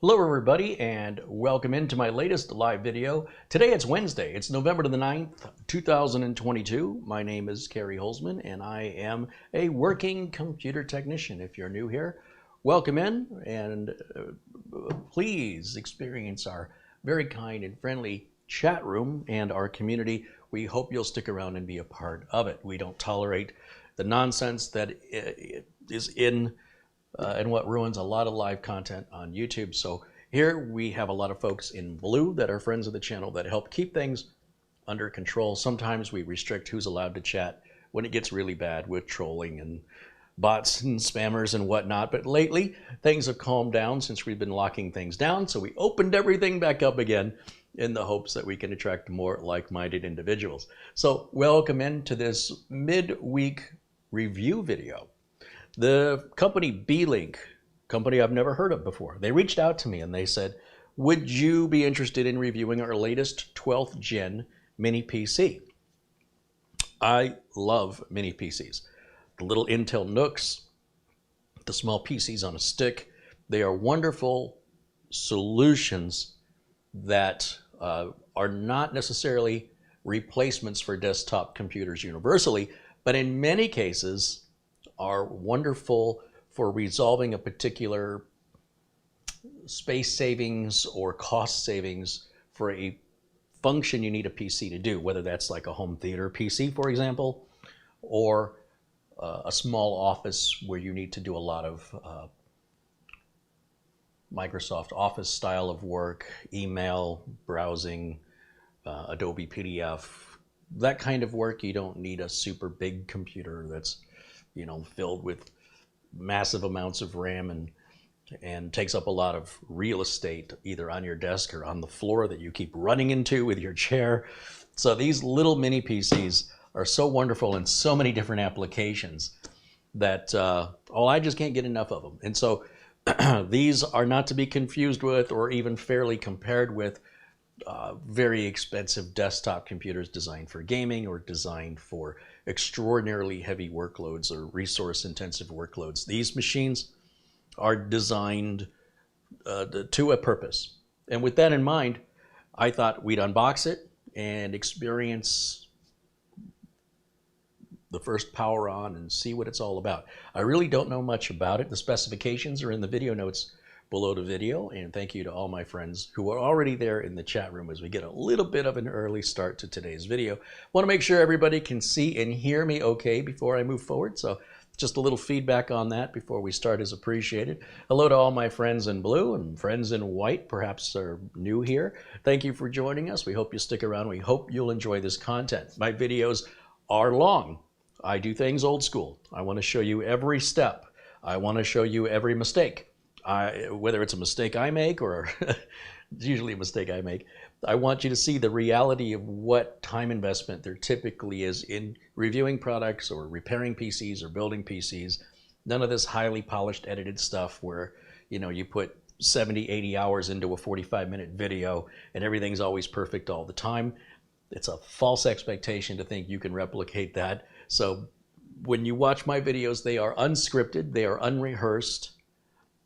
Hello everybody and welcome into my latest live video. Today it's Wednesday, it's November the 9th, 2022. My name is Kerry Holzman and I am a working computer technician. If you're new here, welcome in and please experience our very kind and friendly chat room and our community. We hope you'll stick around and be a part of it. We don't tolerate the nonsense that is in and what ruins a lot of live content on YouTube. So here we have a lot of folks in blue that are friends of the channel that help keep things under control. Sometimes we restrict who's allowed to chat when it gets really bad with trolling and bots and spammers and whatnot. But lately things have calmed down since we've been locking things down. So we opened everything back up again in the hopes that we can attract more like-minded individuals. So welcome into this midweek review video. The company Beelink, company I've never heard of before, they reached out to me and they said, would you be interested in reviewing our latest 12th gen mini PC? I love mini PCs. The little Intel Nooks, the small PCs on a stick, they are wonderful solutions that are not necessarily replacements for desktop computers universally, but in many cases are wonderful for resolving a particular space savings or cost savings for a function you need a PC to do, whether that's like a home theater PC, for example, or a small office where you need to do a lot of Microsoft Office style of work, email, browsing, Adobe PDF, that kind of work. You don't need a super big computer that's filled with massive amounts of RAM and takes up a lot of real estate either on your desk or on the floor that you keep running into with your chair. So these little mini PCs are so wonderful in so many different applications that I just can't get enough of them. And so these are not to be confused with or even fairly compared with very expensive desktop computers designed for gaming or designed for extraordinarily heavy workloads or resource-intensive workloads. These machines are designed to a purpose. And with that in mind, I thought we'd unbox it and experience the first power on and see what it's all about. I really don't know much about it. The specifications are in the video notes below the video, and thank you to all my friends who are already there in the chat room as we get a little bit of an early start to today's video. Want to make sure everybody can see and hear me okay before I move forward, so just a little feedback on that before we start is appreciated. Hello to all my friends in blue and friends in white, perhaps are new here. Thank you for joining us. We hope you stick around. We hope you'll enjoy this content. My videos are long. I do things old school. I want to show you every step. I want to show you every mistake. Whether it's a mistake I make or it's usually a mistake I make, I want you to see the reality of what time investment there typically is in reviewing products or repairing PCs or building PCs. None of this highly polished edited stuff where you put 70, 80 hours into a 45-minute video and everything's always perfect all the time. It's a false expectation to think you can replicate that. So when you watch my videos, they are unscripted, they are unrehearsed,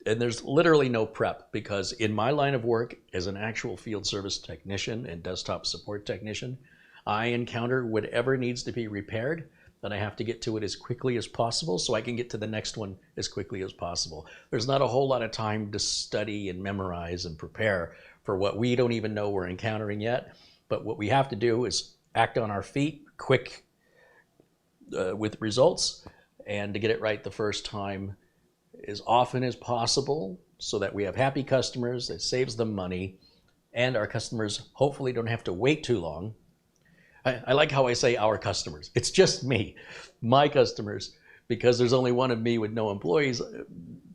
and there's literally no prep, because in my line of work as an actual field service technician and desktop support technician, I encounter whatever needs to be repaired, and I have to get to it as quickly as possible so I can get to the next one as quickly as possible. There's not a whole lot of time to study and memorize and prepare for what we don't even know we're encountering yet. But what we have to do is act on our feet, quick with results, and to get it right the first time as often as possible so that we have happy customers. It saves them money, and our customers hopefully don't have to wait too long. I like how I say our customers. It's just me, my customers, because there's only one of me with no employees.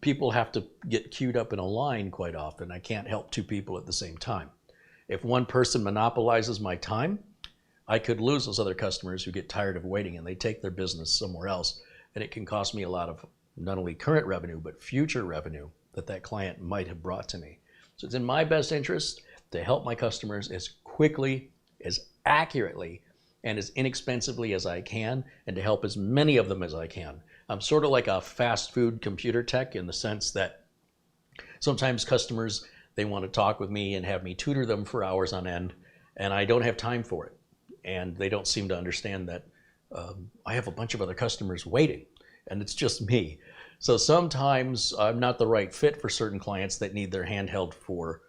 People have to get queued up in a line quite often. I can't help two people at the same time. If one person monopolizes my time, I could lose those other customers who get tired of waiting and they take their business somewhere else, and it can cost me a lot of not only current revenue, but future revenue that client might have brought to me. So it's in my best interest to help my customers as quickly, as accurately, and as inexpensively as I can, and to help as many of them as I can. I'm sort of like a fast food computer tech in the sense that sometimes customers, They want to talk with me and have me tutor them for hours on end, and I don't have time for it. And they don't seem to understand that I have a bunch of other customers waiting, and it's just me. So sometimes I'm not the right fit for certain clients that need their hand held for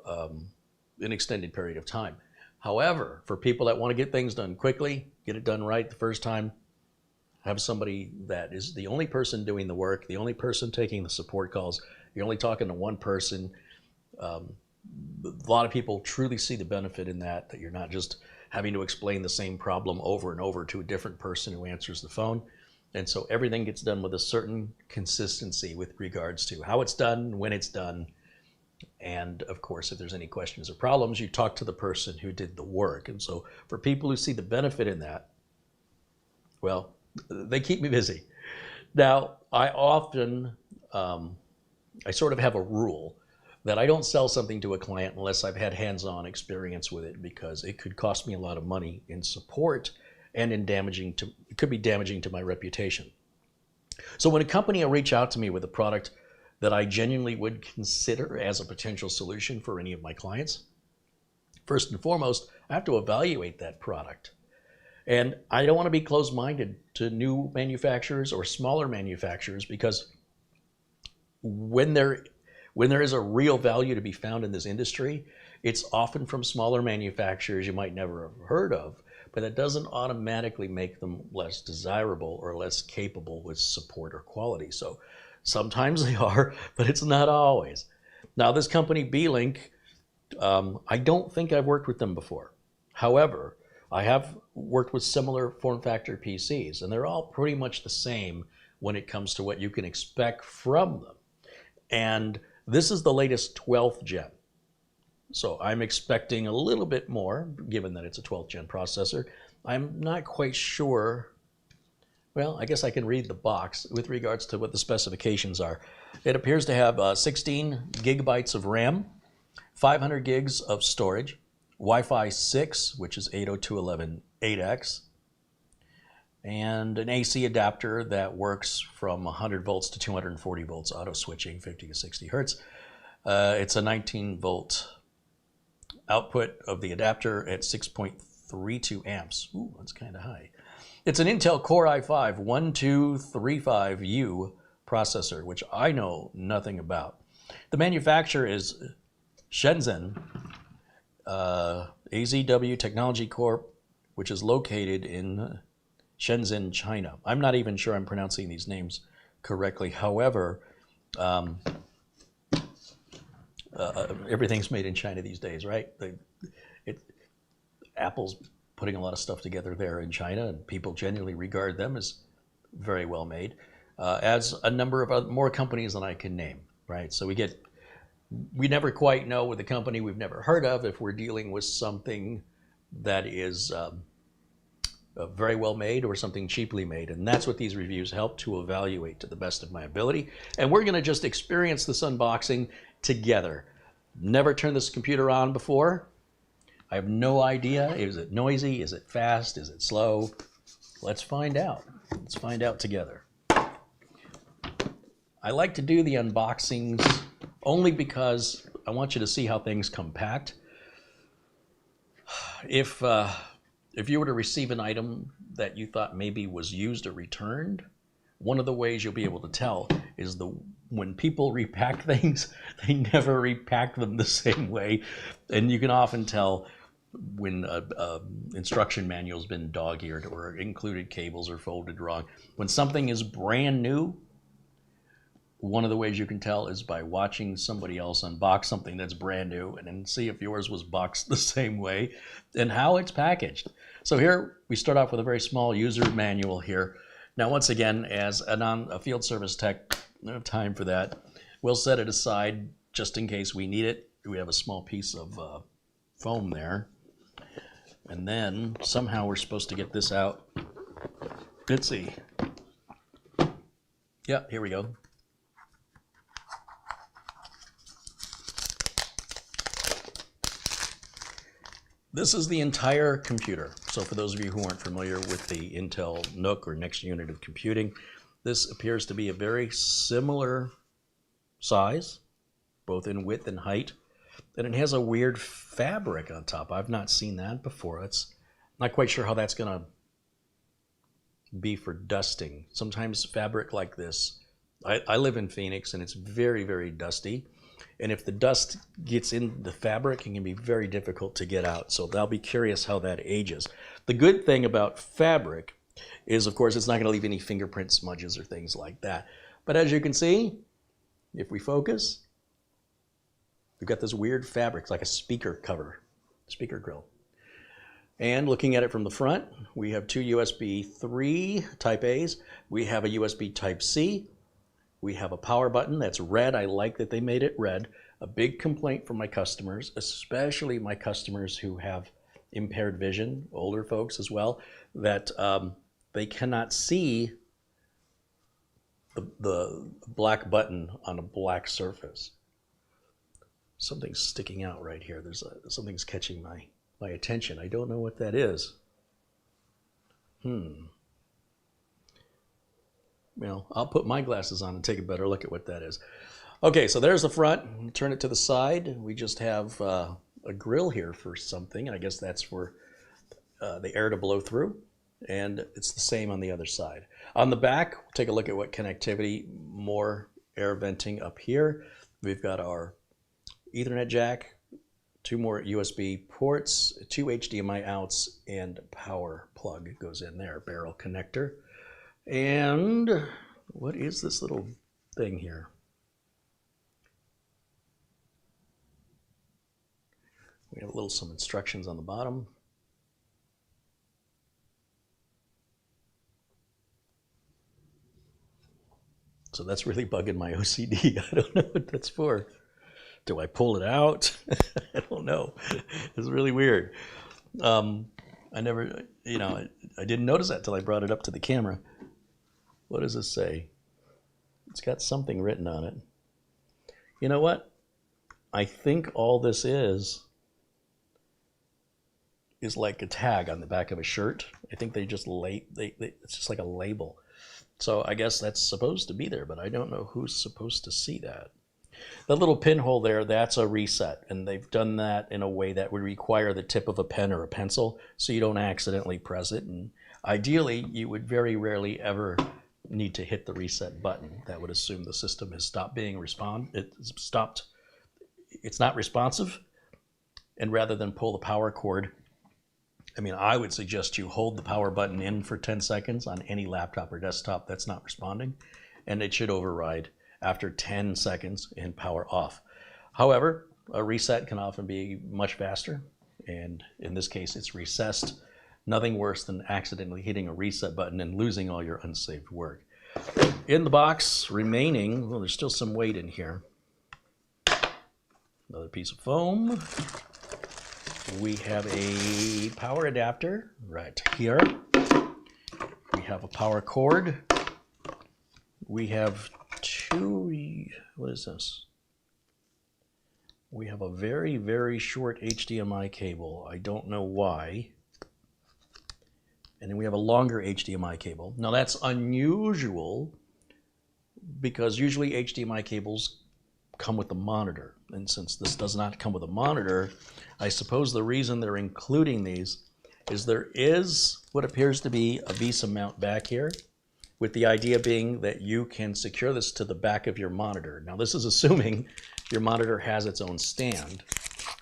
an extended period of time. However, for people that want to get things done quickly, get it done right the first time, have somebody that is the only person doing the work, the only person taking the support calls, you're only talking to one person. A lot of people truly see the benefit in that you're not just having to explain the same problem over and over to a different person who answers the phone. And so everything gets done with a certain consistency with regards to how it's done, when it's done. And of course, if there's any questions or problems, you talk to the person who did the work. And so for people who see the benefit in that, well, they keep me busy. Now, I often, I sort of have a rule that I don't sell something to a client unless I've had hands-on experience with it, because it could cost me a lot of money in support and in it could be damaging to my reputation. So when a company will reach out to me with a product that I genuinely would consider as a potential solution for any of my clients, first and foremost, I have to evaluate that product. And I don't want to be closed-minded to new manufacturers or smaller manufacturers, because when there is a real value to be found in this industry, it's often from smaller manufacturers you might never have heard of, but that doesn't automatically make them less desirable or less capable with support or quality. So sometimes they are, but it's not always. Now, this company, Beelink, I don't think I've worked with them before. However, I have worked with similar form factor PCs, and they're all pretty much the same when it comes to what you can expect from them. And this is the latest 12th gen. So I'm expecting a little bit more, given that it's a 12th gen processor. I'm not quite sure. Well, I guess I can read the box with regards to what the specifications are. It appears to have 16 gigabytes of RAM, 500 gigs of storage, Wi-Fi 6, which is 802.11.8x, and an AC adapter that works from 100 volts to 240 volts, auto switching 50 to 60 hertz. It's a 19 volt output of the adapter at 6.32 amps. Ooh, that's kind of high. It's an Intel Core i5-1235U processor, which I know nothing about. The manufacturer is Shenzhen AZW Technology Corp, which is located in Shenzhen, China. I'm not even sure I'm pronouncing these names correctly. However, everything's made in China these days, right? Apple's putting a lot of stuff together there in China, and people genuinely regard them as very well made, as a number of more companies than I can name, right? So we never quite know with a company we've never heard of if we're dealing with something that is very well made or something cheaply made. And that's what these reviews help to evaluate to the best of my ability. And we're going to just experience this unboxing together. Never turned this computer on before. I have no idea. Is it noisy? Is it fast? Is it slow? Let's find out. Let's find out together. I like to do the unboxings only because I want you to see how things compact. If you were to receive an item that you thought maybe was used or returned, one of the ways you'll be able to tell is when people repack things, they never repack them the same way. And you can often tell when instruction manual's been dog-eared or included cables are folded wrong. When something is brand new, one of the ways you can tell is by watching somebody else unbox something that's brand new and then see if yours was boxed the same way and how it's packaged. So here we start off with a very small user manual here. Now, once again, as a field service tech, I don't have time for that. We'll set it aside just in case we need it. We have a small piece of foam there. And then somehow we're supposed to get this out. Let's see. Yeah, here we go. This is the entire computer. So for those of you who aren't familiar with the Intel NUC or next unit of computing, this appears to be a very similar size, both in width and height, and it has a weird fabric on top. I've not seen that before. It's not quite sure how that's gonna be for dusting. Sometimes fabric like this, I live in Phoenix and it's very, very dusty. And if the dust gets in the fabric, it can be very difficult to get out. So I'll be curious how that ages. The good thing about fabric is, of course, it's not gonna leave any fingerprint smudges or things like that. But as you can see, if we focus, we've got this weird fabric, it's like a speaker cover, speaker grill. And looking at it from the front, we have two USB 3 Type A's. We have a USB Type C. We have a power button that's red. I like that they made it red. A big complaint from my customers, especially my customers who have impaired vision, older folks as well, that they cannot see the black button on a black surface. Something's sticking out right here. Something's catching my attention. I don't know what that is. Well, I'll put my glasses on and take a better look at what that is. Okay, so there's the front. Turn it to the side. We just have a grill here for something. I guess that's for the air to blow through. And it's the same on the other side. On the back, take a look at what connectivity, more air venting up here. We've got our Ethernet jack, two more USB ports, two HDMI outs, and power plug goes in there, barrel connector. And what is this little thing here? We have some instructions on the bottom. So that's really bugging my OCD. I don't know what that's for. Do I pull it out? I don't know. It's really weird. I never, I didn't notice that till I brought it up to the camera. What does this say? It's got something written on it. You know what? I think all this is like a tag on the back of a shirt. I think they just it's just like a label. So I guess that's supposed to be there, but I don't know who's supposed to see that. That little pinhole there, that's a reset, and they've done that in a way that would require the tip of a pen or a pencil so you don't accidentally press it. And ideally, you would very rarely ever need to hit the reset button. That would assume the system has stopped being it's not responsive. And rather than pull the power cord, I would suggest you hold the power button in for 10 seconds on any laptop or desktop that's not responding, and it should override after 10 seconds and power off. However, a reset can often be much faster, and in this case, it's recessed. Nothing worse than accidentally hitting a reset button and losing all your unsaved work. In the box remaining, well, there's still some weight in here. Another piece of foam. We have a power adapter right here. We have a power cord. We have what is this? We have a very, very short HDMI cable. I don't know why. And then we have a longer HDMI cable. Now that's unusual because usually HDMI cables come with a monitor. And since this does not come with a monitor, I suppose the reason they're including these is there is what appears to be a VESA mount back here, with the idea being that you can secure this to the back of your monitor. Now this is assuming your monitor has its own stand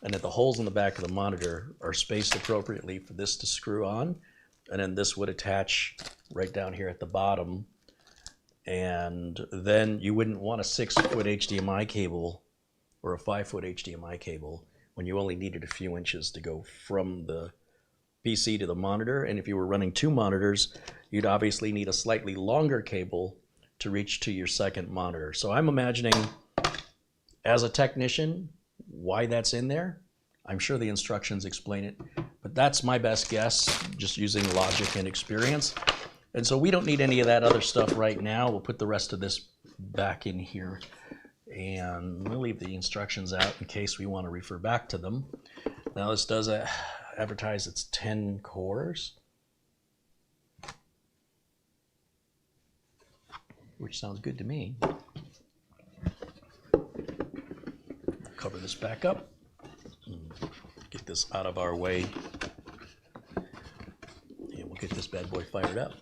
and that the holes in the back of the monitor are spaced appropriately for this to screw on, and then this would attach right down here at the bottom, and then you wouldn't want a 6-foot HDMI cable or a 5-foot HDMI cable when you only needed a few inches to go from the PC to the monitor. And if you were running two monitors, you'd obviously need a slightly longer cable to reach to your second monitor. So I'm imagining, as a technician, why that's in there. I'm sure the instructions explain it, but that's my best guess, just using logic and experience. And so we don't need any of that other stuff right now. We'll put the rest of this back in here, and we'll leave the instructions out in case we want to refer back to them. Now this does advertise it's 10 cores, which sounds good to me. Cover this back up. this out of our way. And we'll get this bad boy fired up.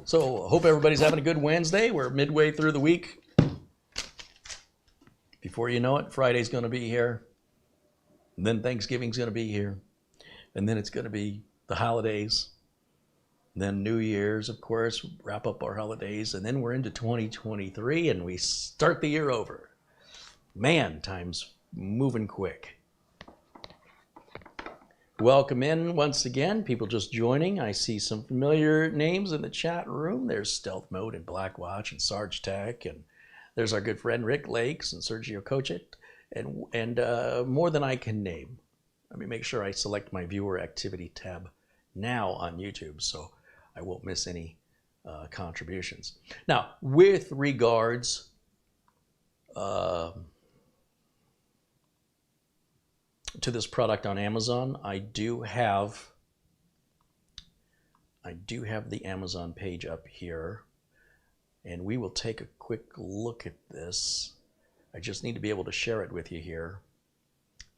So, hope everybody's having a good Wednesday. We're midway through the week. Before you know it, Friday's going to be here. And then Thanksgiving's going to be here. And then it's going to be the holidays. And then New Year's, of course, wrap up our holidays. And then we're into 2023 and we start the year over. Man, time's moving quick. Welcome in once again. People just joining. I see some familiar names in the chat room. There's Stealth Mode and Blackwatch and Sarge Tech. And there's our good friend Rick Lakes and Sergio Kochet. And more than I can name. Let me make sure I select my viewer activity tab now on YouTube so I won't miss any contributions. Now, with regards to this product on Amazon, I do have the Amazon page up here, and we will take a quick look at this. I just need to be able to share it with you here.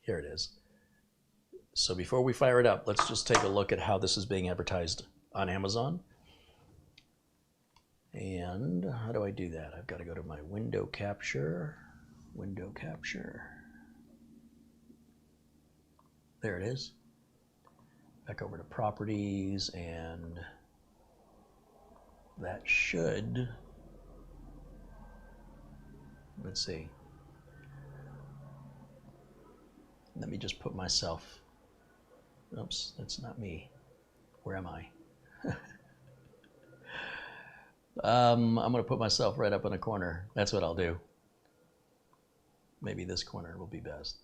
Here it is. So before we fire it up, let's just take a look at how this is being advertised on Amazon. And how do I do that? I've got to go to my window capture. Window capture. There it is. Back over to properties, and that should, let's see. Let me just put myself, oops, that's not me. Where am I? I'm going to put myself right up in a corner. That's what I'll do. Maybe this corner will be best.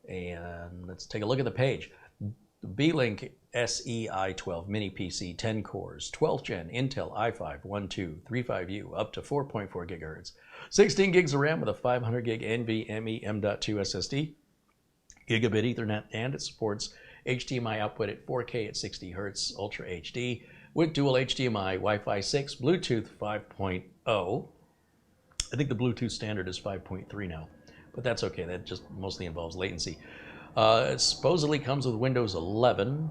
And let's take a look at the page. The Beelink SEi12 mini PC, 10 cores, 12th gen Intel i5-1235U, up to 4.4 gigahertz, 16 gigs of RAM with a 500 gig NVMe M.2 SSD, gigabit Ethernet, and it supports HDMI output at 4K at 60 Hz, Ultra HD, with dual HDMI, Wi-Fi 6, Bluetooth 5.0. I think the Bluetooth standard is 5.3 now. But that's okay, that just mostly involves latency. It supposedly comes with Windows 11,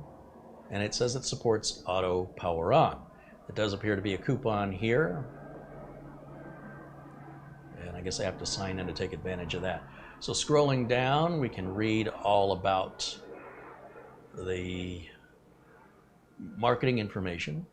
and it says it supports auto power on. It does appear to be a coupon here, and I guess I have to sign in to take advantage of that. So scrolling down, we can read all about the marketing information.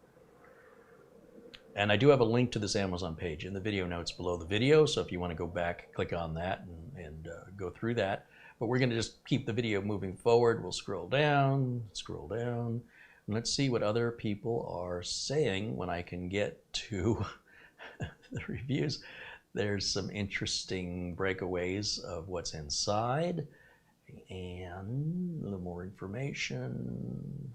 And I do have a link to this Amazon page in the video notes below the video, so if you want to go back, click on that and go through that. But we're going to just keep the video moving forward. We'll scroll down, and let's see what other people are saying when I can get to the reviews. There's some interesting breakaways of what's inside, and a little more information.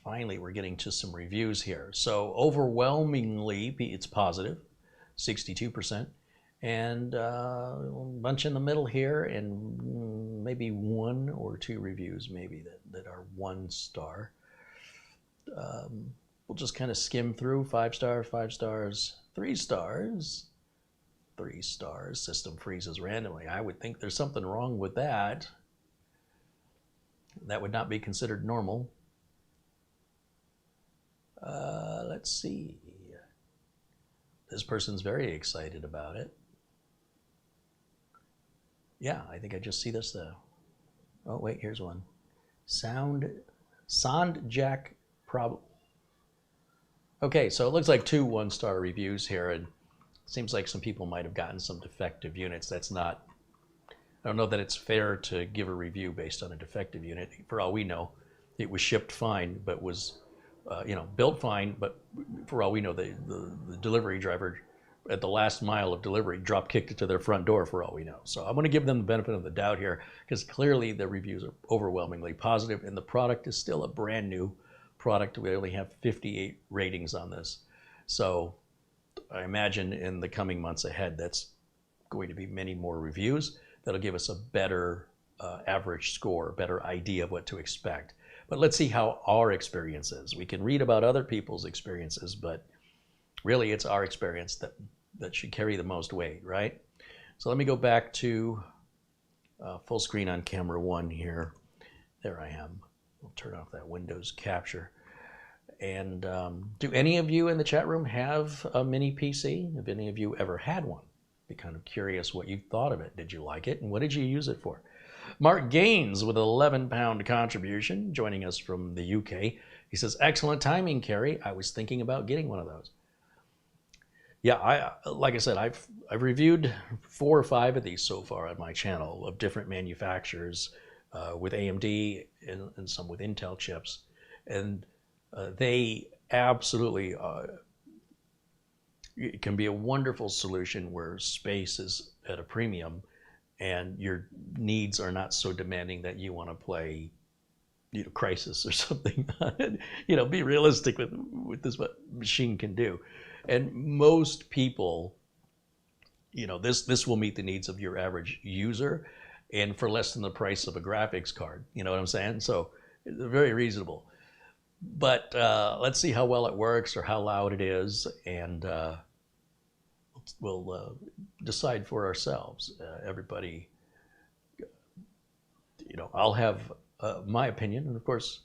Finally, we're getting to some reviews here. So overwhelmingly, it's positive, 62%, and a bunch in the middle here, and maybe one or two reviews maybe that are 1 star. We'll just kind of skim through. 5 star, 5 stars, 3 stars, 3 stars. System freezes randomly. I would think there's something wrong with that. That would not be considered normal. Let's see. This person's very excited about it. Yeah, I think I just see this though. Oh wait, here's one. Sound jack problem. Okay, so it looks like 2 1-star reviews here, and it seems like some people might have gotten some defective units. That's not, I don't know that it's fair to give a review based on a defective unit. For all we know, it was shipped fine, but was built fine, but for all we know, the delivery driver at the last mile of delivery drop kicked it to their front door, for all we know. So I'm going to give them the benefit of the doubt here, because clearly the reviews are overwhelmingly positive, and the product is still a brand new product. We only have 58 ratings on this. So I imagine in the coming months ahead, that's going to be many more reviews that'll give us a better average score, a better idea of what to expect. But let's see how our experience is. We can read about other people's experiences, but really it's our experience that should carry the most weight, right? So let me go back to full screen on camera 1 here. There I am. We'll turn off that Windows capture. And do any of you in the chat room have a mini PC? Have any of you ever had one? Be kind of curious what you thought of it. Did you like it? And what did you use it for? Mark Gaines with an 11-pound contribution, joining us from the UK. He says, excellent timing, Kerry. I was thinking about getting one of those. Yeah, like I said, I've reviewed 4 or 5 of these so far on my channel of different manufacturers with AMD and some with Intel chips. And they absolutely it can be a wonderful solution where space is at a premium and your needs are not so demanding that you want to play, you know, Crisis or something. You know, be realistic with this, what machine can do. And most people, you know, this will meet the needs of your average user and for less than the price of a graphics card. You know what I'm saying? So it's very reasonable. But let's see how well it works or how loud it is, and we'll decide for ourselves. Everybody, you know, I'll have my opinion, and of course,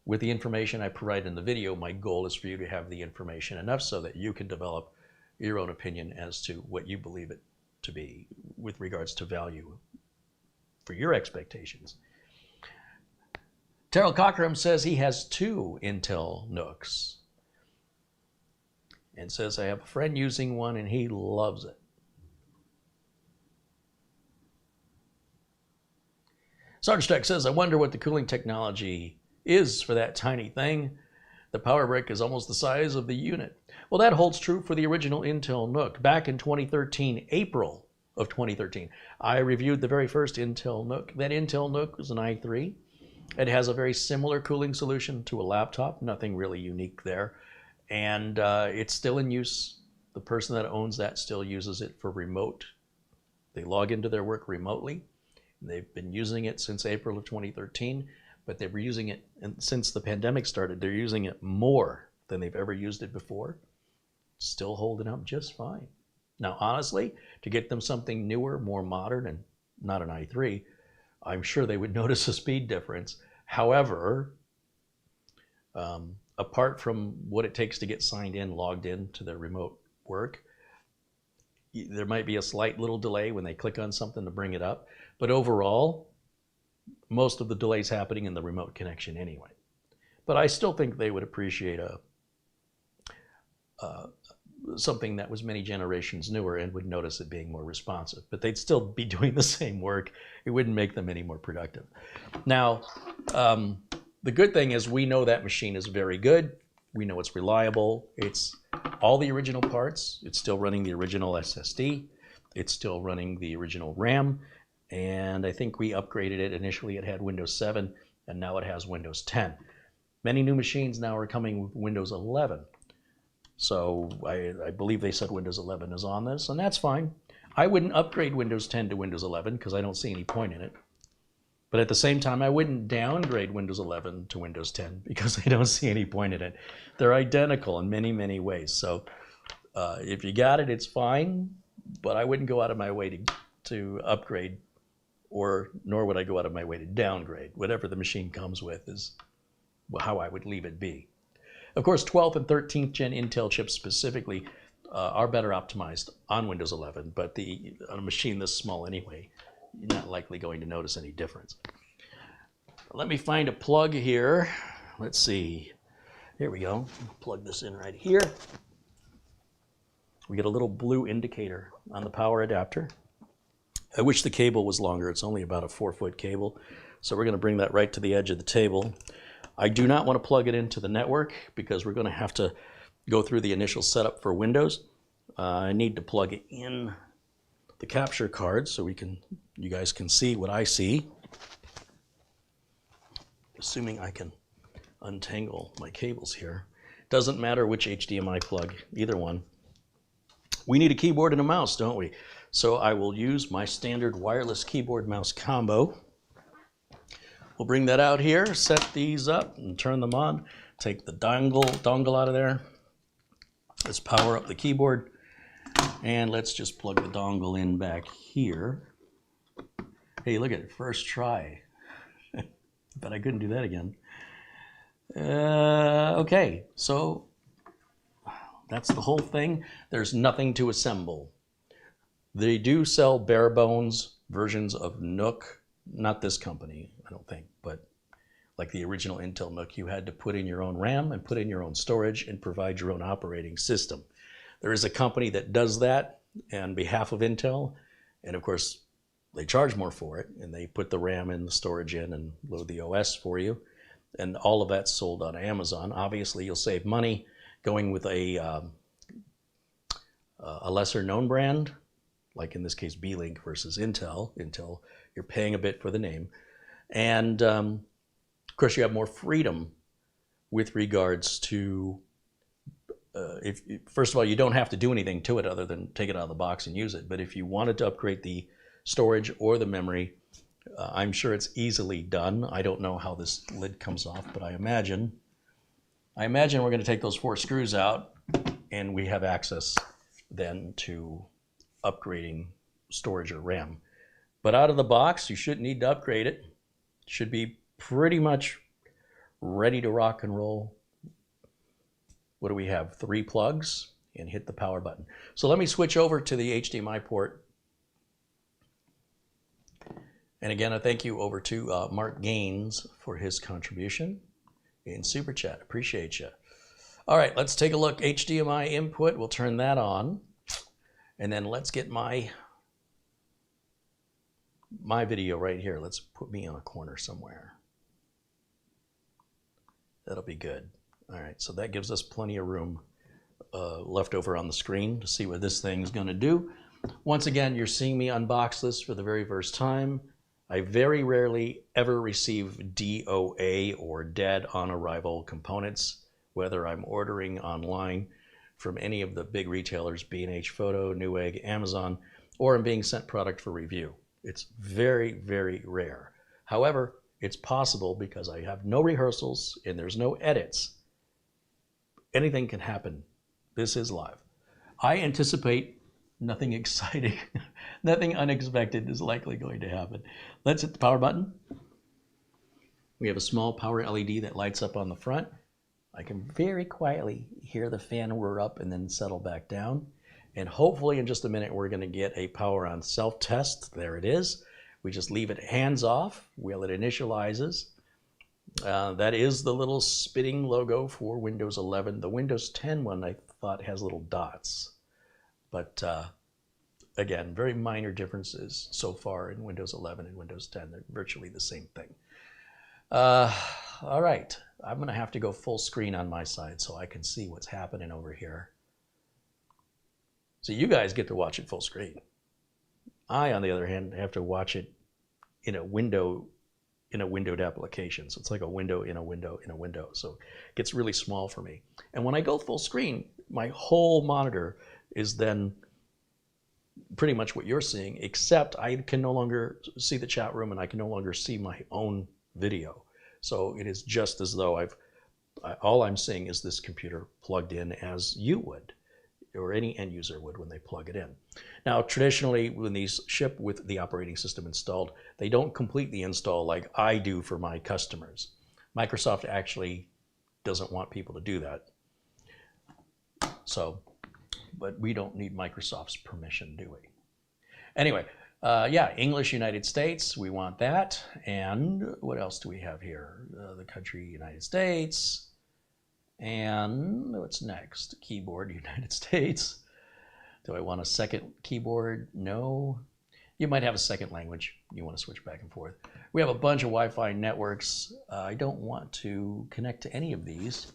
with the information I provide in the video, my goal is for you to have the information enough so that you can develop your own opinion as to what you believe it to be with regards to value for your expectations. Terrell Cockram says he has 2 Intel NUCs and says, I have a friend using one and he loves it. Sarge Tech says, I wonder what the cooling technology is for that tiny thing. The power brick is almost the size of the unit. Well, that holds true for the original Intel NUC. Back in 2013, April of 2013, I reviewed the very first Intel NUC. That Intel NUC was an i3. It has a very similar cooling solution to a laptop, nothing really unique there. And it's still in use. The person that owns that still uses it for remote. They log into their work remotely. They've been using it since April of 2013, but they were using it, and since the pandemic started, they're using it more than they've ever used it before. Still holding up just fine. Now, honestly, to get them something newer, more modern, and not an i3, I'm sure they would notice a speed difference. However, apart from what it takes to get signed in, logged in to their remote work, there might be a slight little delay when they click on something to bring it up. But overall, most of the delays happening in the remote connection anyway. But I still think they would appreciate something that was many generations newer and would notice it being more responsive. But they'd still be doing the same work. It wouldn't make them any more productive. Now, the good thing is we know that machine is very good. We know it's reliable. It's all the original parts. It's still running the original SSD. It's still running the original RAM. And I think we upgraded it. Initially, it had Windows 7, and now it has Windows 10. Many new machines now are coming with Windows 11. So I believe they said Windows 11 is on this, and that's fine. I wouldn't upgrade Windows 10 to Windows 11 because I don't see any point in it. But at the same time, I wouldn't downgrade Windows 11 to Windows 10 because I don't see any point in it. They're identical in many, many ways. So if you got it, it's fine, but I wouldn't go out of my way to upgrade, nor would I go out of my way to downgrade. Whatever the machine comes with is how I would leave it be. Of course, 12th and 13th gen Intel chips specifically are better optimized on Windows 11, but on a machine this small anyway, you're not likely going to notice any difference. Let me find a plug here. Let's see. Here we go. Plug this in right here. We get a little blue indicator on the power adapter. I wish the cable was longer. It's only about a 4-foot cable. So we're going to bring that right to the edge of the table. I do not want to plug it into the network because we're going to have to go through the initial setup for Windows. I need to plug in the capture card so you guys can see what I see. Assuming I can untangle my cables here. Doesn't matter which HDMI plug, either one. We need a keyboard and a mouse, don't we? So I will use my standard wireless keyboard mouse combo. We'll bring that out here, set these up and turn them on. Take the dongle out of there. Let's power up the keyboard. And let's just plug the dongle in back here. Hey, look at it, first try. But I couldn't do that again. Okay, so that's the whole thing. There's nothing to assemble. They do sell bare bones versions of Nook, not this company, I don't think, but like the original Intel Nook, you had to put in your own RAM and put in your own storage and provide your own operating system. There is a company that does that on behalf of Intel, and of course, they charge more for it, and they put the RAM and the storage in and load the OS for you, and all of that's sold on Amazon. Obviously, you'll save money going with a lesser known brand, like in this case Beelink versus Intel. Intel, you're paying a bit for the name, and of course you have more freedom with regards to first of all, you don't have to do anything to it other than take it out of the box and use it. But if you wanted to upgrade the storage or the memory, I'm sure it's easily done. I don't know how this lid comes off, but I imagine we're going to take those 4 screws out, and we have access then to upgrading storage or RAM. But out of the box, you shouldn't need to upgrade it. It should be pretty much ready to rock and roll. What do we have? 3 plugs, and hit the power button. So let me switch over to the HDMI port. And again, I thank you over to Mark Gaines for his contribution in Super Chat. Appreciate you. All right, let's take a look. HDMI input, we'll turn that on. And then let's get my video right here. Let's put me in a corner somewhere. That'll be good. All right, so that gives us plenty of room left over on the screen to see what this thing's gonna do. Once again, you're seeing me unbox this for the very first time. I very rarely ever receive DOA or dead on arrival components, whether I'm ordering online from any of the big retailers, B&H Photo, Newegg, Amazon, or I'm being sent product for review. It's very, very rare. However, it's possible because I have no rehearsals and there's no edits. Anything can happen. This is live. I anticipate nothing exciting, nothing unexpected is likely going to happen. Let's hit the power button. We have a small power LED that lights up on the front. I can very quietly hear the fan whir up and then settle back down. And hopefully in just a minute, we're gonna get a power on self-test. There it is. We just leave it hands off while it initializes. That is the little spitting logo for Windows 11. The Windows 10 one I thought has little dots. But again, very minor differences so far in Windows 11 and Windows 10. They're virtually the same thing. All right, I'm gonna have to go full screen on my side so I can see what's happening over here. So you guys get to watch it full screen. I, on the other hand, have to watch it in a window, in a windowed application. So it's like a window in a window in a window. So it gets really small for me. And when I go full screen, my whole monitor is then pretty much what you're seeing, except I can no longer see the chat room and I can no longer see my own video. So it is just as though all I'm seeing is this computer plugged in as you would, or any end user would when they plug it in. Now, traditionally, when these ship with the operating system installed, they don't complete the install like I do for my customers. Microsoft actually doesn't want people to do that. So, but we don't need Microsoft's permission, do we? Anyway, yeah, English United States, we want that. And what else do we have here? The country United States. And what's next? Keyboard United States. Do I want a second keyboard? No. You might have a second language. You want to switch back and forth. We have a bunch of Wi-Fi networks. I don't want to connect to any of these.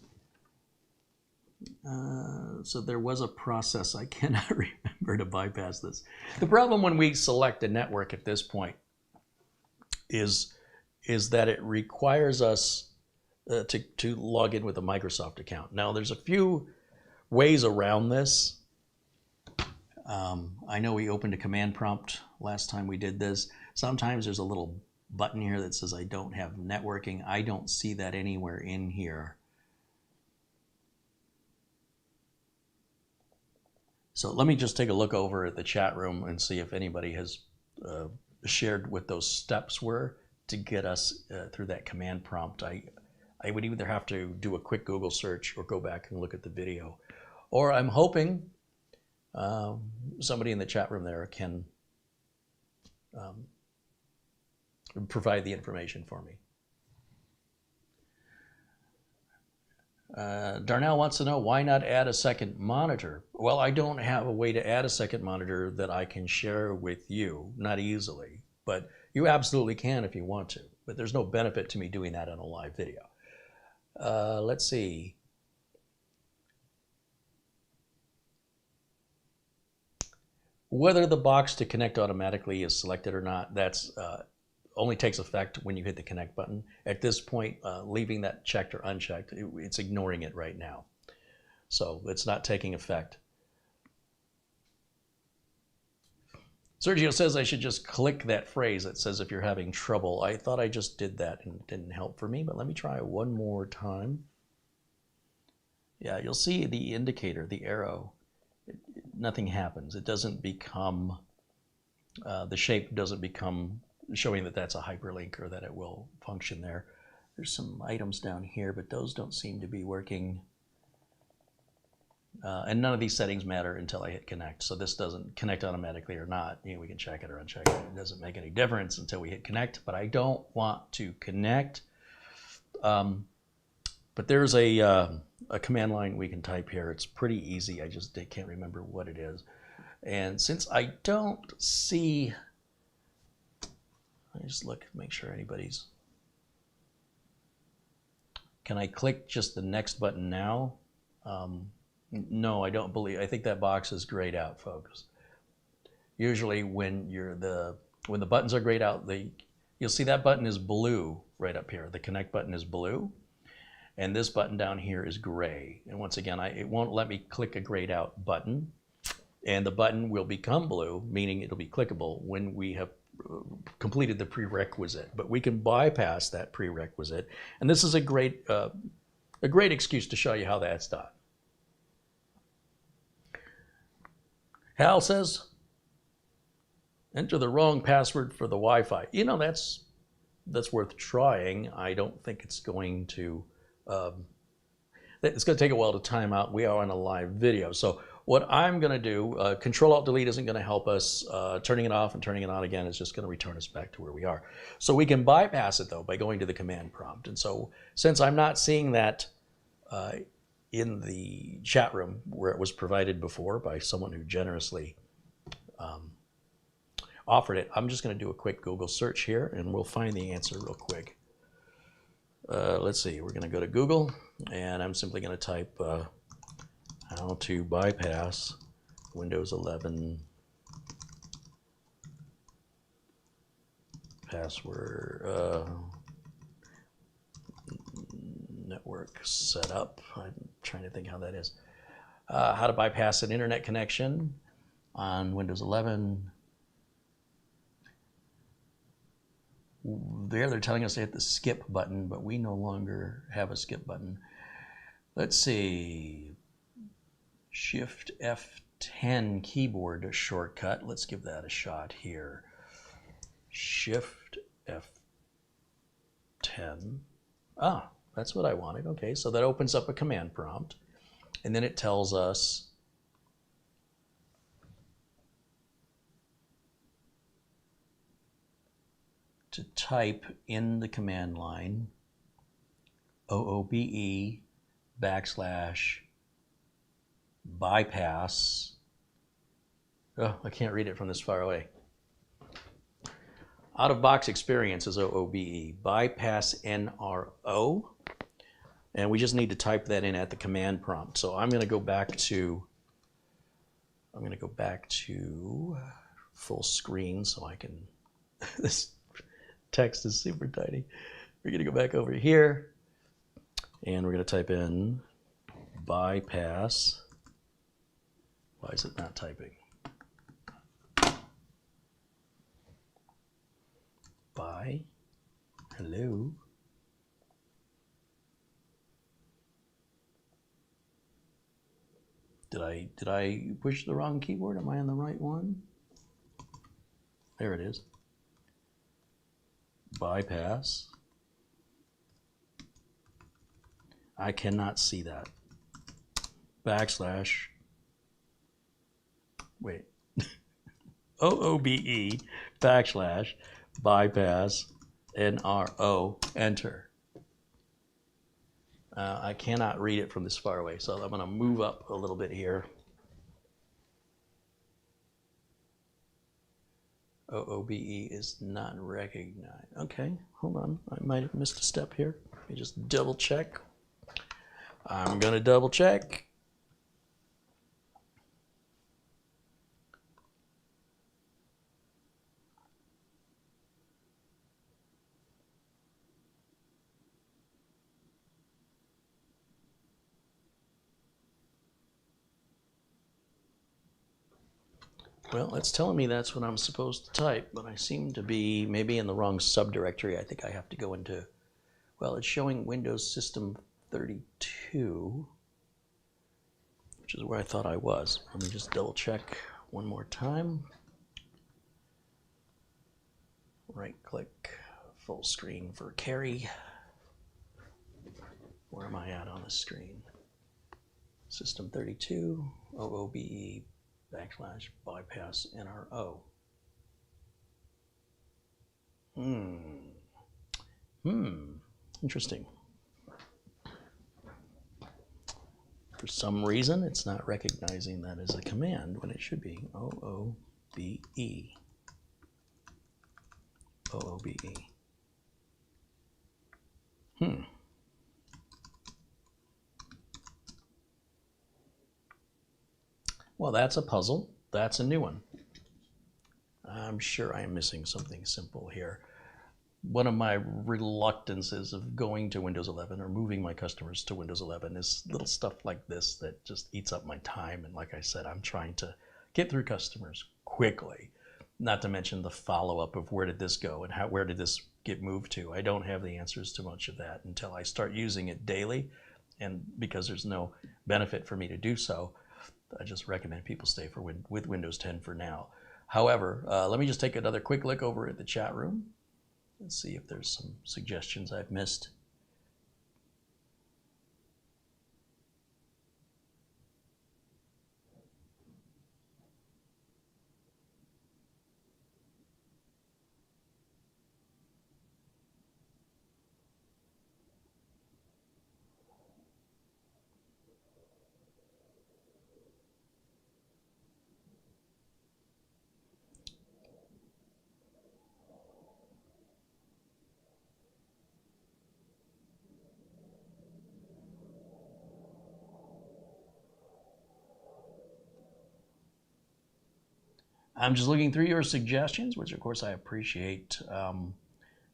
So there was a process. I cannot remember to bypass this. The problem when we select a network at this point is that it requires us to log in with a Microsoft account. Now, there's a few ways around this. I know we opened a command prompt last time we did this. Sometimes there's a little button here that says I don't have networking. I don't see that anywhere in here. So let me just take a look over at the chat room and see if anybody has shared what those steps were to get us through that command prompt. I would either have to do a quick Google search or go back and look at the video. Or I'm hoping somebody in the chat room there can provide the information for me. Darnell wants to know, why not add a second monitor? Well, I don't have a way to add a second monitor that I can share with you, not easily, but you absolutely can if you want to, but there's no benefit to me doing that in a live video. Let's see. Whether the box to connect automatically is selected or not, that's only takes effect when you hit the connect button. At this point, leaving that checked or unchecked, it's ignoring it right now. So it's not taking effect. Sergio says I should just click that phrase that says if you're having trouble. I thought I just did that and it didn't help for me, but let me try it one more time. Yeah, you'll see the indicator, the arrow. Nothing happens. It doesn't become, the shape doesn't become showing that that's a hyperlink or that it will function there. There's some items down here, but those don't seem to be working. And none of these settings matter until I hit connect. So this doesn't connect automatically or not. You know, we can check it or uncheck it. It doesn't make any difference until we hit connect, but I don't want to connect. But there's a command line we can type here. It's pretty easy. I just can't remember what it is. And since I don't see, let me just look, make sure anybody's, can I click just the next button now? No, I don't believe, I think that box is grayed out, folks. Usually when when the buttons are grayed out, you'll see that button is blue right up here. The connect button is blue. And this button down here is gray. And once again, it won't let me click a grayed out button. And the button will become blue, meaning it'll be clickable when we have completed the prerequisite. But we can bypass that prerequisite. And this is a great excuse to show you how that's done. Hal says, enter the wrong password for the Wi-Fi. You know, that's worth trying. I don't think it's going to, it's going to take a while to time out. We are on a live video. So what I'm going to do, Control-Alt-Delete isn't going to help us. Turning it off and turning it on again is just going to return us back to where we are. So we can bypass it, though, by going to the command prompt. And so since I'm not seeing that in the chat room where it was provided before by someone who generously offered it, I'm just going to do a quick Google search here, and we'll find the answer real quick. Let's see, we're going to go to Google, and I'm simply going to type how to bypass Windows 11 password network setup. I'm trying to think how that is. How to bypass an internet connection on Windows 11. There, they're telling us to hit the skip button, but we no longer have a skip button. Let's see. Shift F10 keyboard shortcut. Let's give that a shot here. Shift F10. Ah, that's what I wanted. Okay, so that opens up a command prompt, and then it tells us to type in the command line OOBE / bypass. Oh, I can't read it from this far away. Out of box experience is OOBE, bypass NRO. And we just need to type that in at the command prompt. So I'm going to go back to, full screen so I can, this text is super tiny. We're going to go back over here, and we're going to type in bypass. Why is it not typing? Hello. Did I push the wrong keyboard? Am I on the right one? There it is. bypass. I cannot see that. Backslash, wait, OOBE backslash bypass NRO, enter. I cannot read it from this far away, so I'm going to move up a little bit here. OOBE is not recognized. Okay, hold on. I might have missed a step here. Let me just double check. I'm going to double check. Well, it's telling me that's what I'm supposed to type, but I seem to be maybe in the wrong subdirectory. I think I have to go into, well, it's showing Windows System 32, which is where I thought I was. Let me just double check one more time. Right click, full screen for carry. Where am I at on the screen? System 32, OOBE backslash bypass NRO. Interesting. For some reason, it's not recognizing that as a command when it should be OOBE. OOBE. Well, that's a puzzle. That's a new one. I'm sure I am missing something simple here. One of my reluctances of going to Windows 11 or moving my customers to Windows 11 is little stuff like this that just eats up my time. And like I said, I'm trying to get through customers quickly, not to mention the follow-up of where did this go and where did this get moved to. I don't have the answers to much of that until I start using it daily. And because there's no benefit for me to do so, I just recommend people stay with Windows 10 for now. However, let me just take another quick look over at the chat room and see if there's some suggestions I've missed. I'm just looking through your suggestions, which of course I appreciate. I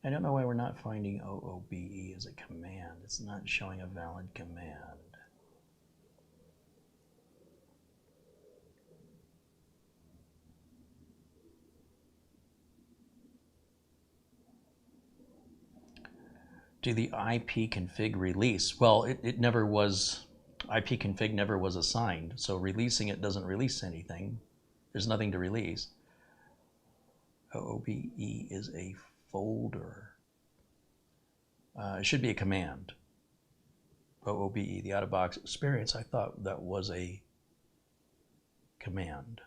don't know why we're not finding OOBE as a command. It's not showing a valid command. Do the ipconfig release? Well, it never was, ipconfig never was assigned, so releasing it doesn't release anything. There's nothing to release. OOBE is a folder. It should be a command. OOBE, the out-of-box experience, I thought that was a command.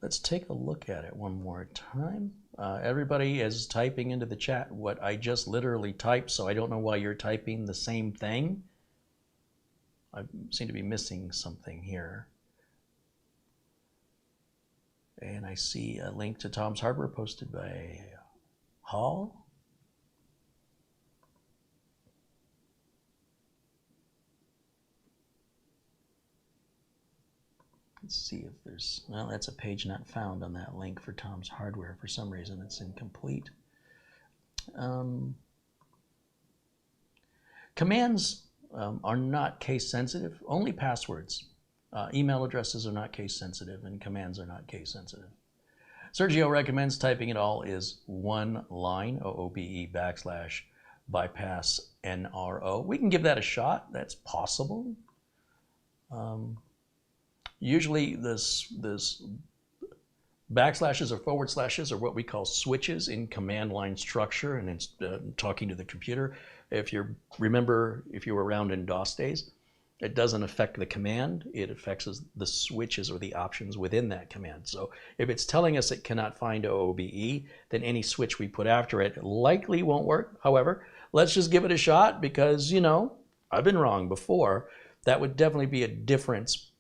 Let's take a look at it one more time. Everybody is typing into the chat what I just literally typed, so I don't know why you're typing the same thing. I seem to be missing something here. And I see a link to Tom's Hardware posted by Hall. Let's see if there's, well, that's a page not found on that link for Tom's Hardware. For some reason, it's incomplete. Commands are not case sensitive, only passwords. Email addresses are not case sensitive and commands are not case sensitive. Sergio recommends typing it all is one line, OOBE backslash bypass NRO. We can give that a shot. That's possible. Usually this Backslashes or forward slashes are what we call switches in command line structure, and it's talking to the computer. If you remember, if you were around in DOS days, it doesn't affect the command, it affects the switches or the options within that command. So if it's telling us it cannot find OOBE, then any switch we put after it likely won't work. However, let's just give it a shot because, you know, I've been wrong before. That would definitely be a difference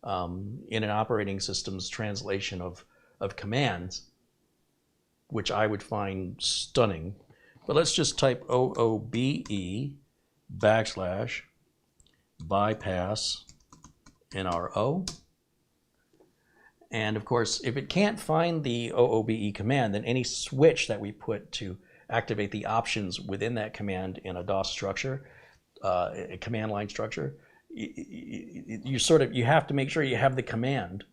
in an operating system's translation of commands, which I would find stunning. But let's just type OOBE backslash bypass NRO. And of course, if it can't find the OOBE command, then any switch that we put to activate the options within that command in a DOS structure, a command line structure, you have to make sure you have the command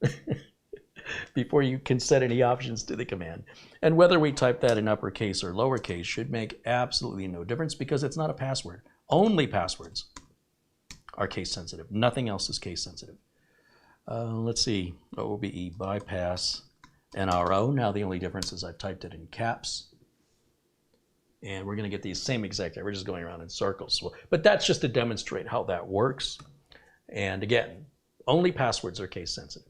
before you can set any options to the command. And whether we type that in uppercase or lowercase should make absolutely no difference because it's not a password. Only passwords are case sensitive. Nothing else is case sensitive. Let's see, OOBE bypass NRO. Now the only difference is I've typed it in caps. And we're going to get the same exact, we're just going around in circles. But that's just to demonstrate how that works. And again, only passwords are case sensitive.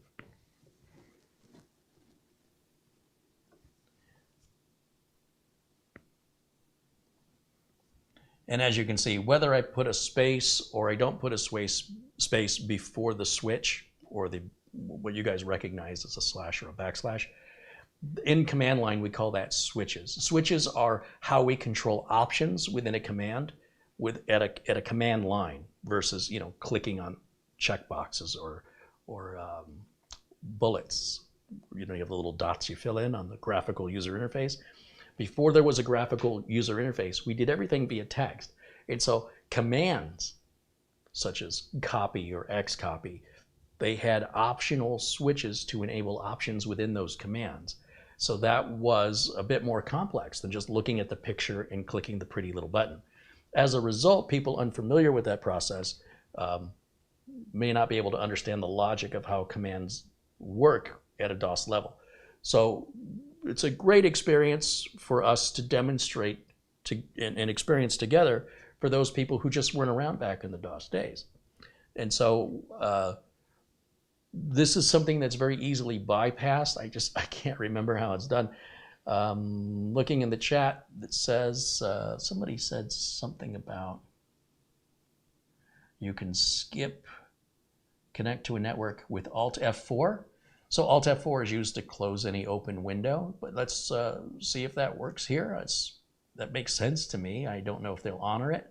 And as you can see, whether I put a space or I don't put a space before the switch or what you guys recognize as a slash or a backslash, in command line we call that switches. Switches are how we control options within a command at a command line versus, you know, clicking on checkboxes or bullets. You know, you have the little dots you fill in on the graphical user interface. Before there was a graphical user interface, we did everything via text. And so commands such as copy or xcopy, they had optional switches to enable options within those commands. So that was a bit more complex than just looking at the picture and clicking the pretty little button. As a result, people unfamiliar with that process may not be able to understand the logic of how commands work at a DOS level. So it's a great experience for us to demonstrate and experience together for those people who just weren't around back in the DOS days. And so this is something that's very easily bypassed. I can't remember how it's done. Looking in the chat that says, somebody said something about you can skip connect to a network with Alt F4. So Alt F4 is used to close any open window, but let's see if that works here. That makes sense to me. I don't know if they'll honor it.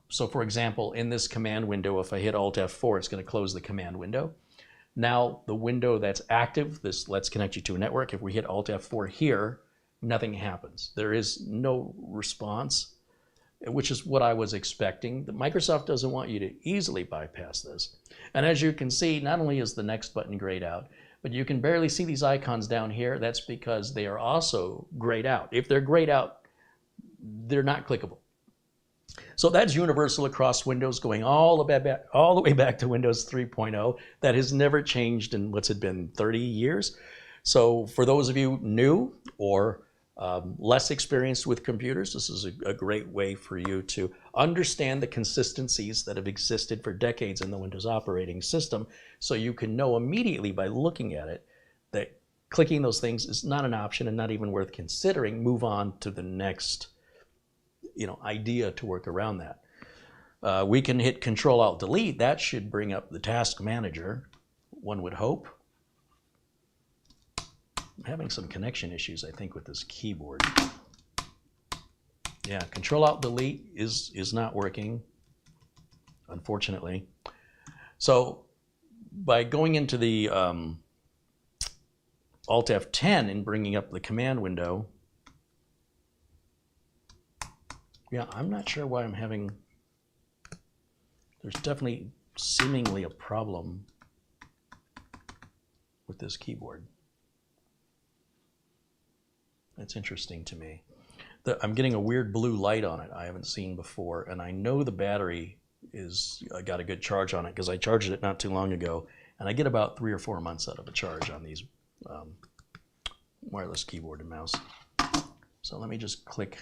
So for example, in this command window, if I hit Alt F4, it's going to close the command window. Now the window that's active, this let's connect you to a network, if we hit Alt F4 here, nothing happens. There is no response, which is what I was expecting. Microsoft doesn't want you to easily bypass this. And as you can see, not only is the next button grayed out, but you can barely see these icons down here. That's because they are also grayed out. If they're grayed out, they're not clickable. So that's universal across Windows, going all the way back to Windows 3.0. That has never changed in what's it been, 30 years. So for those of you new or less experienced with computers, this is a great way for you to understand the consistencies that have existed for decades in the Windows operating system, so you can know immediately by looking at it that clicking those things is not an option and not even worth considering. Move on to the next, idea to work around that. We can hit Control-Alt-Delete. That should bring up the task manager, one would hope. I'm having some connection issues, I think, with this keyboard. Yeah, Control-Alt-Delete is not working, unfortunately. So by going into the Alt F10 and bringing up the command window, yeah, I'm not sure why I'm having, there's definitely seemingly a problem with this keyboard. That's interesting to me. I'm getting a weird blue light on it I haven't seen before, and I know the battery I got a good charge on it because I charged it not too long ago, and I get about 3 or 4 months out of a charge on these wireless keyboard and mouse. So let me just click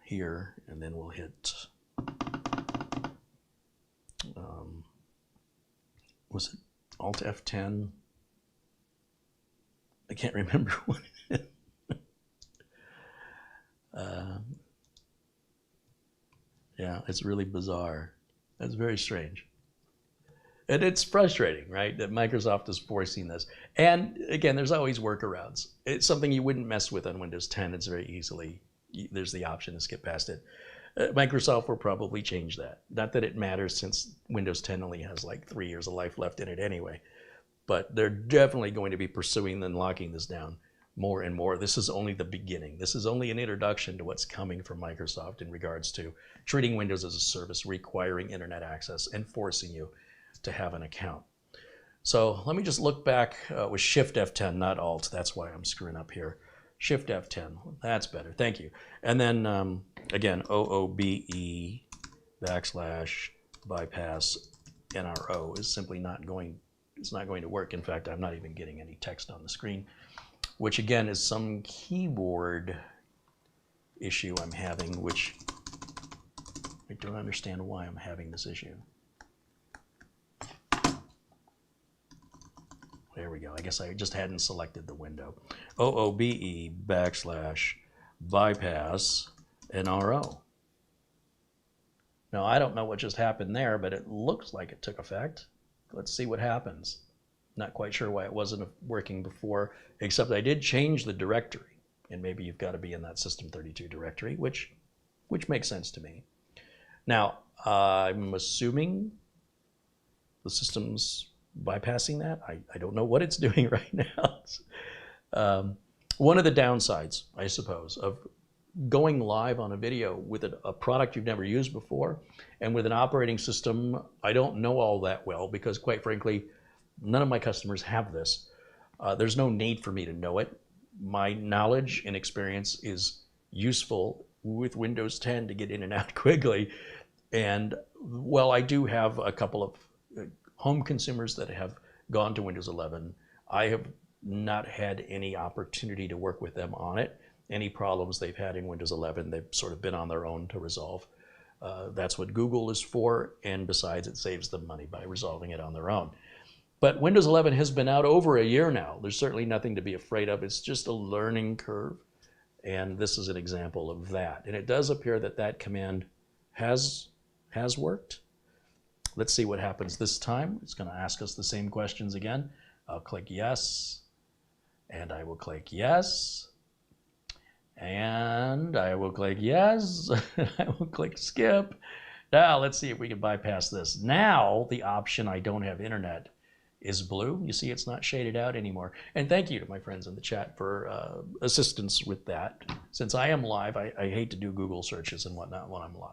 here, and then we'll hit, was it Alt F10? I can't remember what it is. Yeah, it's really bizarre. That's very strange. And it's frustrating, right, that Microsoft is forcing this. And again, there's always workarounds. It's something you wouldn't mess with on Windows 10. It's very easily, there's the option to skip past it. Microsoft will probably change that. Not that it matters, since Windows 10 only has like 3 years of life left in it anyway. But they're definitely going to be pursuing and locking this down more and more. This is only the beginning. This is only an introduction to what's coming from Microsoft in regards to treating Windows as a service, requiring internet access, and forcing you to have an account. So let me just look back with Shift F10, not Alt. That's why I'm screwing up here. Shift F10, that's better, thank you. And then again, OOBE /bypass NRO is simply not going, it's not going to work. In fact, I'm not even getting any text on the screen, which again is some keyboard issue I'm having, which I don't understand why I'm having this issue. There we go. I guess I just hadn't selected the window. OOBE /bypass NRO. Now, I don't know what just happened there, but it looks like it took effect. Let's see what happens. Not quite sure why it wasn't working before, except I did change the directory. And maybe you've got to be in that System32 directory, which makes sense to me. Now, I'm assuming the system's bypassing that. I don't know what it's doing right now. One of the downsides, I suppose, of going live on a video with a product you've never used before and with an operating system I don't know all that well, because quite frankly, none of my customers have this. There's no need for me to know it. My knowledge and experience is useful with Windows 10 to get in and out quickly. And while I do have a couple of home consumers that have gone to Windows 11, I have not had any opportunity to work with them on it. Any problems they've had in Windows 11, they've sort of been on their own to resolve. That's what Google is for, and besides, it saves them money by resolving it on their own. But Windows 11 has been out over a year now. There's certainly nothing to be afraid of. It's just a learning curve, and this is an example of that. And it does appear that that command has worked. Let's see what happens this time. It's going to ask us the same questions again. I'll click yes, and I will click yes, and I will click yes, and I will click skip. Now let's see if we can bypass this. Now the option I don't have internet is blue. You see, it's not shaded out anymore. And thank you to my friends in the chat for assistance with that. Since I am live, I hate to do Google searches and whatnot when I'm live.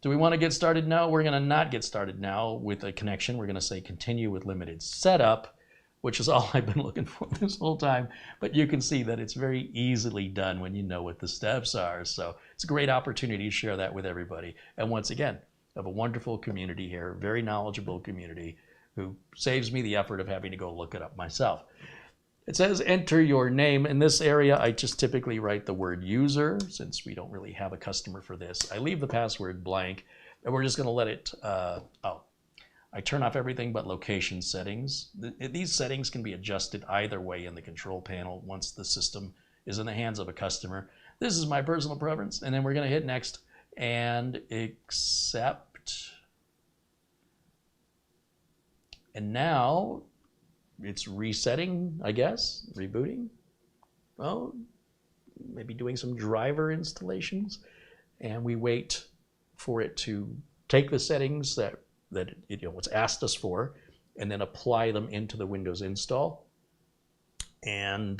Do we want to get started now? We're going to not get started now with a connection. We're going to say continue with limited setup, which is all I've been looking for this whole time. But you can see that it's very easily done when you know what the steps are. So it's a great opportunity to share that with everybody. And once again, I have a wonderful community here, very knowledgeable community, who saves me the effort of having to go look it up myself. It says enter your name. In this area, I just typically write the word user, since we don't really have a customer for this. I leave the password blank, and we're just going to let it, I turn off everything but location settings. These settings can be adjusted either way in the control panel once the system is in the hands of a customer. This is my personal preference, and then we're going to hit next and accept. And now it's resetting, I guess, rebooting. Well, maybe doing some driver installations, and we wait for it to take the settings that it's asked us for, and then apply them into the Windows install. And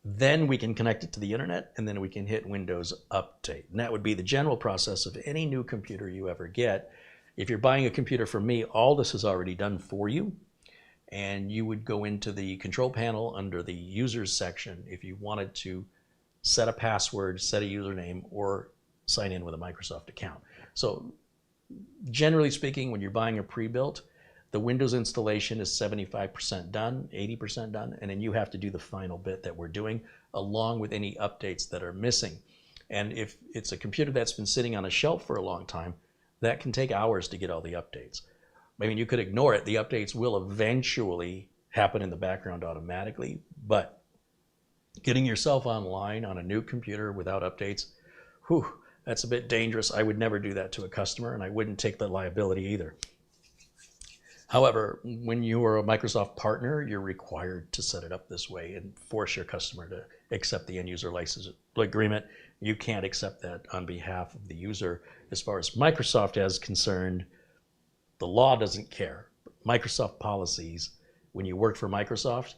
then we can connect it to the internet, and then we can hit Windows Update. And that would be the general process of any new computer you ever get. If you're buying a computer from me, all this is already done for you. And you would go into the control panel under the users section if you wanted to set a password, set a username, or sign in with a Microsoft account. So generally speaking, when you're buying a pre-built, the Windows installation is 75% done, 80% done, and then you have to do the final bit that we're doing along with any updates that are missing. And if it's a computer that's been sitting on a shelf for a long time, that can take hours to get all the updates. I mean, you could ignore it. The updates will eventually happen in the background automatically, but getting yourself online on a new computer without updates, whew, that's a bit dangerous. I would never do that to a customer, and I wouldn't take the liability either. However, when you are a Microsoft partner, you're required to set it up this way and force your customer to accept the end user license agreement. You can't accept that on behalf of the user. As far as Microsoft is concerned, the law doesn't care. Microsoft policies, when you work for Microsoft,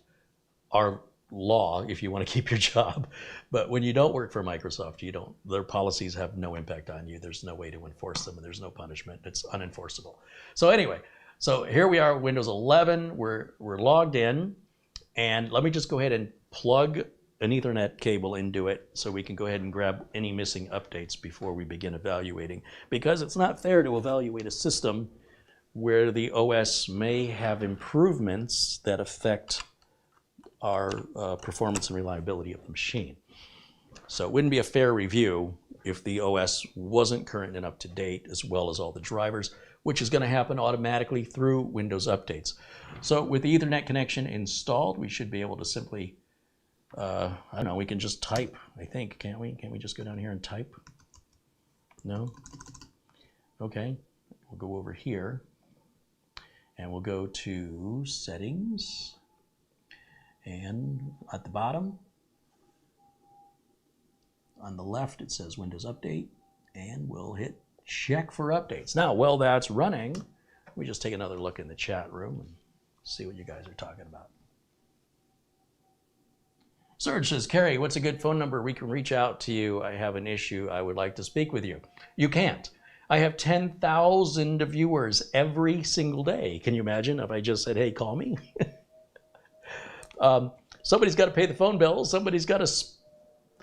are law if you want to keep your job. But when you don't work for Microsoft, you don't. Their policies have no impact on you. There's no way to enforce them, and there's no punishment. It's unenforceable. So anyway, so here we are, Windows 11. We're logged in, and let me just go ahead and plug an Ethernet cable into it so we can go ahead and grab any missing updates before we begin evaluating, because it's not fair to evaluate a system where the OS may have improvements that affect our performance and reliability of the machine. So it wouldn't be a fair review if the OS wasn't current and up to date, as well as all the drivers, which is going to happen automatically through Windows updates. So with the Ethernet connection installed, we should be able to simply, I don't know, we can just type, I think, can't we? Can't we just go down here and type? No? Okay, we'll go over here, and we'll go to Settings, and at the bottom, on the left, it says Windows Update, and we'll hit check for updates. Now, while that's running, we just take another look in the chat room and see what you guys are talking about. Serge says, Carrie, what's a good phone number we can reach out to you? I have an issue. I would like to speak with you. You can't. I have 10,000 viewers every single day. Can you imagine if I just said, hey, call me? Somebody's got to pay the phone bill. Somebody's got to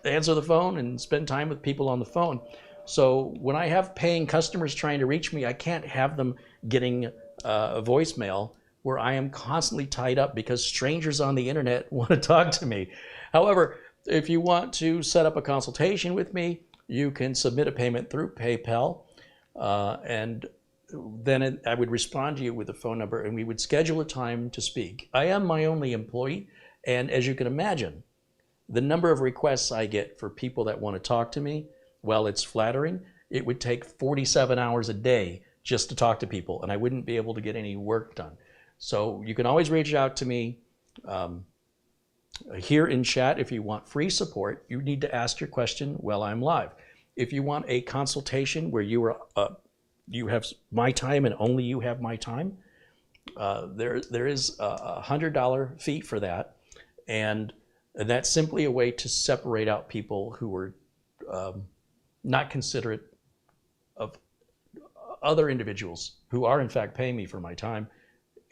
answer the phone and spend time with people on the phone. So when I have paying customers trying to reach me, I can't have them getting a voicemail where I am constantly tied up because strangers on the internet want to talk to me. However, if you want to set up a consultation with me, you can submit a payment through PayPal, and then I would respond to you with a phone number, and we would schedule a time to speak. I am my only employee, and as you can imagine, the number of requests I get for people that want to talk to me, while it's flattering, it would take 47 hours a day just to talk to people, and I wouldn't be able to get any work done. So you can always reach out to me here in chat. If you want free support, you need to ask your question while I'm live. If you want a consultation where you have my time and only you have my time, there is a $100 fee for that, and that's simply a way to separate out people who are not considerate of other individuals who are in fact paying me for my time,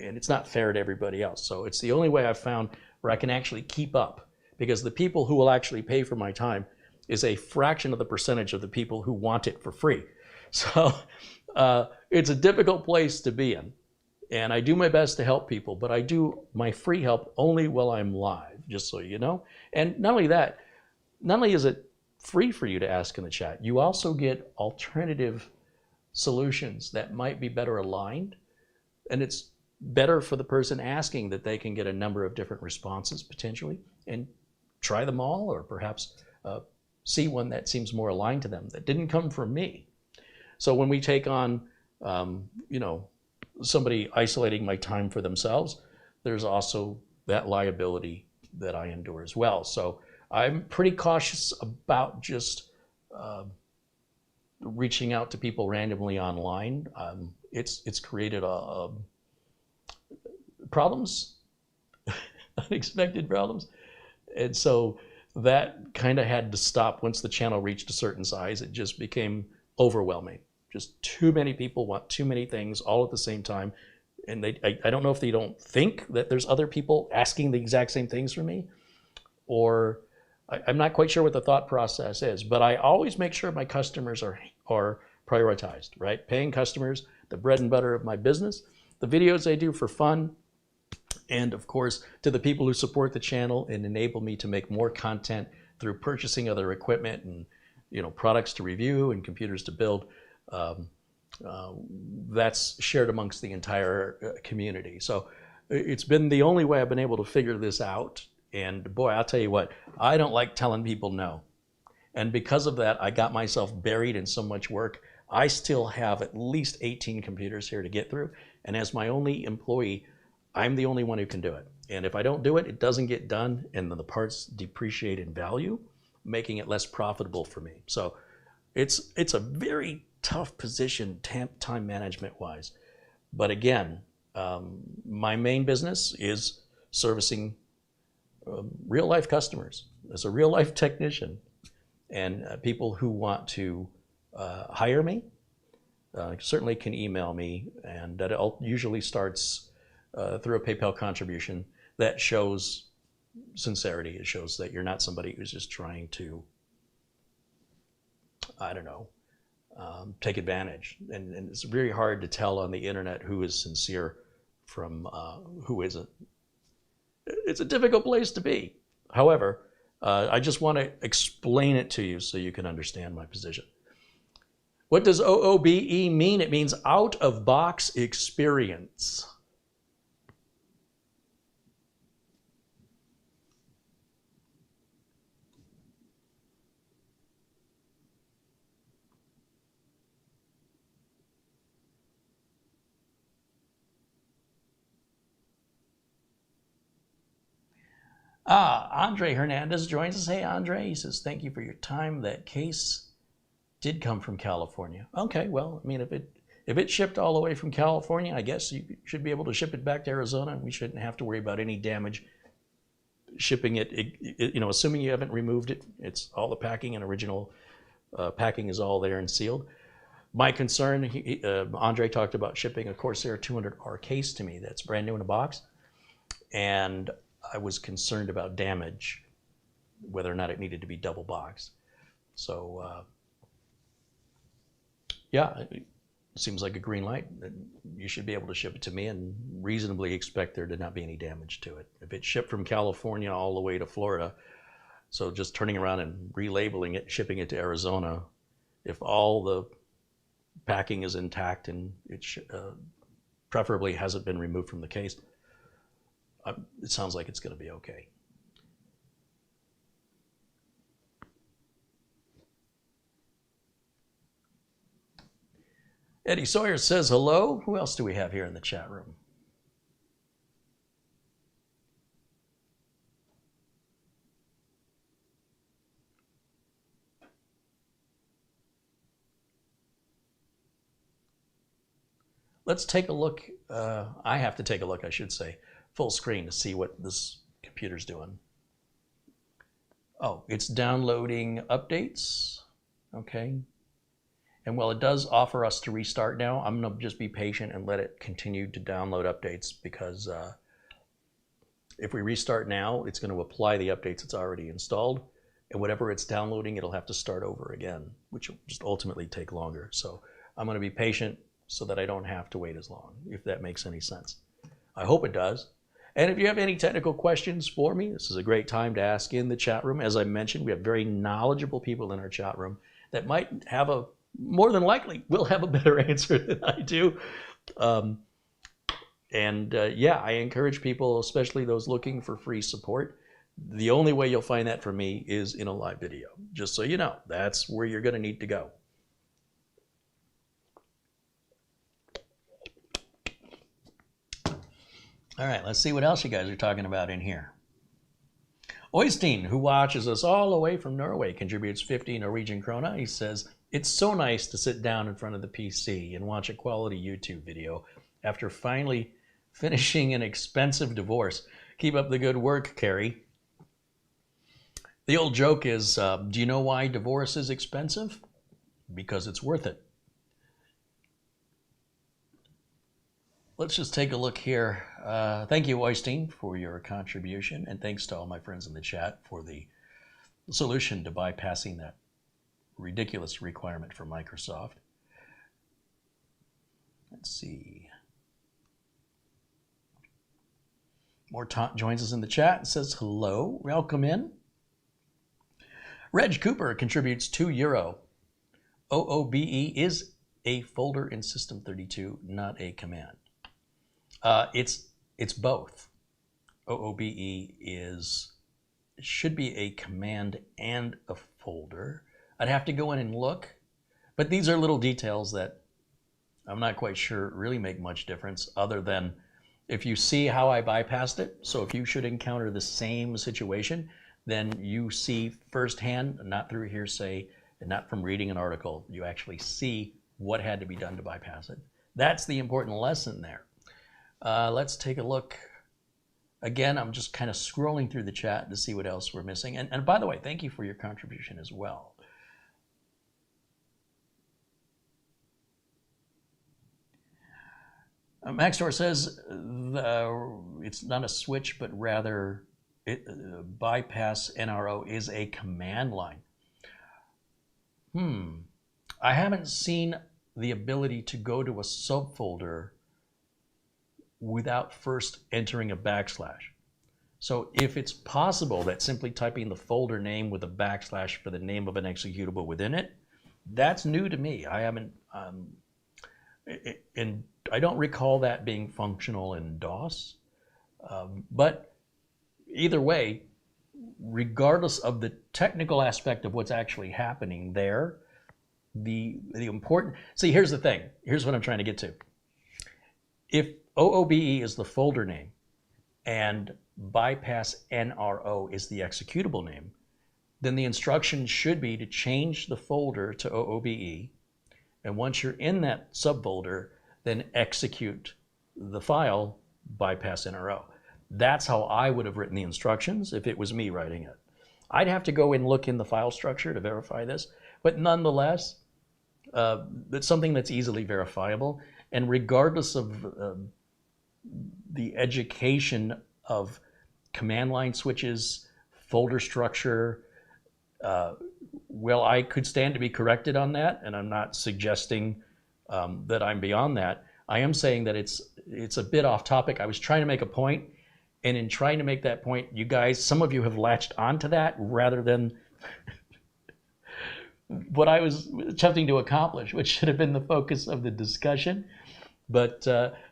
and it's not fair to everybody else. So it's the only way I've found where I can actually keep up, because the people who will actually pay for my time is a fraction of the percentage of the people who want it for free. So it's a difficult place to be in, and I do my best to help people, but I do my free help only while I'm live, just so you know. And not only that, not only is it free for you to ask in the chat, you also get alternative solutions that might be better aligned, and it's better for the person asking that they can get a number of different responses potentially and try them all, or perhaps see one that seems more aligned to them that didn't come from me. So when we take on somebody isolating my time for themselves, there's also that liability that I endure as well. So I'm pretty cautious about just reaching out to people randomly online. It's created problems, unexpected problems. And so that kind of had to stop once the channel reached a certain size. It just became overwhelming. Just too many people want too many things all at the same time. And I don't know if they don't think that there's other people asking the exact same things from me, or I'm not quite sure what the thought process is, but I always make sure my customers are prioritized, right? Paying customers, the bread and butter of my business. the videos I do for fun, and of course to the people who support the channel and enable me to make more content through purchasing other equipment and products to review and computers to build. That's shared amongst the entire community. So it's been the only way I've been able to figure this out. And boy, I'll tell you what, I don't like telling people no. And because of that, I got myself buried in so much work. I still have at least 18 computers here to get through. And as my only employee, I'm the only one who can do it. And if I don't do it, it doesn't get done, and then the parts depreciate in value, making it less profitable for me. So it's a very tough position time management wise. But again, my main business is servicing real life customers as a real life technician, and people who want to hire me certainly can email me, and that usually starts through a PayPal contribution that shows sincerity. It shows that you're not somebody who's just trying to, I don't know, take advantage. And it's very hard to tell on the internet who is sincere from who isn't. It's a difficult place to be. However, I just want to explain it to you so you can understand my position. What does OOBE mean? It means out of box experience. Andre Hernandez joins us. Hey, Andre. He says, thank you for your time. That case did come from California. Okay, well, I mean, if it shipped all the way from California, I guess you should be able to ship it back to Arizona. We shouldn't have to worry about any damage shipping it, assuming you haven't removed it. It's all the packing and original packing is all there and sealed. My concern, Andre talked about shipping a Corsair 200R case to me that's brand new in a box. And I was concerned about damage, whether or not it needed to be double boxed. So yeah, it seems like a green light. You should be able to ship it to me and reasonably expect there to not be any damage to it. If it's shipped from California all the way to Florida, so just turning around and relabeling it, shipping it to Arizona, if all the packing is intact and it preferably hasn't been removed from the case, it sounds like it's going to be okay. Eddie Sawyer says hello. Who else do we have here in the chat room? Let's take a look. I have to take a look, I should say, full screen to see what this computer's doing. Oh, it's downloading updates. Okay. And while it does offer us to restart now, I'm going to just be patient and let it continue to download updates, because if we restart now, it's going to apply the updates it's already installed, and whatever it's downloading, it'll have to start over again, which will just ultimately take longer. So I'm going to be patient so that I don't have to wait as long, if that makes any sense. I hope it does. And if you have any technical questions for me, this is a great time to ask in the chat room. As I mentioned, we have very knowledgeable people in our chat room that might have more than likely will have a better answer than I do. Yeah, I encourage people, especially those looking for free support. The only way you'll find that from me is in a live video. Just so you know, that's where you're going to need to go. All right, let's see what else you guys are talking about in here. Oystein, who watches us all the way from Norway, contributes 50 Norwegian krona. He says, it's so nice to sit down in front of the PC and watch a quality YouTube video after finally finishing an expensive divorce. Keep up the good work, Carrie. The old joke is, do you know why divorce is expensive? Because it's worth it. Let's just take a look here. Thank you, Oystein, for your contribution, and thanks to all my friends in the chat for the solution to bypassing that ridiculous requirement for Microsoft. Let's see. Mortant joins us in the chat and says hello. Welcome in. Reg Cooper contributes €2. OOBE is a folder in System32, not a command. It's both. OOBE should be a command and a folder. I'd have to go in and look, but these are little details that I'm not quite sure really make much difference, other than if you see how I bypassed it. So if you should encounter the same situation, then you see firsthand, not through hearsay and not from reading an article, you actually see what had to be done to bypass it. That's the important lesson there. Let's take a look. Again, I'm just kind of scrolling through the chat to see what else we're missing. And by the way, thank you for your contribution as well. Maxtor says it's not a switch, but rather bypass NRO is a command line. I haven't seen the ability to go to a subfolder without first entering a backslash. So if it's possible that simply typing the folder name with a backslash for the name of an executable within it, that's new to me. I haven't, and I don't recall that being functional in DOS. But either way, regardless of the technical aspect of what's actually happening there, the important, see, here's the thing. Here's what I'm trying to get to. If OOBE is the folder name and bypass NRO is the executable name, then the instruction should be to change the folder to OOBE. And once you're in that subfolder, then execute the file, bypass NRO. That's how I would have written the instructions if it was me writing it. I'd have to go and look in the file structure to verify this, but nonetheless, it's something that's easily verifiable. And regardless of the education of command line switches, folder structure, well, I could stand to be corrected on that, and I'm not suggesting that I'm beyond that. I am saying that it's a bit off topic. I was trying to make a point, and in trying to make that point, you guys, some of you have latched onto that rather than what I was attempting to accomplish, which should have been the focus of the discussion. But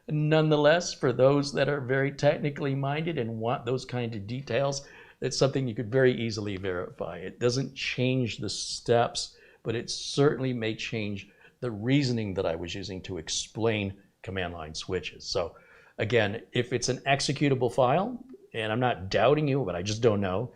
nonetheless, for those that are very technically minded and want those kind of details, it's something you could very easily verify. It doesn't change the steps, but it certainly may change the reasoning that I was using to explain command line switches. So again, if it's an executable file, and I'm not doubting you, but I just don't know,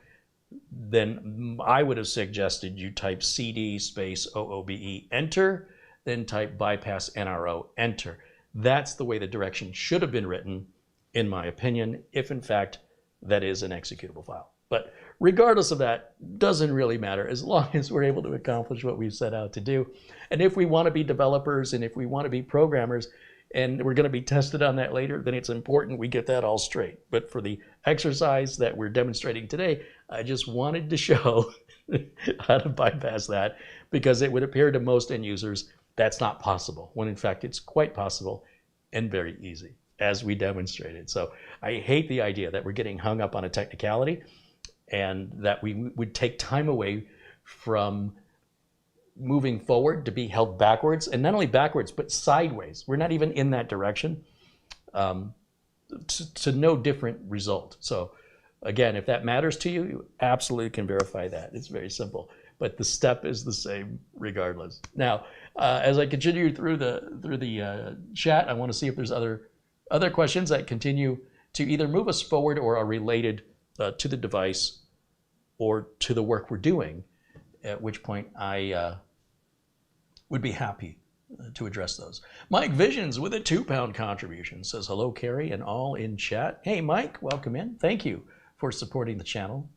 then I would have suggested you type CD space OOBE enter, then type bypass NRO enter. That's the way the direction should have been written, in my opinion, if in fact that is an executable file. But regardless of that, doesn't really matter as long as we're able to accomplish what we've set out to do. And if we want to be developers and if we want to be programmers, and we're going to be tested on that later, then it's important we get that all straight. But for the exercise that we're demonstrating today, I just wanted to show how to bypass that, because it would appear to most end users that's not possible, when in fact it's quite possible and very easy, as we demonstrated. So I hate the idea that we're getting hung up on a technicality and that we would take time away from moving forward to be held backwards, and not only backwards, but sideways. We're not even in that direction, to no different result. So again, if that matters to you, you absolutely can verify that. It's very simple, but the step is the same regardless. Now, as I continue through the chat, I want to see if there's other questions that continue to either move us forward or are related to the device or to the work we're doing, at which point I would be happy to address those. Mike Visions with a £2 contribution says, hello, Carrie, and all in chat. Hey, Mike, welcome in. Thank you for supporting the channel.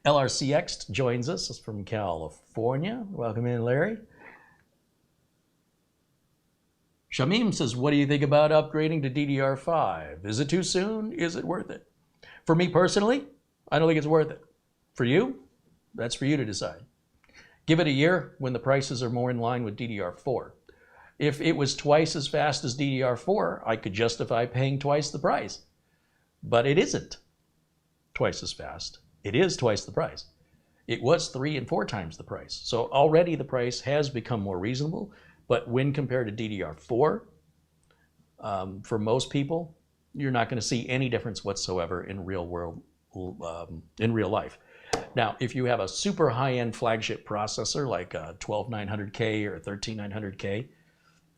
LRCX joins us from California. Welcome in, Larry. Shamim says, what do you think about upgrading to DDR5? Is it too soon? Is it worth it? For me personally, I don't think it's worth it. For you, that's for you to decide. Give it a year when the prices are more in line with DDR4. If it was twice as fast as DDR4, I could justify paying twice the price. But it isn't twice as fast. It is twice the price. It was 3 and 4 times the price. So already the price has become more reasonable. But when compared to DDR4, for most people, you're not going to see any difference whatsoever in real life. Now, if you have a super high-end flagship processor like a 12900K or a 13900K,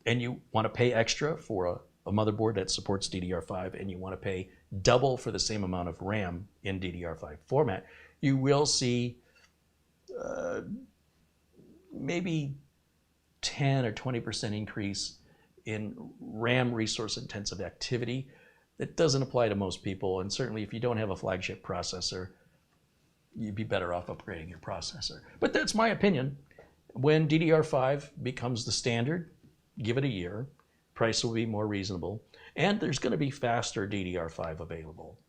and you want to pay extra for a motherboard that supports DDR5, and you want to pay double for the same amount of RAM in DDR5 format, you will see maybe 10 or 20% increase in RAM resource intensive activity. That doesn't apply to most people, and certainly if you don't have a flagship processor, you'd be better off upgrading your processor. But that's my opinion. When DDR5 becomes the standard, give it a year, price will be more reasonable, and there's going to be faster DDR5 available.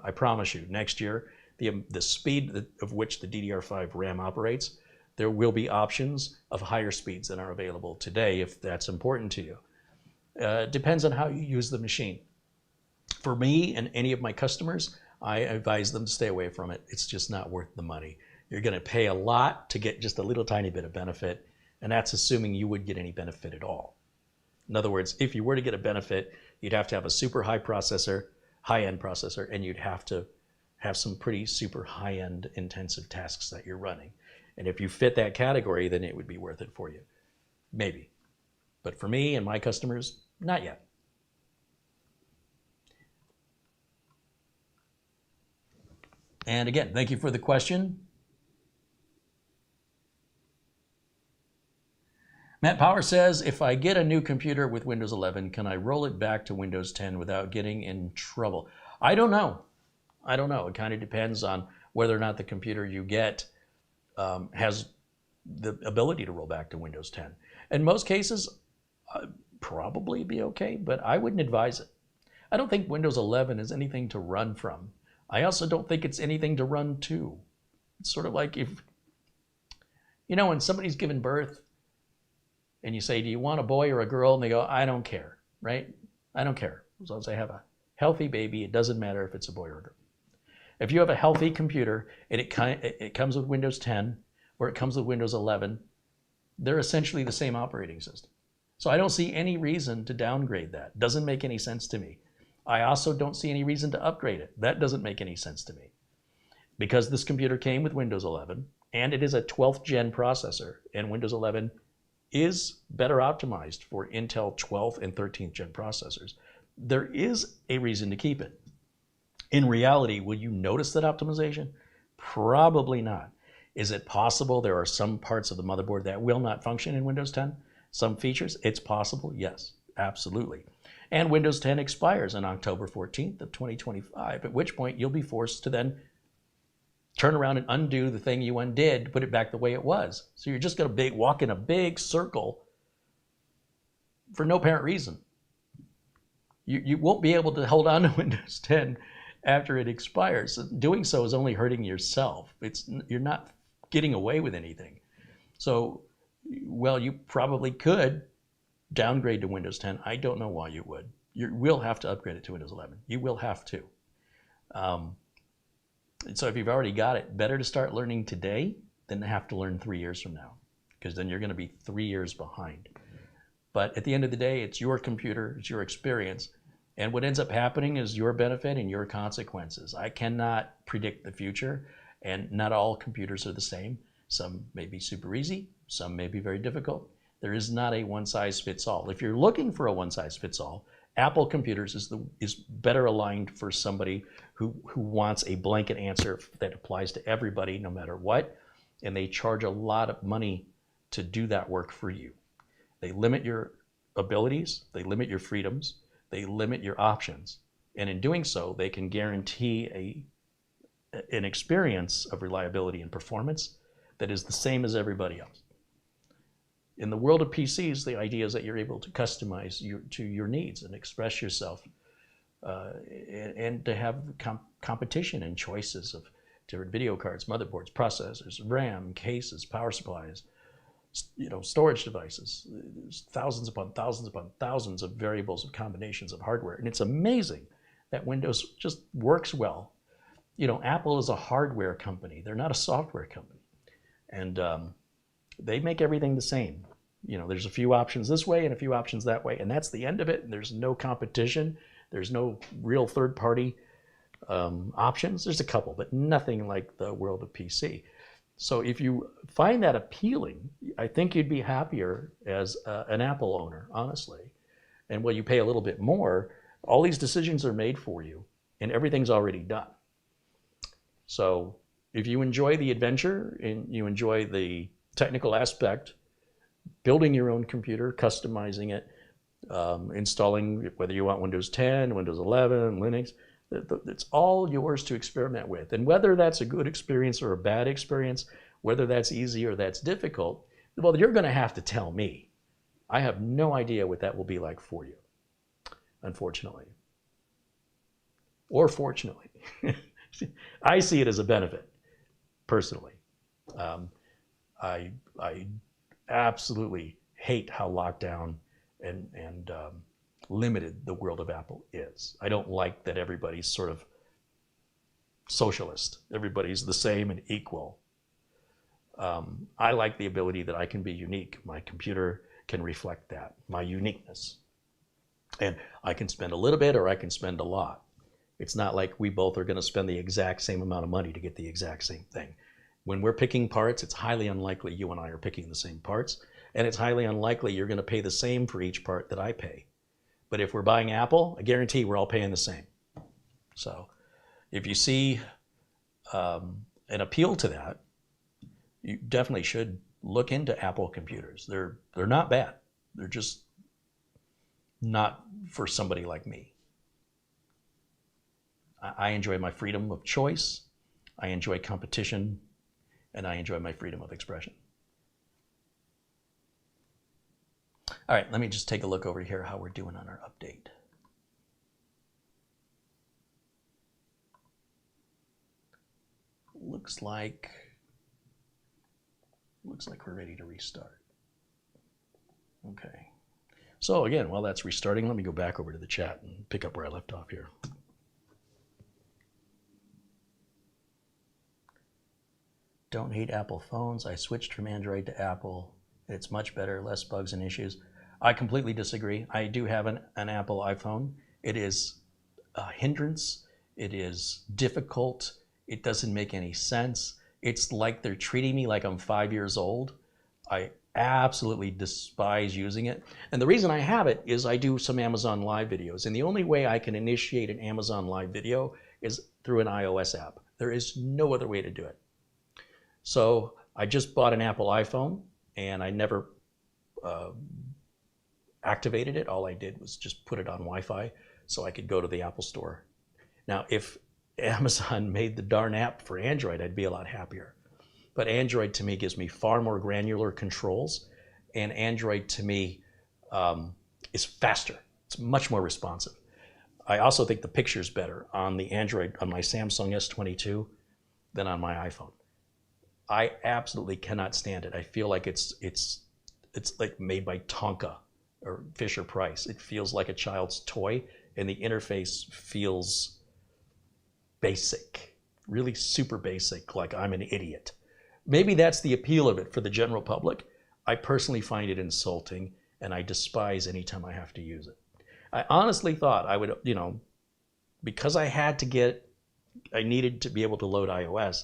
I promise you, next year, the speed of which the DDR5 RAM operates, there will be options of higher speeds than are available today if that's important to you. Depends on how you use the machine. For me and any of my customers, I advise them to stay away from it. It's just not worth the money. You're going to pay a lot to get just a little tiny bit of benefit, and that's assuming you would get any benefit at all. In other words, if you were to get a benefit, you'd have to have a super high processor, high-end processor, and you'd have to have some pretty super high-end intensive tasks that you're running. And if you fit that category, then it would be worth it for you. Maybe. But for me and my customers, not yet. And again, thank you for the question. Matt Power says, if I get a new computer with Windows 11, can I roll it back to Windows 10 without getting in trouble? I don't know. I don't know. It kind of depends on whether or not the computer you get has the ability to roll back to Windows 10. In most cases, probably be okay, but I wouldn't advise it. I don't think Windows 11 is anything to run from. I also don't think it's anything to run to. It's sort of like if, you know, when somebody's given birth and you say, do you want a boy or a girl? And they go, I don't care, right? I don't care. As long as I have a healthy baby, it doesn't matter if it's a boy or a girl. If you have a healthy computer and it comes with Windows 10 or it comes with Windows 11, they're essentially the same operating system. So I don't see any reason to downgrade that. Doesn't make any sense to me. I also don't see any reason to upgrade it. That doesn't make any sense to me. Because this computer came with Windows 11 and it is a 12th gen processor, and Windows 11 is better optimized for Intel 12th and 13th gen processors. There is a reason to keep it. In reality, will you notice that optimization? Probably not. Is it possible there are some parts of the motherboard that will not function in Windows 10? Some features? It's possible, yes, absolutely. And Windows 10 expires on October 14th of 2025, at which point you'll be forced to then turn around and undo the thing you undid to put it back the way it was. So you're just going to walk in a big circle for no apparent reason. You won't be able to hold on to Windows 10 after it expires. Doing so is only hurting yourself. You're not getting away with anything. So, well, you probably could downgrade to Windows 10. I don't know why you would. You will have to upgrade it to Windows 11. You will have to. So if you've already got it, better to start learning today than to have to learn 3 years from now, because then you're going to be 3 years behind. But at the end of the day, it's your computer, it's your experience, and what ends up happening is your benefit and your consequences. I cannot predict the future, and not all computers are the same. Some may be super easy, some may be very difficult. There is not a one-size-fits-all. If you're looking for a one-size-fits-all, Apple computers is better aligned for somebody who wants a blanket answer that applies to everybody no matter what, and they charge a lot of money to do that work for you. They limit your abilities, they limit your freedoms, they limit your options, and in doing so, they can guarantee an experience of reliability and performance that is the same as everybody else. In the world of PCs, the idea is that you're able to customize to your needs and express yourself and to have competition and choices of different video cards, motherboards, processors, RAM, cases, power supplies, storage devices. There's thousands upon thousands of variables of combinations of hardware. And it's amazing that Windows just works well. Apple is a hardware company. They're not a software company. And they make everything the same. There's a few options this way and a few options that way, and that's the end of it. And there's no competition. There's no real third-party options. There's a couple, but nothing like the world of PC. So if you find that appealing, I think you'd be happier as an Apple owner, honestly. And while you pay a little bit more, all these decisions are made for you, and everything's already done. So if you enjoy the adventure and you enjoy the technical aspect, building your own computer, customizing it, installing, whether you want Windows 10, Windows 11, Linux, it's all yours to experiment with. And whether that's a good experience or a bad experience, whether that's easy or that's difficult, well, you're going to have to tell me. I have no idea what that will be like for you, unfortunately. Or fortunately. I see it as a benefit, personally. I absolutely hate how locked down and limited the world of Apple is. I don't like that everybody's sort of socialist. Everybody's the same and equal. I like the ability that I can be unique. My computer can reflect that, my uniqueness. And I can spend a little bit or I can spend a lot. It's not like we both are going to spend the exact same amount of money to get the exact same thing. When we're picking parts, it's highly unlikely you and I are picking the same parts. And it's highly unlikely you're going to pay the same for each part that I pay. But if we're buying Apple, I guarantee we're all paying the same. So if you see an appeal to that, you definitely should look into Apple computers. They're not bad. They're just not for somebody like me. I enjoy my freedom of choice. I enjoy competition. And I enjoy my freedom of expression. All right, let me just take a look over here how we're doing on our update. Looks like we're ready to restart. Okay. So again, while that's restarting, let me go back over to the chat and pick up where I left off here. Don't hate Apple phones. I switched from Android to Apple. It's much better, less bugs and issues. I completely disagree. I do have an Apple iPhone. It is a hindrance. It is difficult. It doesn't make any sense. It's like they're treating me like I'm 5 years old. I absolutely despise using it. And the reason I have it is I do some Amazon Live videos. And the only way I can initiate an Amazon Live video is through an iOS app. There is no other way to do it. So I just bought an Apple iPhone and I never activated it. All I did was just put it on Wi-Fi so I could go to the Apple Store. Now, if Amazon made the darn app for Android, I'd be a lot happier. But Android to me gives me far more granular controls, and Android to me is faster. It's much more responsive. I also think the picture's better on the Android, on my Samsung S22 than on my iPhone. I absolutely cannot stand it. I feel like it's like made by Tonka or Fisher Price. It feels like a child's toy, and the interface feels basic, really super basic, like I'm an idiot. Maybe that's the appeal of it for the general public. I personally find it insulting, and I despise any time I have to use it. I honestly thought I would, because I needed to be able to load iOS.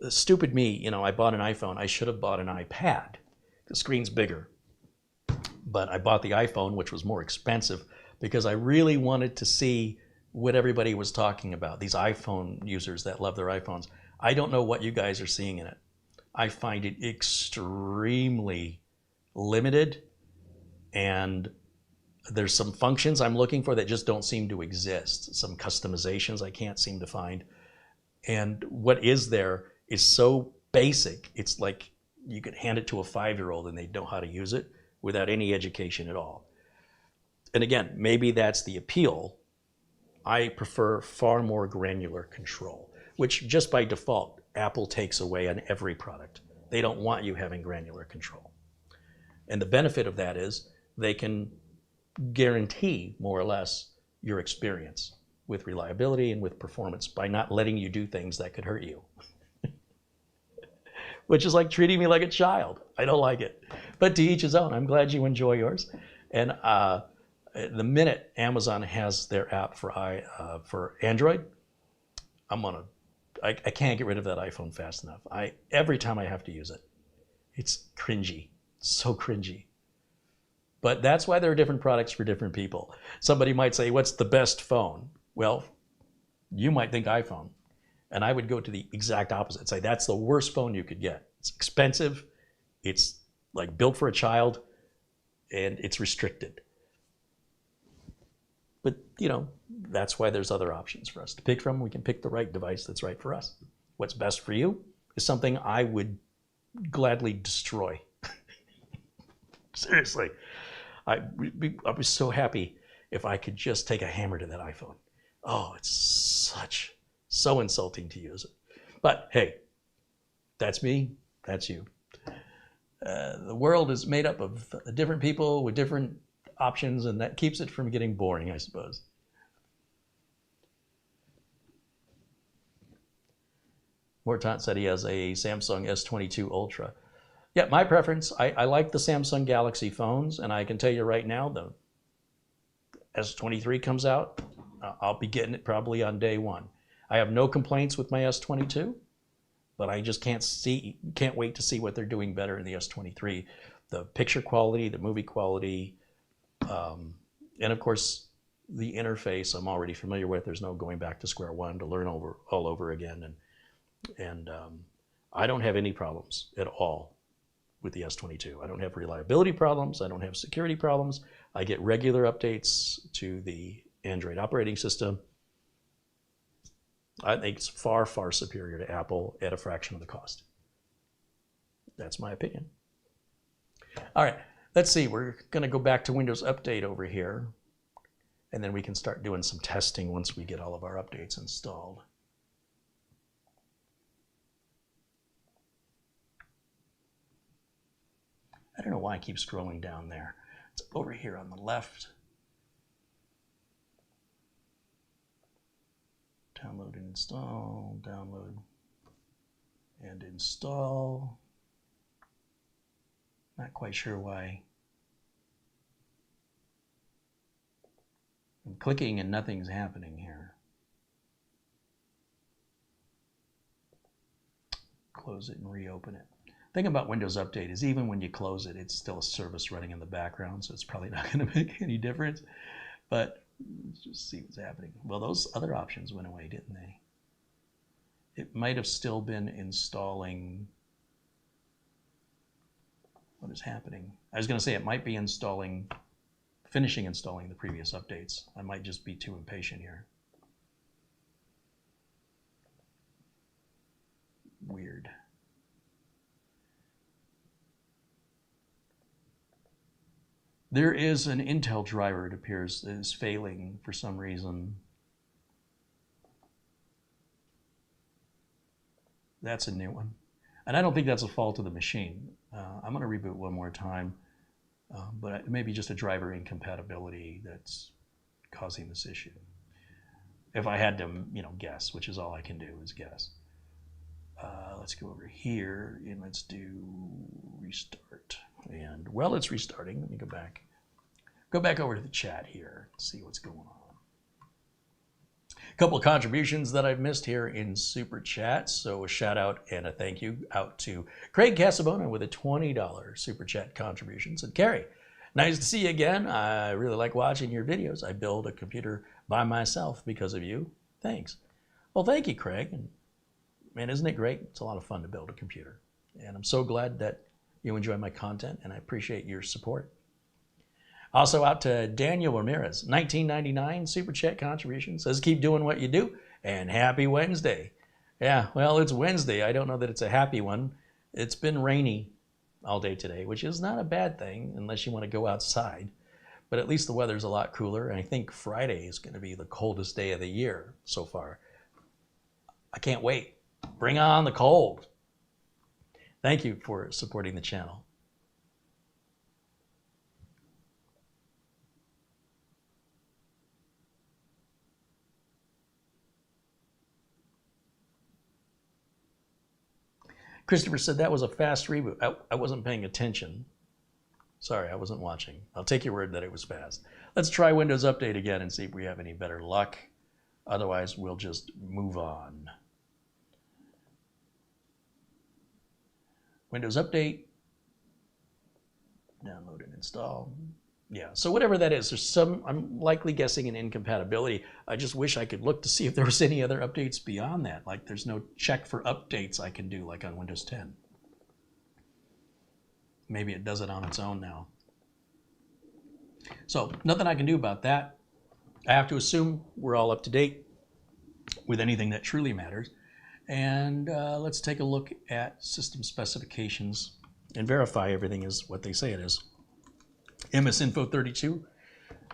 Stupid me, I bought an iPhone. I should have bought an iPad. The screen's bigger. But I bought the iPhone, which was more expensive, because I really wanted to see what everybody was talking about, these iPhone users that love their iPhones. I don't know what you guys are seeing in it. I find it extremely limited, and there's some functions I'm looking for that just don't seem to exist. Some customizations I can't seem to find. And what is there is so basic, it's like you could hand it to a 5-year-old and they'd know how to use it without any education at all. And again, maybe that's the appeal. I prefer far more granular control, which just by default, Apple takes away on every product. They don't want you having granular control. And the benefit of that is they can guarantee more or less your experience with reliability and with performance by not letting you do things that could hurt you. Which is like treating me like a child. I don't like it. But to each his own. I'm glad you enjoy yours. And the minute Amazon has their app for Android, I can't get rid of that iPhone fast enough. Every time I have to use it, it's cringy, so cringy. But that's why there are different products for different people. Somebody might say, what's the best phone? Well, you might think iPhone. And I would go to the exact opposite. Say, that's the worst phone you could get. It's expensive. It's like built for a child. And it's restricted. But, you know, that's why there's other options for us to pick from. We can pick the right device that's right for us. What's best for you is something I would gladly destroy. Seriously. I was so happy if I could just take a hammer to that iPhone. Oh, it's so insulting to use it. But hey, that's me, that's you. The world is made up of different people with different options, and that keeps it from getting boring, I suppose. Mortant said he has a Samsung S22 Ultra. Yeah, my preference, I like the Samsung Galaxy phones, and I can tell you right now, the S23 comes out, I'll be getting it probably on day one. I have no complaints with my S22, but I just can't wait to see what they're doing better in the S23. The picture quality, the movie quality, and of course, the interface I'm already familiar with. There's no going back to square one to learn all over again. And I don't have any problems at all with the S22. I don't have reliability problems. I don't have security problems. I get regular updates to the Android operating system. I think it's far, far superior to Apple at a fraction of the cost. That's my opinion. All right, let's see. We're going to go back to Windows Update over here, and then we can start doing some testing once we get all of our updates installed. I don't know why I keep scrolling down there. It's over here on the left. Download and install, download and install. Not quite sure why. I'm clicking and nothing's happening here. Close it and reopen it. The thing about Windows Update is even when you close it, it's still a service running in the background, so it's probably not going to make any difference. But let's just see what's happening. Well, those other options went away, didn't they? It might have still been installing. What is happening? I was going to say it might be finishing installing the previous updates. I might just be too impatient here. Weird. There is an Intel driver, it appears, that is failing for some reason. That's a new one. And I don't think that's a fault of the machine. I'm going to reboot one more time, but it may be just a driver incompatibility that's causing this issue. If I had to, guess, which is all I can do is guess. Let's go over here and let's do restart. And while it's restarting, let me go back. Go back over to the chat here, see what's going on. A couple of contributions that I've missed here in Super Chat. So a shout out and a thank you out to Craig Casabona with a $20 Super Chat contribution. Said, Carrie, nice to see you again. I really like watching your videos. I build a computer by myself because of you. Thanks. Well, thank you, Craig. And man, isn't it great? It's a lot of fun to build a computer. And I'm so glad that you enjoy my content, and I appreciate your support. Also out to Daniel Ramirez, 1999 Super Chat contribution. Says, keep doing what you do, and happy Wednesday. Yeah, well, it's Wednesday. I don't know that it's a happy one. It's been rainy all day today, which is not a bad thing unless you want to go outside. But at least the weather's a lot cooler, and I think Friday is going to be the coldest day of the year so far. I can't wait. Bring on the cold. Thank you for supporting the channel. Christopher said that was a fast reboot. I wasn't paying attention. Sorry, I wasn't watching. I'll take your word that it was fast. Let's try Windows Update again and see if we have any better luck. Otherwise, we'll just move on. Windows Update. Download and install. Yeah, so whatever that is, there's some, I'm likely guessing an incompatibility. I just wish I could look to see if there was any other updates beyond that. Like there's no check for updates I can do like on Windows 10. Maybe it does it on its own now. So nothing I can do about that. I have to assume we're all up to date with anything that truly matters. And let's take a look at system specifications and verify everything is what they say it is. MS-Info32,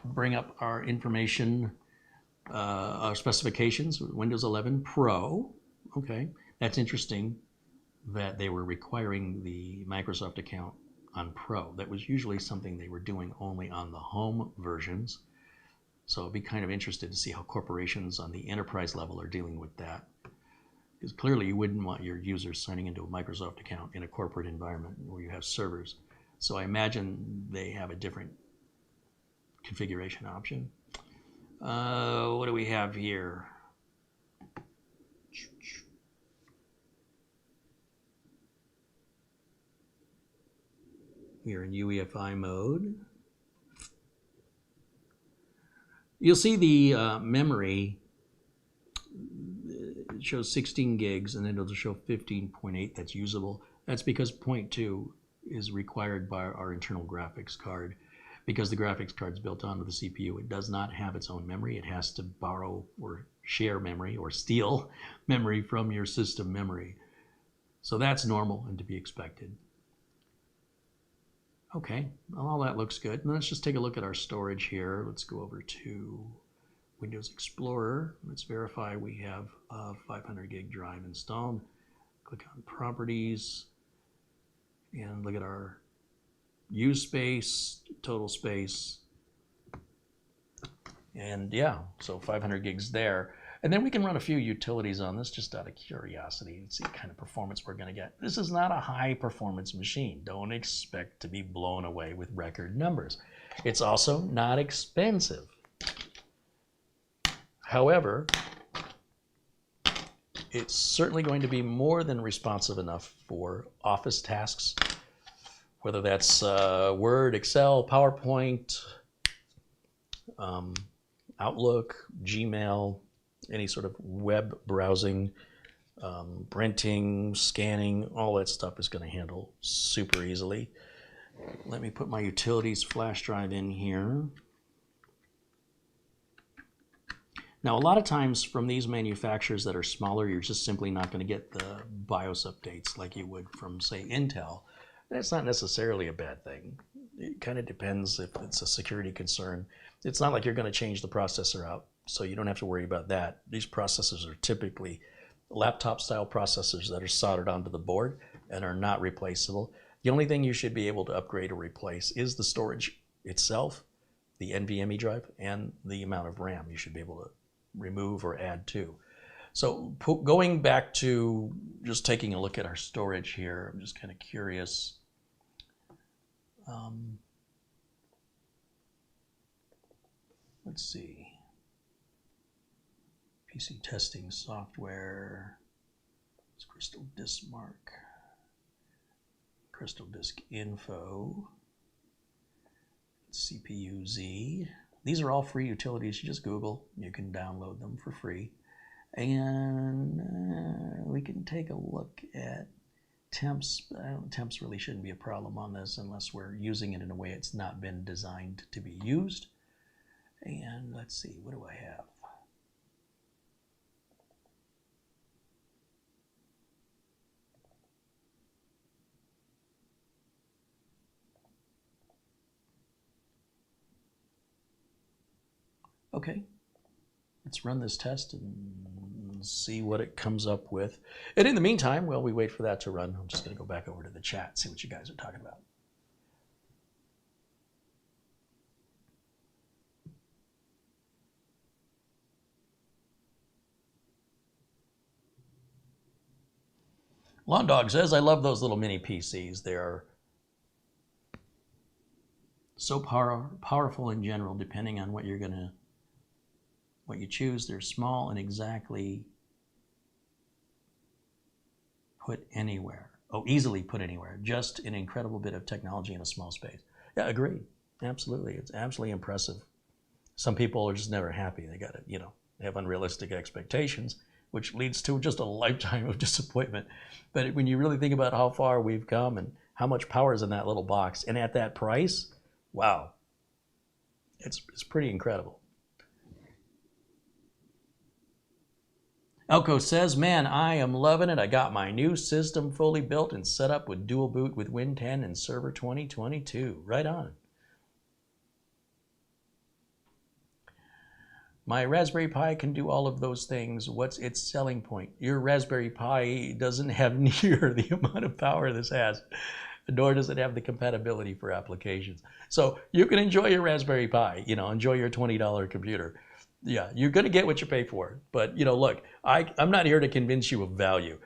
bring up our information, our specifications, Windows 11 Pro. Okay, that's interesting that they were requiring the Microsoft account on Pro. That was usually something they were doing only on the home versions. So I'd be kind of interested to see how corporations on the enterprise level are dealing with that. Because clearly you wouldn't want your users signing into a Microsoft account in a corporate environment where you have servers. So I imagine they have a different configuration option. What do we have here? We're in UEFI mode. You'll see the memory. It shows 16 gigs and then it'll show 15.8 that's usable. That's because 0.2 is required by our internal graphics card. Because the graphics card is built onto the CPU, it does not have its own memory. It has to borrow or share memory or steal memory from your system memory. So that's normal and to be expected. Okay, well, all that looks good. Now let's just take a look at our storage here. Let's go over to Windows Explorer. Let's verify we have a 500 gig drive installed. Click on Properties and look at our use space, total space. And yeah, so 500 gigs there. And then we can run a few utilities on this just out of curiosity and see what kind of performance we're going to get. This is not a high performance machine. Don't expect to be blown away with record numbers. It's also not expensive. However, it's certainly going to be more than responsive enough for office tasks, whether that's Word, Excel, PowerPoint, Outlook, Gmail, any sort of web browsing, printing, scanning, all that stuff is going to handle super easily. Let me put my utilities flash drive in here. Now, a lot of times from these manufacturers that are smaller, you're just simply not going to get the BIOS updates like you would from, say, Intel. That's not necessarily a bad thing. It kind of depends if it's a security concern. It's not like you're going to change the processor out, so you don't have to worry about that. These processors are typically laptop-style processors that are soldered onto the board and are not replaceable. The only thing you should be able to upgrade or replace is the storage itself, the NVMe drive, and the amount of RAM you should be able to remove or add to. So going back to just taking a look at our storage here, I'm just kind of curious. Let's see. PC testing software. It's Crystal Disk Mark. Crystal Disk Info. CPU Z. These are all free utilities. You just Google. You can download them for free. And we can take a look at temps. Temps really shouldn't be a problem on this unless we're using it in a way it's not been designed to be used. And let's see, what do I have? Okay, let's run this test and and see what it comes up with. And in the meantime, while we wait for that to run, I'm just going to go back over to the chat, see what you guys are talking about. Lawn Dog says, I love those little mini PCs. They're so powerful in general, depending on what you choose. They're small and exactly put anywhere. Oh, easily put anywhere. Just an incredible bit of technology in a small space. Yeah, agreed. Absolutely. It's absolutely impressive. Some people are just never happy. They got to, they have unrealistic expectations, which leads to just a lifetime of disappointment. But when you really think about how far we've come and how much power is in that little box, and at that price, wow, it's pretty incredible. Elko says, man, I am loving it. I got my new system fully built and set up with dual boot with Win 10 and Server 2022. Right on. My Raspberry Pi can do all of those things. What's its selling point? Your Raspberry Pi doesn't have near the amount of power this has, nor does it have the compatibility for applications. So you can enjoy your Raspberry Pi, enjoy your $20 computer. Yeah, you're going to get what you pay for. But, look, I'm not here to convince you of value.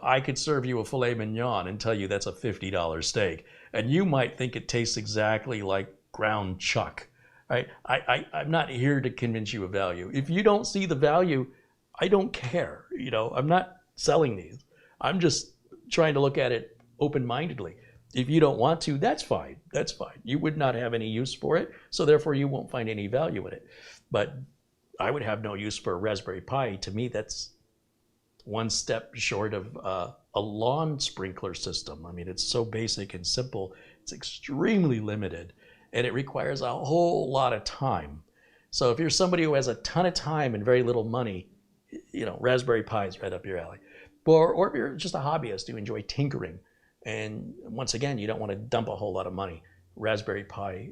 I could serve you a filet mignon and tell you that's a $50 steak. And you might think it tastes exactly like ground chuck. Right? I'm not here to convince you of value. If you don't see the value, I don't care. I'm not selling these. I'm just trying to look at it open-mindedly. If you don't want to, that's fine. That's fine. You would not have any use for it, so therefore you won't find any value in it. But I would have no use for a Raspberry Pi. To me, that's one step short of a lawn sprinkler system. I mean, it's so basic and simple. It's extremely limited. And it requires a whole lot of time. So if you're somebody who has a ton of time and very little money, Raspberry Pi is right up your alley. Or if you're just a hobbyist who enjoy tinkering, and once again, you don't want to dump a whole lot of money, Raspberry Pi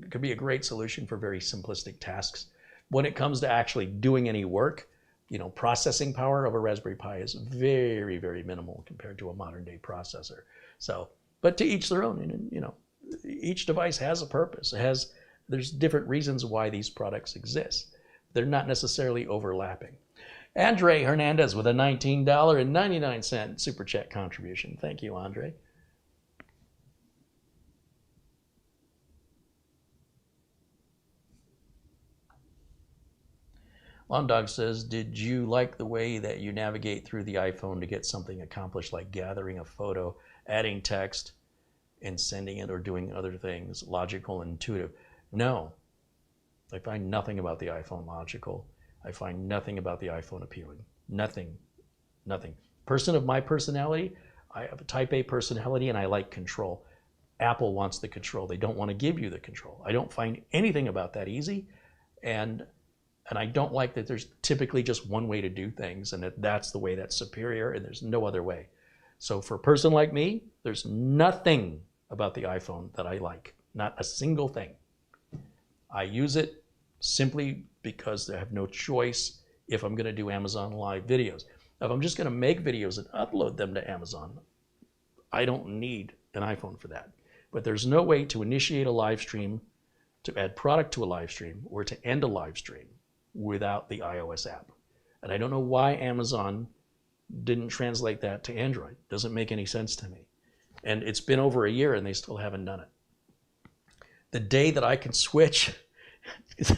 could be a great solution for very simplistic tasks. When it comes to actually doing any work, processing power of a Raspberry Pi is very, very minimal compared to a modern day processor. So, but to each their own, and each device has a purpose. There's different reasons why these products exist. They're not necessarily overlapping. Andre Hernandez with a $19.99 Super Chat contribution. Thank you, Andre. Lawn Dog says, did you like the way that you navigate through the iPhone to get something accomplished, like gathering a photo, adding text, and sending it, or doing other things, logical and intuitive? No, I find nothing about the iPhone logical. I find nothing about the iPhone appealing. Nothing. Person of my personality, I have a type A personality and I like control. Apple wants the control. They don't want to give you the control. I don't find anything about that easy. And I don't like that there's typically just one way to do things, and that's the way that's superior, and there's no other way. So for a person like me, there's nothing about the iPhone that I like. Not a single thing. I use it simply because I have no choice if I'm going to do Amazon Live videos. If I'm just going to make videos and upload them to Amazon, I don't need an iPhone for that. But there's no way to initiate a live stream, to add product to a live stream, or to end a live stream without the iOS app. And I don't know why Amazon didn't translate that to Android. Doesn't make any sense to me. And it's been over a year and they still haven't done it. The day that I can switch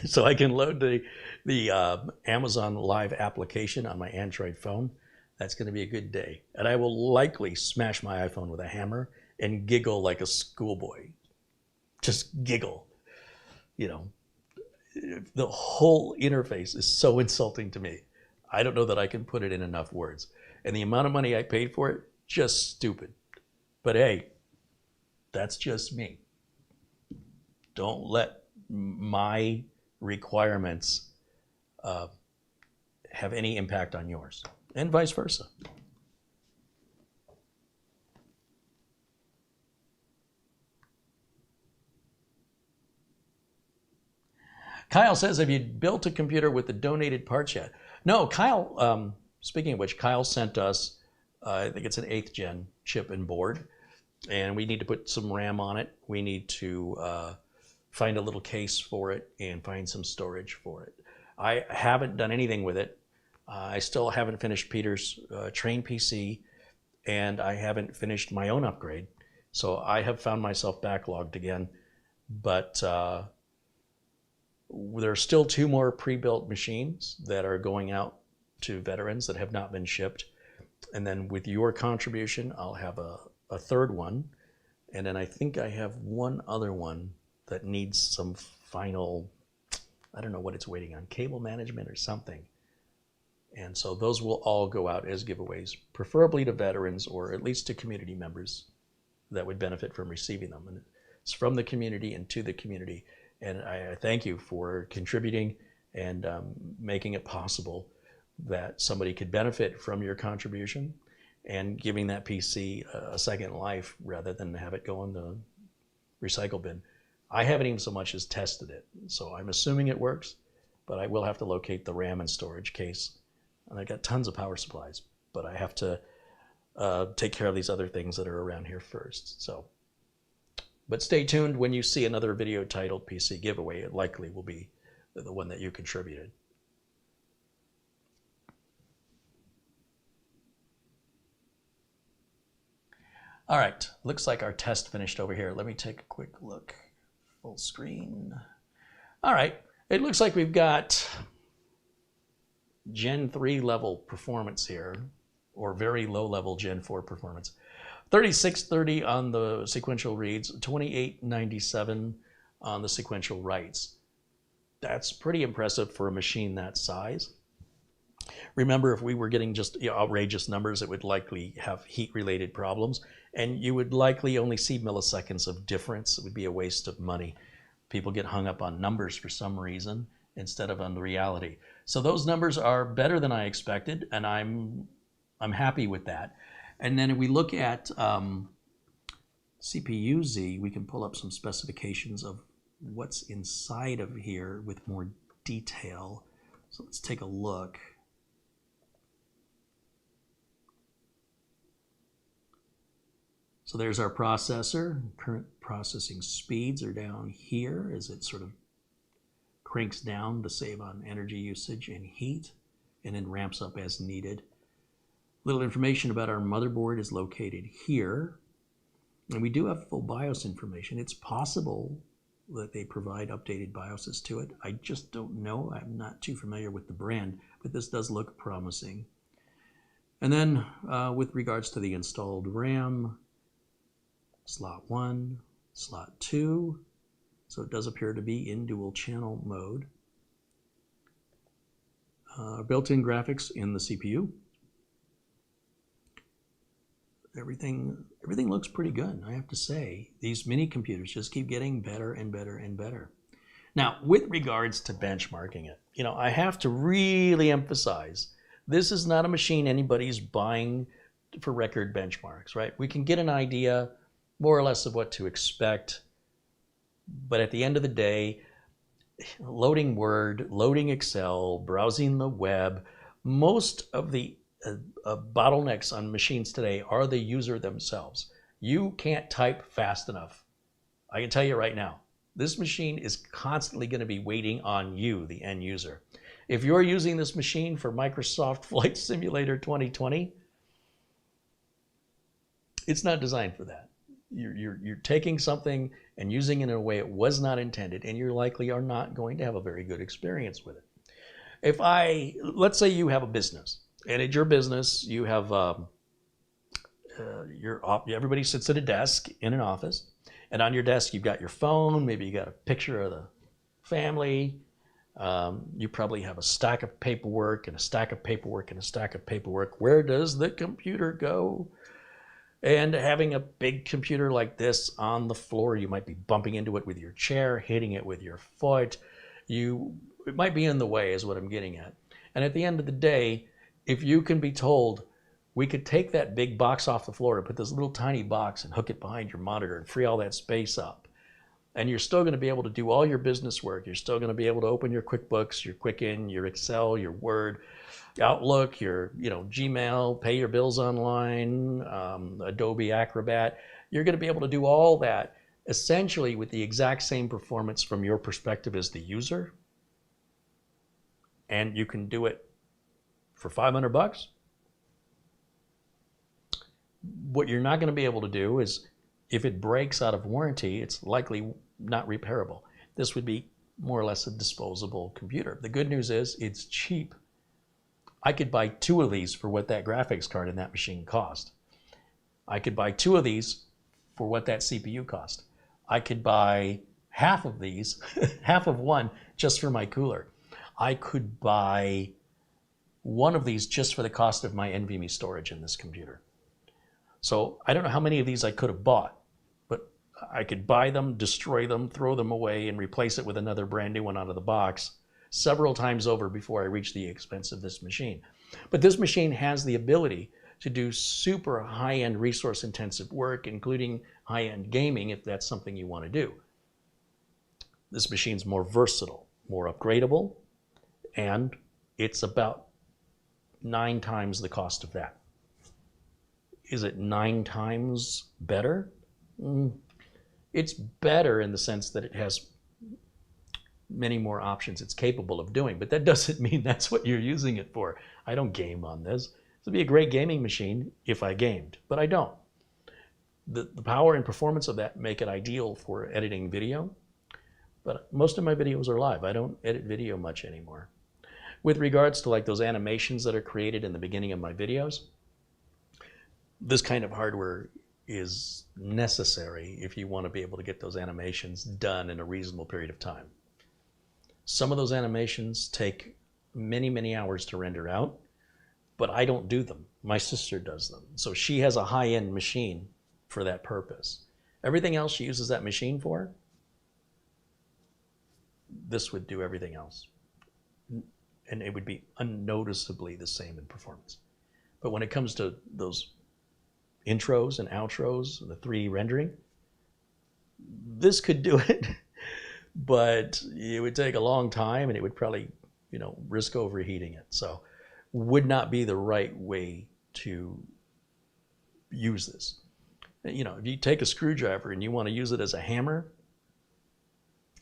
so I can load the Amazon Live application on my Android phone, that's going to be a good day. And I will likely smash my iPhone with a hammer and giggle like a schoolboy. Just giggle. The whole interface is so insulting to me. I don't know that I can put it in enough words. And the amount of money I paid for it, just stupid. But hey, that's just me. Don't let my requirements have any impact on yours, and vice versa. Kyle says, have you built a computer with the donated parts yet? No, Kyle, speaking of which, Kyle sent us, I think it's an 8th gen chip and board, and we need to put some RAM on it. We need to find a little case for it and find some storage for it. I haven't done anything with it. I still haven't finished Peter's train PC, and I haven't finished my own upgrade. So I have found myself backlogged again, but there are still 2 more pre-built machines that are going out to veterans that have not been shipped. And then with your contribution, I'll have a 3rd one. And then I think I have 1 other one that needs some final, I don't know what it's waiting on, cable management or something. And so those will all go out as giveaways, preferably to veterans or at least to community members that would benefit from receiving them. And it's from the community and to the community. And I thank you for contributing and making it possible that somebody could benefit from your contribution and giving that PC a second life rather than have it go in the recycle bin. I haven't even so much as tested it, so I'm assuming it works, but I will have to locate the RAM and storage case. And I got tons of power supplies, but I have to take care of these other things that are around here first. So, but stay tuned. When you see another video titled PC giveaway, it likely will be the one that you contributed. All right, looks like our test finished over here. Let me take a quick look. Full screen. All right, it looks like we've got Gen 3 level performance here, or very low level Gen 4 performance. 3630 on the sequential reads, 2897 on the sequential writes. That's pretty impressive for a machine that size. Remember, if we were getting just outrageous numbers, it would likely have heat-related problems, and you would likely only see milliseconds of difference. It would be a waste of money. People get hung up on numbers for some reason instead of on the reality. So those numbers are better than I expected, and I'm happy with that. And then if we look at CPU-Z, we can pull up some specifications of what's inside of here with more detail. So let's take a look. So there's our processor. Current processing speeds are down here as it sort of cranks down to save on energy usage and heat, and then ramps up as needed. Little information about our motherboard is located here. And we do have full BIOS information. It's possible that they provide updated BIOSes to it. I just don't know. I'm not too familiar with the brand, but this does look promising. And then with regards to the installed RAM, slot 1, slot 2, so it does appear to be in dual channel mode. Built-in graphics in the CPU. Everything looks pretty good, I have to say. These mini computers just keep getting better and better and better. Now, with regards to benchmarking it, I have to really emphasize, this is not a machine anybody's buying for record benchmarks, right? We can get an idea more or less of what to expect, but at the end of the day, loading Word, loading Excel, browsing the web, most of the bottlenecks on machines today are the user themselves. You can't type fast enough. I can tell you right now, this machine is constantly going to be waiting on you, the end user. If you're using this machine for Microsoft Flight Simulator 2020, it's not designed for that. You're taking something and using it in a way it was not intended, and you likely are not going to have a very good experience with it. Let's say you have a business, and at your business you have everybody sits at a desk in an office, and on your desk you've got your phone, maybe you got a picture of the family, you probably have a stack of paperwork and a stack of paperwork and a stack of paperwork. Where does the computer go? And having a big computer like this on the floor, you might be bumping into it with your chair, hitting it with your foot. It might be in the way is what I'm getting at. And at the end of the day, if you can be told, we could take that big box off the floor and put this little tiny box and hook it behind your monitor and free all that space up. And you're still going to be able to do all your business work. You're still going to be able to open your QuickBooks, your Quicken, your Excel, your Word, Outlook, your Gmail, pay your bills online, Adobe Acrobat. You're going to be able to do all that essentially with the exact same performance from your perspective as the user. And you can do it for $500. What you're not going to be able to do is, if it breaks out of warranty, it's likely not repairable. This would be more or less a disposable computer. The good news is it's cheap. I could buy 2 of these for what that graphics card in that machine cost. I could buy 2 of these for what that CPU cost. I could buy half of these, half of one, just for my cooler. I could buy 1 of these just for the cost of my NVMe storage in this computer. So I don't know how many of these I could have bought, but I could buy them, destroy them, throw them away, and replace it with another brand new one out of the box several times over before I reach the expense of this machine. But this machine has the ability to do super high-end resource-intensive work, including high-end gaming, if that's something you want to do. This machine's more versatile, more upgradable, and it's about 9 times the cost of that. Is it 9 times better? It's better in the sense that it has many more options it's capable of doing, but that doesn't mean that's what you're using it for. I don't game on this. This would be a great gaming machine if I gamed, but I don't. The power and performance of that make it ideal for editing video, but most of my videos are live. I don't edit video much anymore. With regards to like those animations that are created in the beginning of my videos, this kind of hardware is necessary if you want to be able to get those animations done in a reasonable period of time. Some of those animations take many, many hours to render out, but I don't do them. My sister does them. So she has a high-end machine for that purpose. Everything else she uses that machine for, this would do everything else. And it would be unnoticeably the same in performance. But when it comes to those intros and outros and the 3D rendering, this could do it, but it would take a long time and it would probably, risk overheating it. So would not be the right way to use this. If you take a screwdriver and you want to use it as a hammer,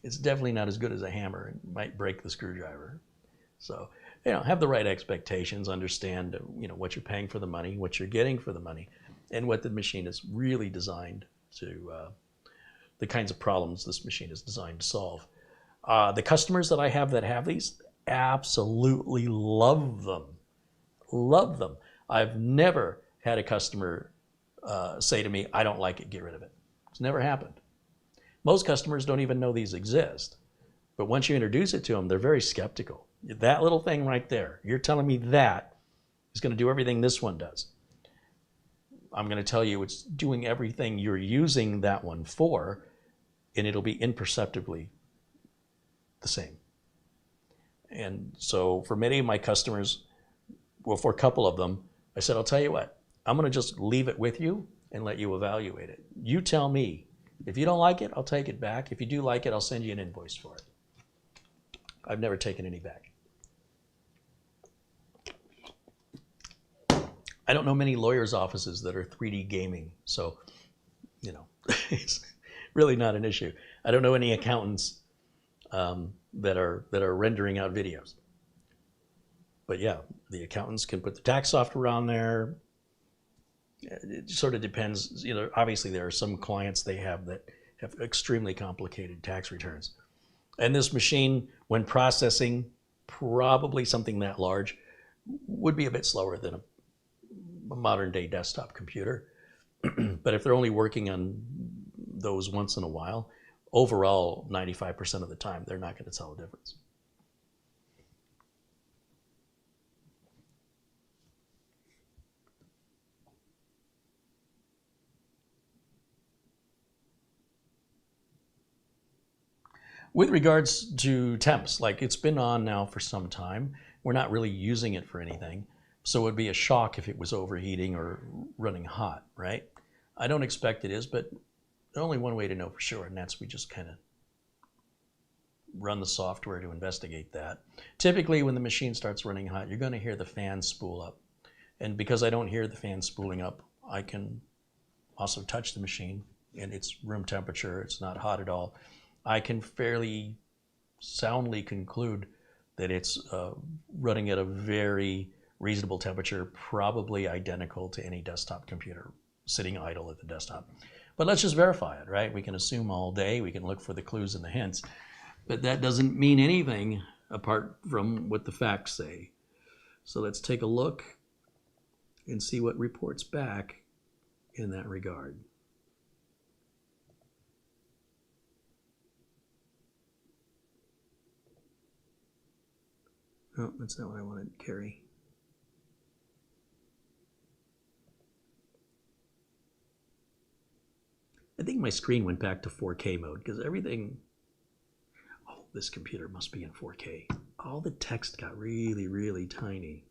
it's definitely not as good as a hammer. It might break the screwdriver. So, have the right expectations, understand, what you're paying for the money, what you're getting for the money, and what the machine is really designed to, the kinds of problems this machine is designed to solve. The customers that I have that have these absolutely love them. Love them. I've never had a customer say to me, I don't like it, get rid of it. It's never happened. Most customers don't even know these exist. But once you introduce it to them, they're very skeptical. That little thing right there, you're telling me that is going to do everything this one does. I'm going to tell you it's doing everything you're using that one for, and it'll be imperceptibly the same. And so for many of my customers, well, for a couple of them, I said, I'll tell you what, I'm going to just leave it with you and let you evaluate it. You tell me. If you don't like it, I'll take it back. If you do like it, I'll send you an invoice for it. I've never taken any back. I don't know many lawyers' offices that are 3D gaming, so, it's really not an issue. I don't know any accountants that are rendering out videos. But yeah, the accountants can put the tax software on there. It sort of depends. Obviously there are some clients they have that have extremely complicated tax returns. And this machine, when processing probably something that large, would be a bit slower than a modern day desktop computer. But if they're only working on those once in a while, overall 95% of the time they're not going to tell a difference. With regards to temps, like it's been on now for some time, we're not really using it for anything. So it would be a shock if it was overheating or running hot, right? I don't expect it is, but only one way to know for sure, and that's we just kind of run the software to investigate that. Typically, when the machine starts running hot, you're going to hear the fan spool up. And because I don't hear the fan spooling up, I can also touch the machine, and it's room temperature. It's not hot at all. I can fairly soundly conclude that it's running at a very reasonable temperature, probably identical to any desktop computer sitting idle at the desktop. But let's just verify it, right? We can assume all day, we can look for the clues and the hints, but that doesn't mean anything apart from what the facts say. So let's take a look and see what reports back in that regard. Oh, that's not what I wanted to carry. I think my screen went back to 4K mode because everything, oh, this computer must be in 4K. All the text got really, really tiny.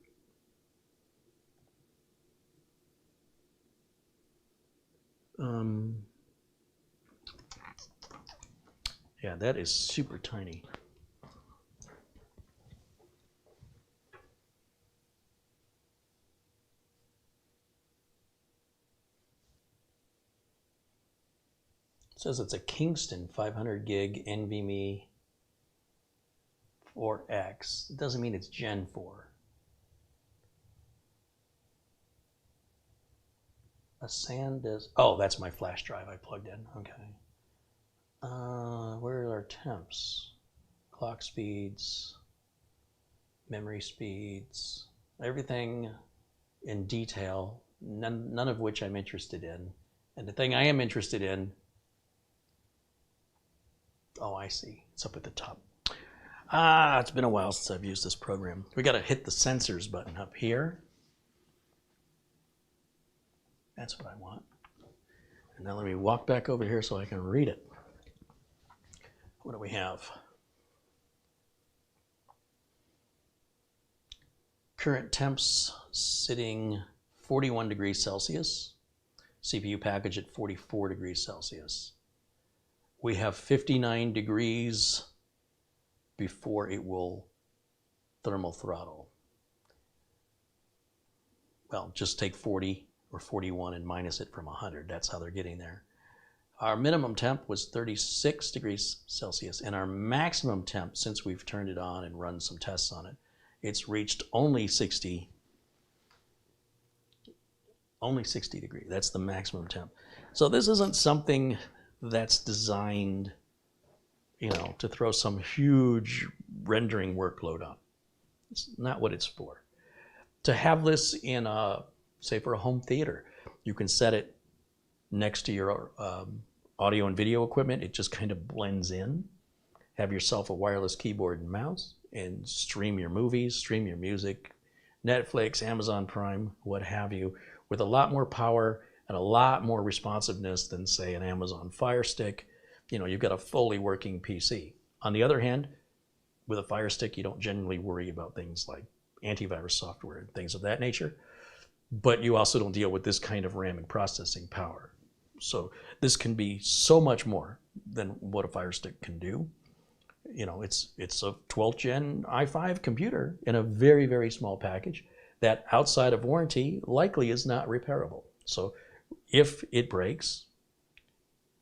Yeah, that is super tiny. It says it's a Kingston 500 gig NVMe 4X. It doesn't mean it's Gen 4. A SanDisk. Oh, that's my flash drive I plugged in. Okay. Where are our temps? Clock speeds, memory speeds, everything in detail, none of which I'm interested in. And the thing I am interested in, oh, I see. It's up at the top. It's been a while since I've used this program. We got to hit the sensors button up here. That's what I want. And now let me walk back over here so I can read it. What do we have? Current temps sitting 41 degrees Celsius. CPU package at 44 degrees Celsius. We have 59 degrees before it will thermal throttle. Well, just take 40 or 41 and minus it from 100. That's how they're getting there. Our minimum temp was 36 degrees Celsius, and our maximum temp, since we've turned it on and run some tests on it, it's reached only 60 degrees. That's the maximum temp. So this isn't something that's designed, you know, to throw some huge rendering workload on. It's not what it's for. To have this in a, say for a home theater, you can set it next to your audio and video equipment. It just kind of blends in. Have yourself a wireless keyboard and mouse and stream your movies, stream your music, Netflix, Amazon Prime, what have you, with a lot more power and a lot more responsiveness than, say, an Amazon Fire Stick. You know, you've got a fully working PC. On the other hand, with a Fire Stick, you don't generally worry about things like antivirus software and things of that nature, but you also don't deal with this kind of RAM and processing power. So this can be so much more than what a Fire Stick can do. You know, it's a 12th gen i5 computer in a very, very small package that outside of warranty likely is not repairable. So if it breaks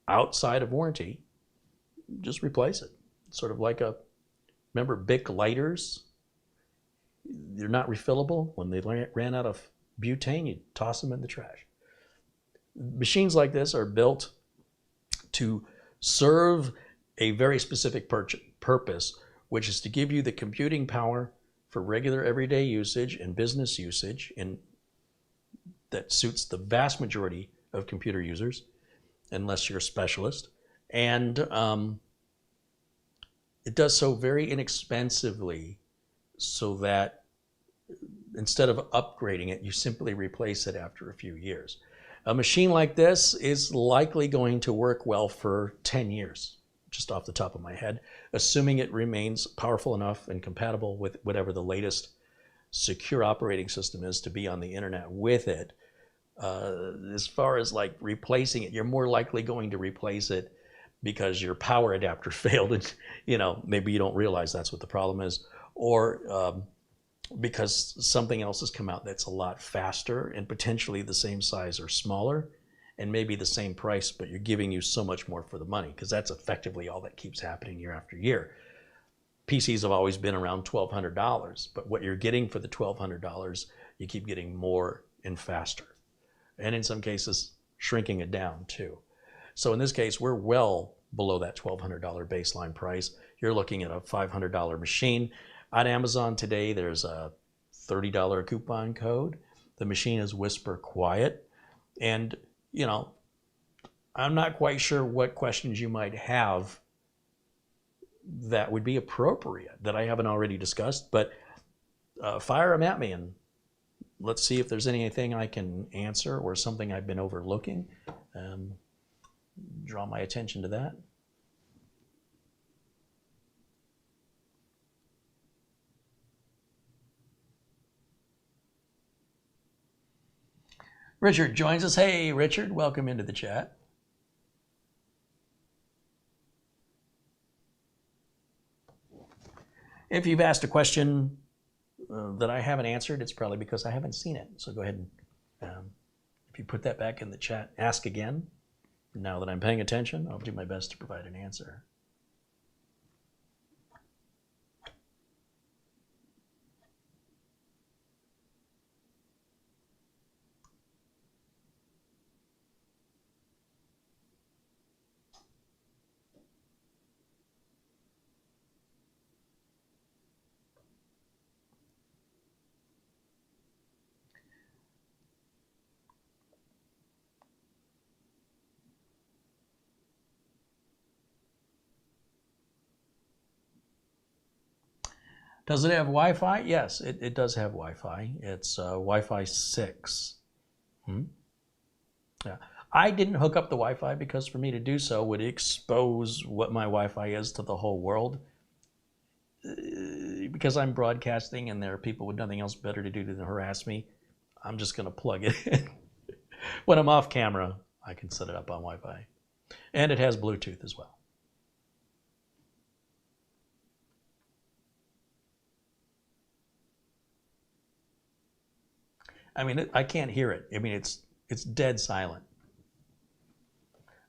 outside of warranty, just replace it. Sort of like remember Bic lighters? They're not refillable. When they ran out of butane, you toss them in the trash. Machines like this are built to serve a very specific purpose, which is to give you the computing power for regular everyday usage and business usage, and that suits the vast majority of computer users, unless you're a specialist. And it does so very inexpensively, so that instead of upgrading it, you simply replace it after a few years. A machine like this is likely going to work well for 10 years, just off the top of my head, assuming it remains powerful enough and compatible with whatever the latest secure operating system is to be on the internet with it. As far as like replacing it, you're more likely going to replace it because your power adapter failed and maybe you don't realize that's what the problem is, or because something else has come out that's a lot faster and potentially the same size or smaller and maybe the same price, but you're giving you so much more for the money, because that's effectively all that keeps happening year after year. PCs have always been around $1,200, but what you're getting for the $1,200, you keep getting more and faster. And in some cases, shrinking it down too. So in this case, we're well below that $1,200 baseline price. You're looking at a $500 machine. On Amazon today, there's a $30 coupon code. The machine is whisper quiet. And, I'm not quite sure what questions you might have that would be appropriate that I haven't already discussed, but fire them at me and let's see if there's anything I can answer or something I've been overlooking. Draw my attention to that. Richard joins us. Hey, Richard, welcome into the chat. If you've asked a question that I haven't answered, it's probably because I haven't seen it. So go ahead and, if you put that back in the chat, ask again. Now that I'm paying attention, I'll do my best to provide an answer. Does it have Wi-Fi? Yes, it does have Wi-Fi. It's Wi-Fi 6. Yeah. I didn't hook up the Wi-Fi because for me to do so would expose what my Wi-Fi is to the whole world. Because I'm broadcasting and there are people with nothing else better to do than harass me, I'm just going to plug it in. When I'm off camera, I can set it up on Wi-Fi. And it has Bluetooth as well. I mean, I can't hear it. I mean, it's dead silent.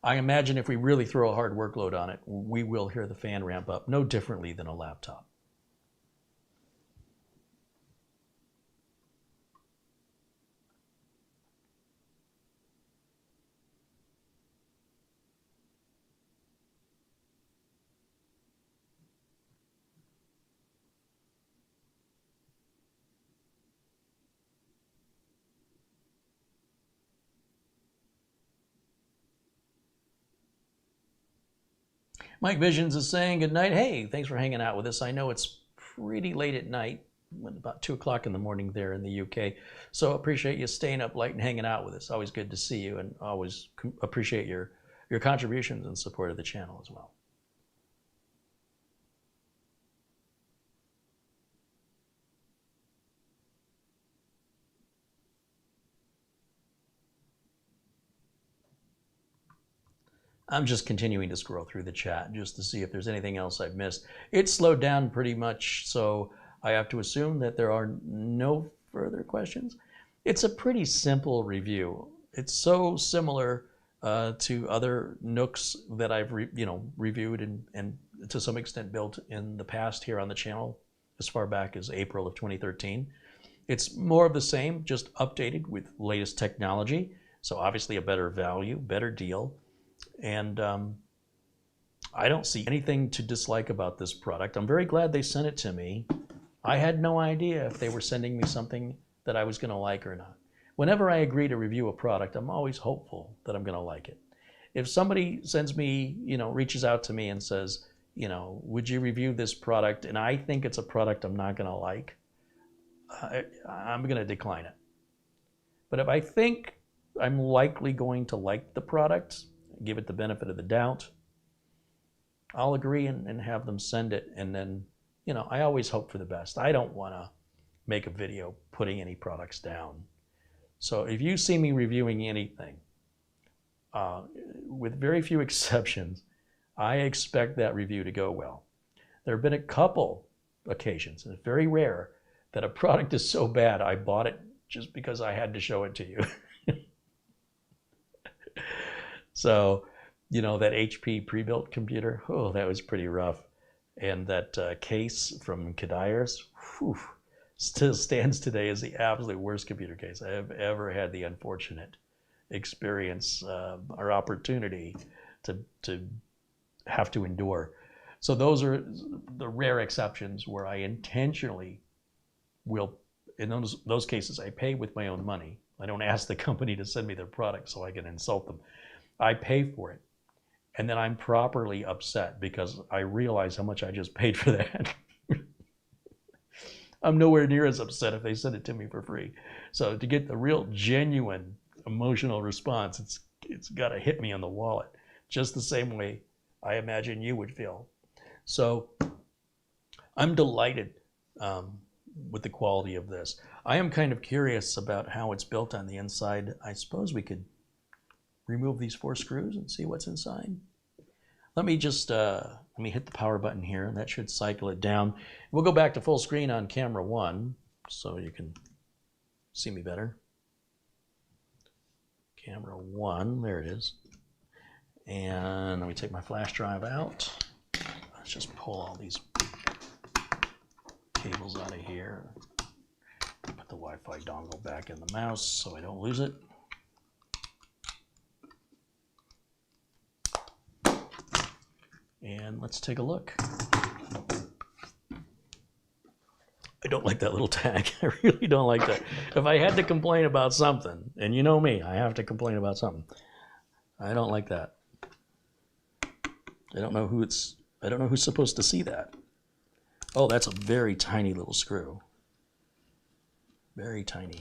I imagine if we really throw a hard workload on it, we will hear the fan ramp up no differently than a laptop. Mike Visions is saying good night. Hey, thanks for hanging out with us. I know it's pretty late at night, about 2 o'clock in the morning there in the UK. So appreciate you staying up late and hanging out with us. Always good to see you, and always appreciate your contributions and support of the channel as well. I'm just continuing to scroll through the chat just to see if there's anything else I've missed. It's slowed down pretty much, so I have to assume that there are no further questions. It's a pretty simple review. It's so similar to other NUCs that I've reviewed and to some extent built in the past here on the channel as far back as April of 2013. It's more of the same, just updated with latest technology. So obviously a better value, better deal. And I don't see anything to dislike about this product. I'm very glad they sent it to me. I had no idea if they were sending me something that I was going to like or not. Whenever I agree to review a product, I'm always hopeful that I'm going to like it. If somebody sends me, reaches out to me and says, would you review this product, and I think it's a product I'm not going to like, I'm going to decline it. But if I think I'm likely going to like the product, give it the benefit of the doubt, I'll agree and have them send it. And then, I always hope for the best. I don't want to make a video putting any products down. So if you see me reviewing anything, with very few exceptions, I expect that review to go well. There have been a couple occasions, and it's very rare, that a product is so bad I bought it just because I had to show it to you. So, you know, that HP pre-built computer, oh, that was pretty rough. And that case from Kadairs, still stands today as the absolute worst computer case I have ever had the unfortunate experience or opportunity to have to endure. So those are the rare exceptions where I intentionally will, in those cases, I pay with my own money. I don't ask the company to send me their product so I can insult them. I pay for it. And then I'm properly upset because I realize how much I just paid for that. I'm nowhere near as upset if they send it to me for free. So to get the real genuine emotional response, it's got to hit me on the wallet, just the same way I imagine you would feel. So I'm delighted with the quality of this. I am kind of curious about how it's built on the inside. I suppose we could remove these 4 screws and see what's inside. Let me just let me hit the power button here, and that should cycle it down. We'll go back to full screen on camera 1 so you can see me better. Camera 1, there it is. And let me take my flash drive out. Let's just pull all these cables out of here. Put the Wi-Fi dongle back in the mouse so I don't lose it. And let's take a look. I don't like that little tag. I really don't like that. If I had to complain about something, and you know me, I have to complain about something. I don't like that. I don't know who's supposed to see that. Oh, that's a very tiny little screw. Very tiny.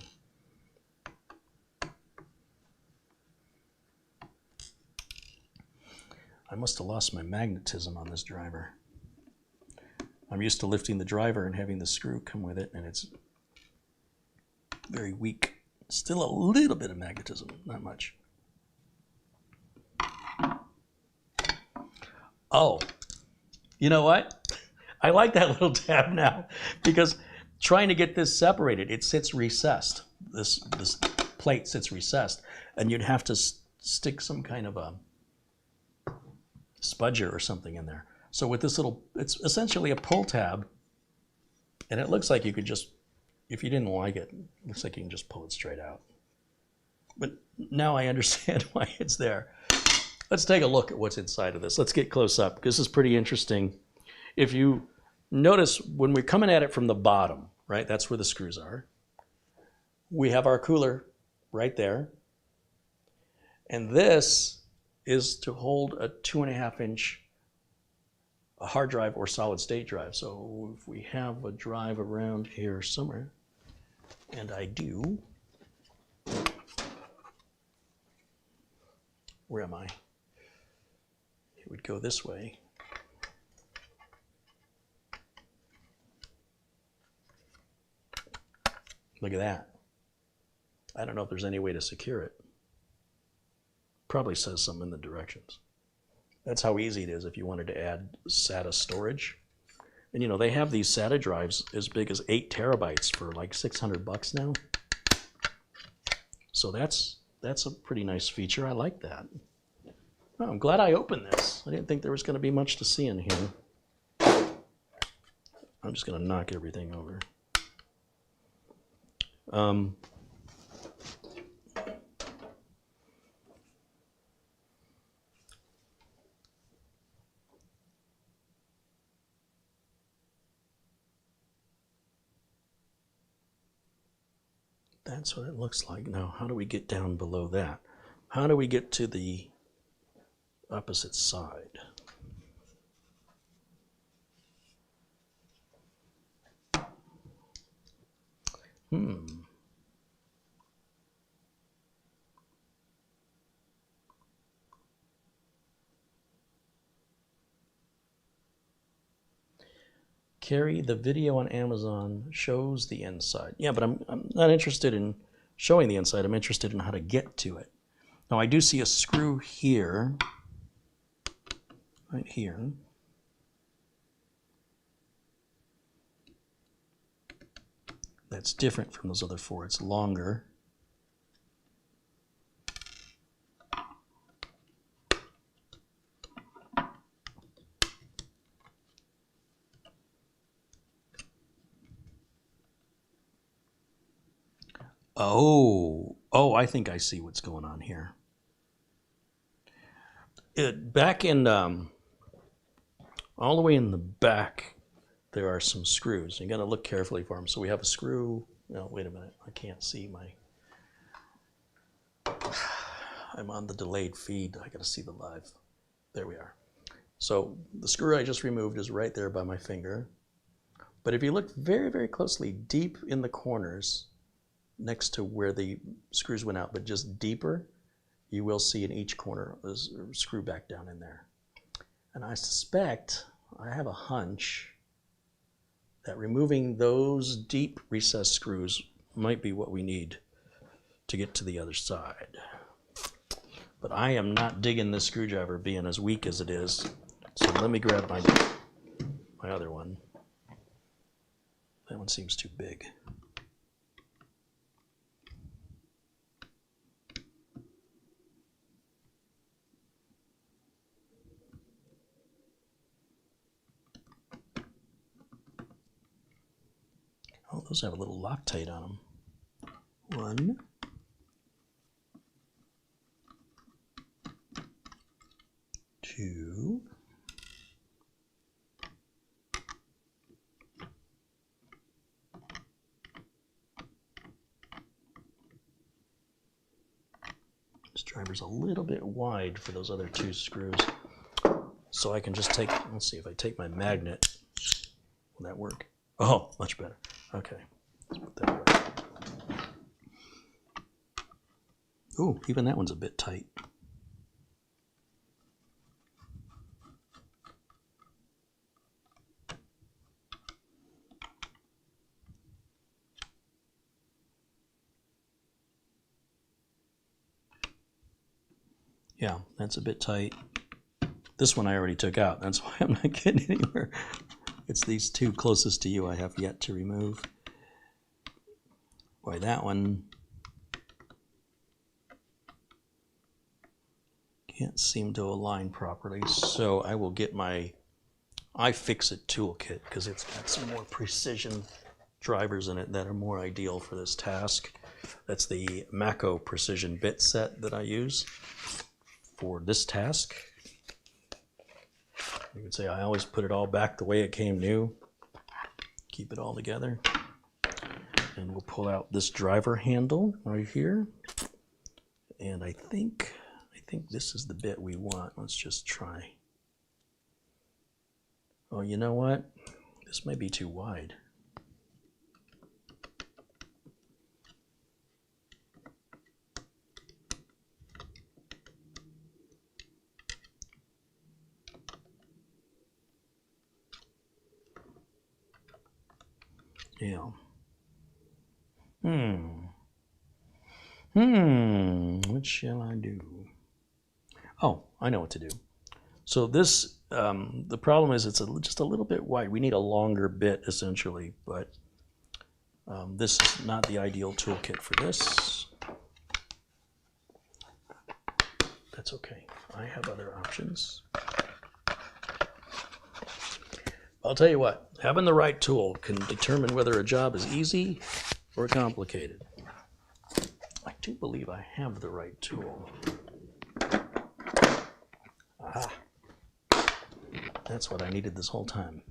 I must have lost my magnetism on this driver. I'm used to lifting the driver and having the screw come with it, and it's very weak. Still a little bit of magnetism, not much. Oh, you know what? I like that little tab now because trying to get this separated, it sits recessed. This plate sits recessed, and you'd have to stick some kind of a spudger or something in there. So with this little, it's essentially a pull tab, and it looks like you could just, if you didn't like it, it looks like you can just pull it straight out. But now I understand why it's there. Let's take a look at what's inside of this. Let's get close up because this is pretty interesting. If you notice, when we're coming at it from the bottom, right, that's where the screws are. We have our cooler right there. And this is to hold a 2.5-inch hard drive or solid state drive. So if we have a drive around here somewhere, and I do, where am I? It would go this way. Look at that. I don't know if there's any way to secure it. Probably says something in the directions. That's how easy it is if you wanted to add SATA storage. And you know, they have these SATA drives as big as 8 terabytes for like $600 now. So that's a pretty nice feature. I like that. Oh, I'm glad I opened this. I didn't think there was going to be much to see in here. I'm just going to knock everything over. That's what it looks like. Now, how do we get down below that? How do we get to the opposite side? Carrie, the video on Amazon shows the inside. Yeah, but I'm not interested in showing the inside. I'm interested in how to get to it. Now I do see a screw here, right here. That's different from those other four. It's longer. Oh, I think I see what's going on here. Back in, all the way in the back, there are some screws. You got to look carefully for them. So we have a screw. No, wait a minute. I can't see my. I'm on the delayed feed. I got to see the live. There we are. So the screw I just removed is right there by my finger. But if you look very, very closely, deep in the corners, next to where the screws went out, but just deeper, you will see in each corner a screw back down in there. And I suspect, I have a hunch, that removing those deep recessed screws might be what we need to get to the other side. But I am not digging this screwdriver being as weak as it is. So let me grab my other one. That one seems too big. Oh, those have a little Loctite on them. 1, 2, this driver's a little bit wide for those other 2 screws. So I can just take, let's see if I take my magnet, will that work? Oh, much better. Okay, let's put that away. Ooh, even that one's a bit tight. Yeah, that's a bit tight. This one I already took out. That's why I'm not getting anywhere. It's these 2 closest to you I have yet to remove. Boy, that one can't seem to align properly. So I will get my iFixit toolkit because it's got some more precision drivers in it that are more ideal for this task. That's the Mako precision bit set that I use for this task. You can say I always put it all back the way it came new. Keep it all together. And we'll pull out this driver handle right here. And I think this is the bit we want. Let's just try. Oh, you know what? This may be too wide. Yeah. What shall I do? Oh, I know what to do. So this, the problem is it's just a little bit wide. We need a longer bit essentially, but this is not the ideal toolkit for this. That's okay. I have other options. I'll tell you what, having the right tool can determine whether a job is easy or complicated. I do believe I have the right tool. Aha. That's what I needed this whole time.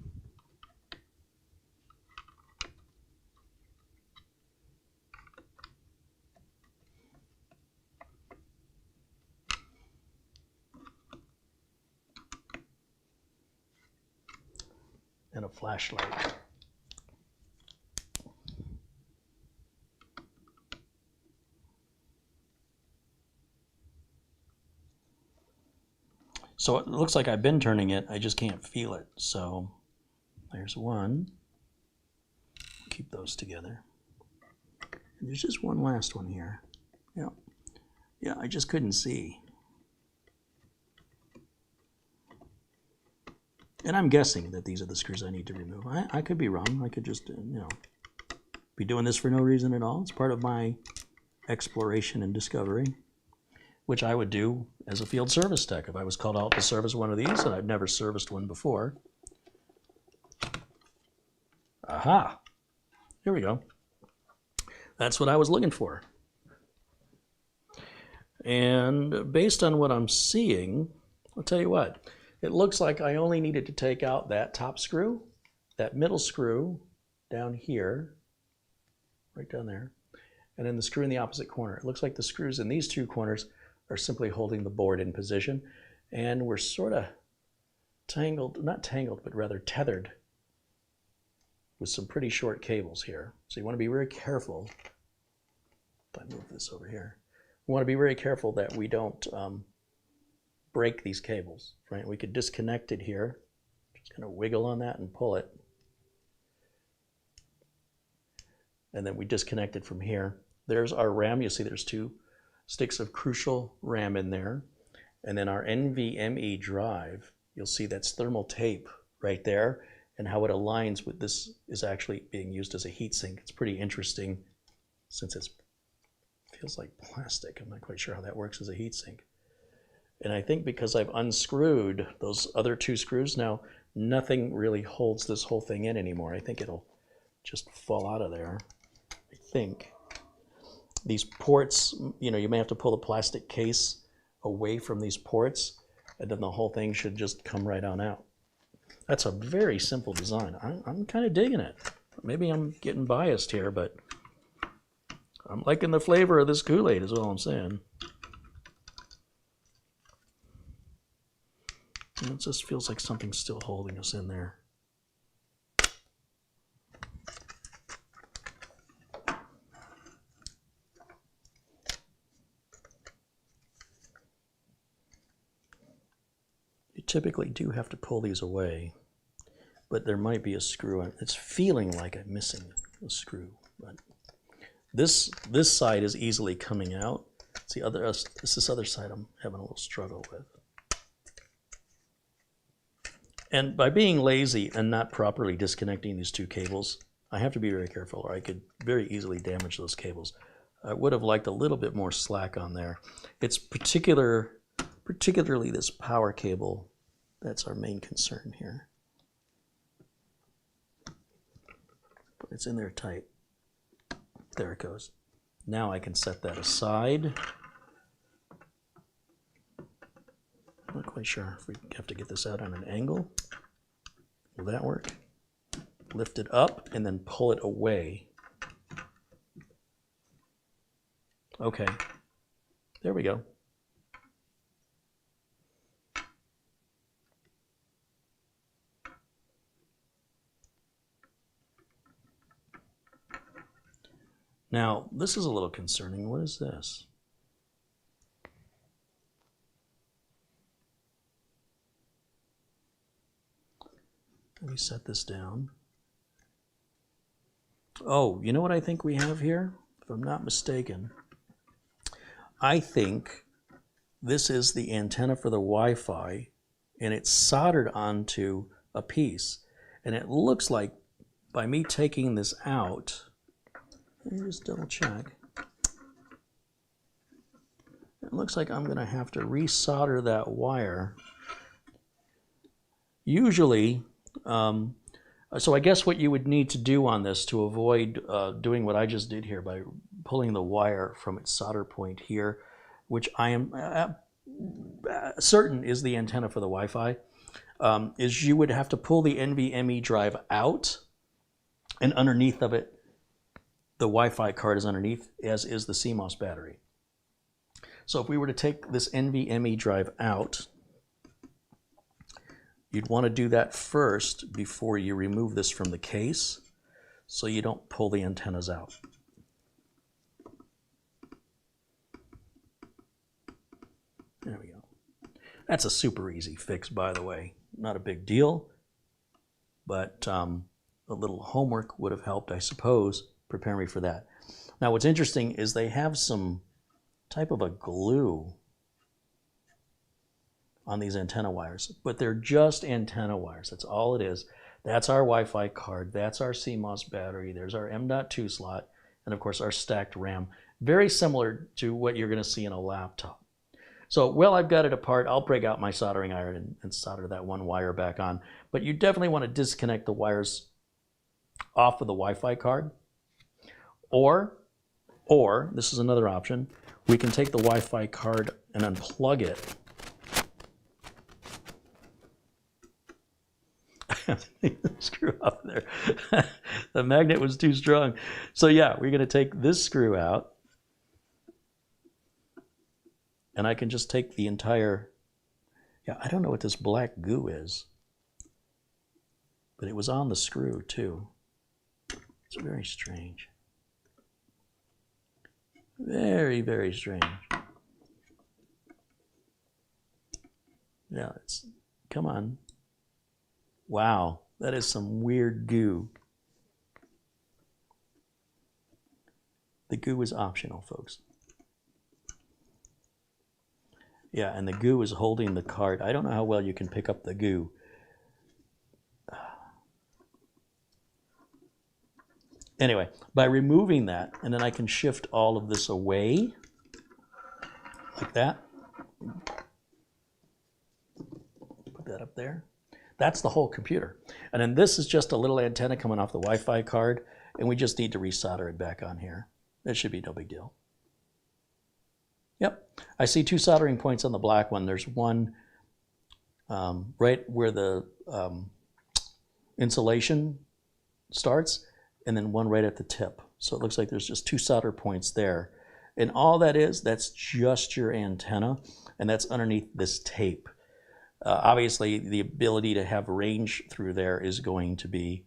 And a flashlight. So it looks like I've been turning it, I just can't feel it. So there's one. Keep those together. And there's just one last one here. Yeah, yeah, I just couldn't see. And I'm guessing that these are the screws I need to remove. I could be wrong. I could just, you know, be doing this for no reason at all. It's part of my exploration and discovery, which I would do as a field service tech if I was called out to service one of these and I've never serviced one before. Aha! Here we go. That's what I was looking for. And based on what I'm seeing, I'll tell you what, it looks like I only needed to take out that top screw, that middle screw down here, right down there, and then the screw in the opposite corner. It looks like the screws in these two corners are simply holding the board in position, and we're sort of tangled, not tangled, but rather tethered with some pretty short cables here. So you want to be very careful. If I move this over here, we want to be very careful that we don't break these cables, right? We could disconnect it here. Just kind of wiggle on that and pull it. And then we disconnect it from here. There's our RAM. You see there's two sticks of crucial RAM in there. And then our NVMe drive, you'll see that's thermal tape right there. And how it aligns with this is actually being used as a heatsink. It's pretty interesting since it feels like plastic. I'm not quite sure how that works as a heatsink. And I think because I've unscrewed those other two screws now, nothing really holds this whole thing in anymore. I think it'll just fall out of there. I think. These ports, you know, you may have to pull the plastic case away from these ports, and then the whole thing should just come right on out. That's a very simple design. I'm kind of digging it. Maybe I'm getting biased here, but I'm liking the flavor of this Kool-Aid is all I'm saying. And it just feels like something's still holding us in there. You typically do have to pull these away, but there might be a screw. It's feeling like I'm missing a screw, but this side is easily coming out. It's this other side I'm having a little struggle with. And by being lazy and not properly disconnecting these two cables, I have to be very careful, or I could very easily damage those cables. I would have liked a little bit more slack on there. It's particularly this power cable that's our main concern here. But it's in there tight. There it goes. Now I can set that aside. I'm not quite sure if we have to get this out on an angle. Will that work? Lift it up and then pull it away. Okay, there we go. Now, this is a little concerning. What is this? Let me set this down. Oh, you know what I think we have here? If I'm not mistaken, I think this is the antenna for the Wi-Fi, and it's soldered onto a piece. And it looks like by me taking this out, let me just double check. It looks like I'm going to have to resolder that wire. Usually, so I guess what you would need to do on this to avoid doing what I just did here by pulling the wire from its solder point here, which I am certain is the antenna for the Wi-Fi, is you would have to pull the NVMe drive out, and underneath of it, the Wi-Fi card is underneath, as is the CMOS battery. So if we were to take this NVMe drive out, you'd want to do that first before you remove this from the case, so you don't pull the antennas out. There we go. That's a super easy fix, by the way. Not a big deal, but a little homework would have helped, I suppose, prepare me for that. Now what's interesting is they have some type of a glue on these antenna wires, but they're just antenna wires. That's all it is. That's our Wi-Fi card. That's our CMOS battery. There's our M.2 slot, and of course our stacked RAM. Very similar to what you're going to see in a laptop. So while I've got it apart, I'll break out my soldering iron and solder that one wire back on. But you definitely want to disconnect the wires off of the Wi-Fi card. Or this is another option, we can take the Wi-Fi card and unplug it. Screw off there. The magnet was too strong. So yeah, we're going to take this screw out. And I can just take the entire, yeah, I don't know what this black goo is, but it was on the screw too. It's very strange. Very, very strange. Yeah, come on. Wow, that is some weird goo. The goo is optional, folks. Yeah, and the goo is holding the card. I don't know how well you can pick up the goo. Anyway, by removing that, and then I can shift all of this away, like that. Put that up there. That's the whole computer. And then this is just a little antenna coming off the Wi-Fi card, and we just need to resolder it back on here. That should be no big deal. Yep, I see two soldering points on the black one. There's one right where the insulation starts, and then one right at the tip. So it looks like there's just two solder points there. And all that is, that's just your antenna, and that's underneath this tape. Obviously, the ability to have range through there is going to be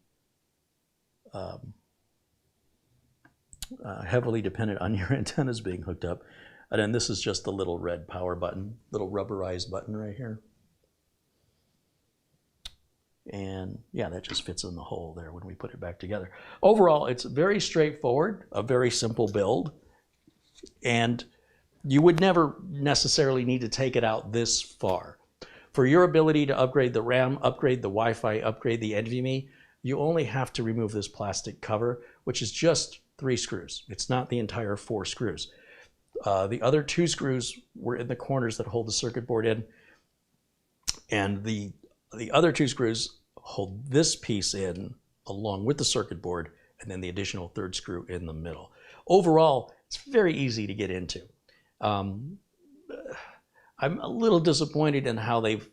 heavily dependent on your antennas being hooked up. And then this is just the little red power button, little rubberized button right here. And yeah, that just fits in the hole there when we put it back together. Overall, it's very straightforward, a very simple build. And you would never necessarily need to take it out this far. For your ability to upgrade the RAM, upgrade the Wi-Fi, upgrade the NVMe, you only have to remove this plastic cover, which is just 3 screws. It's not the entire 4 screws. The other 2 screws were in the corners that hold the circuit board in, and the other 2 screws hold this piece in along with the circuit board, and then the additional 3rd screw in the middle. Overall, it's very easy to get into. I'm a little disappointed in how they've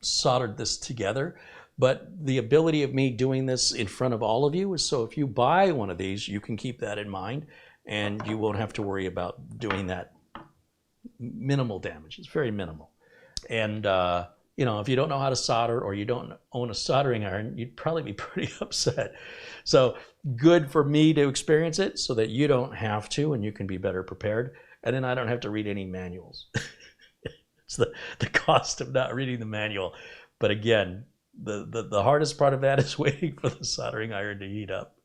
soldered this together, but the ability of me doing this in front of all of you is so if you buy one of these, you can keep that in mind, and you won't have to worry about doing that minimal damage. It's very minimal. And you know, if you don't know how to solder or you don't own a soldering iron, you'd probably be pretty upset. So good for me to experience it so that you don't have to, and you can be better prepared. And then I don't have to read any manuals. It's the cost of not reading the manual. But again, the hardest part of that is waiting for the soldering iron to heat up.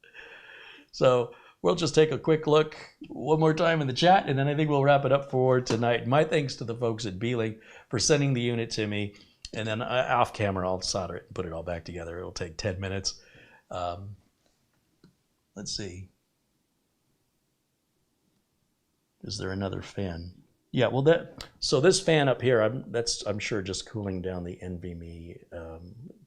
So we'll just take a quick look one more time in the chat, and then I think we'll wrap it up for tonight. My thanks to the folks at Beelink for sending the unit to me. And then off camera, I'll solder it and put it all back together. It'll take 10 minutes. Let's see. Is there another fan? Yeah, well, so this fan up here, I'm sure just cooling down the NVMe.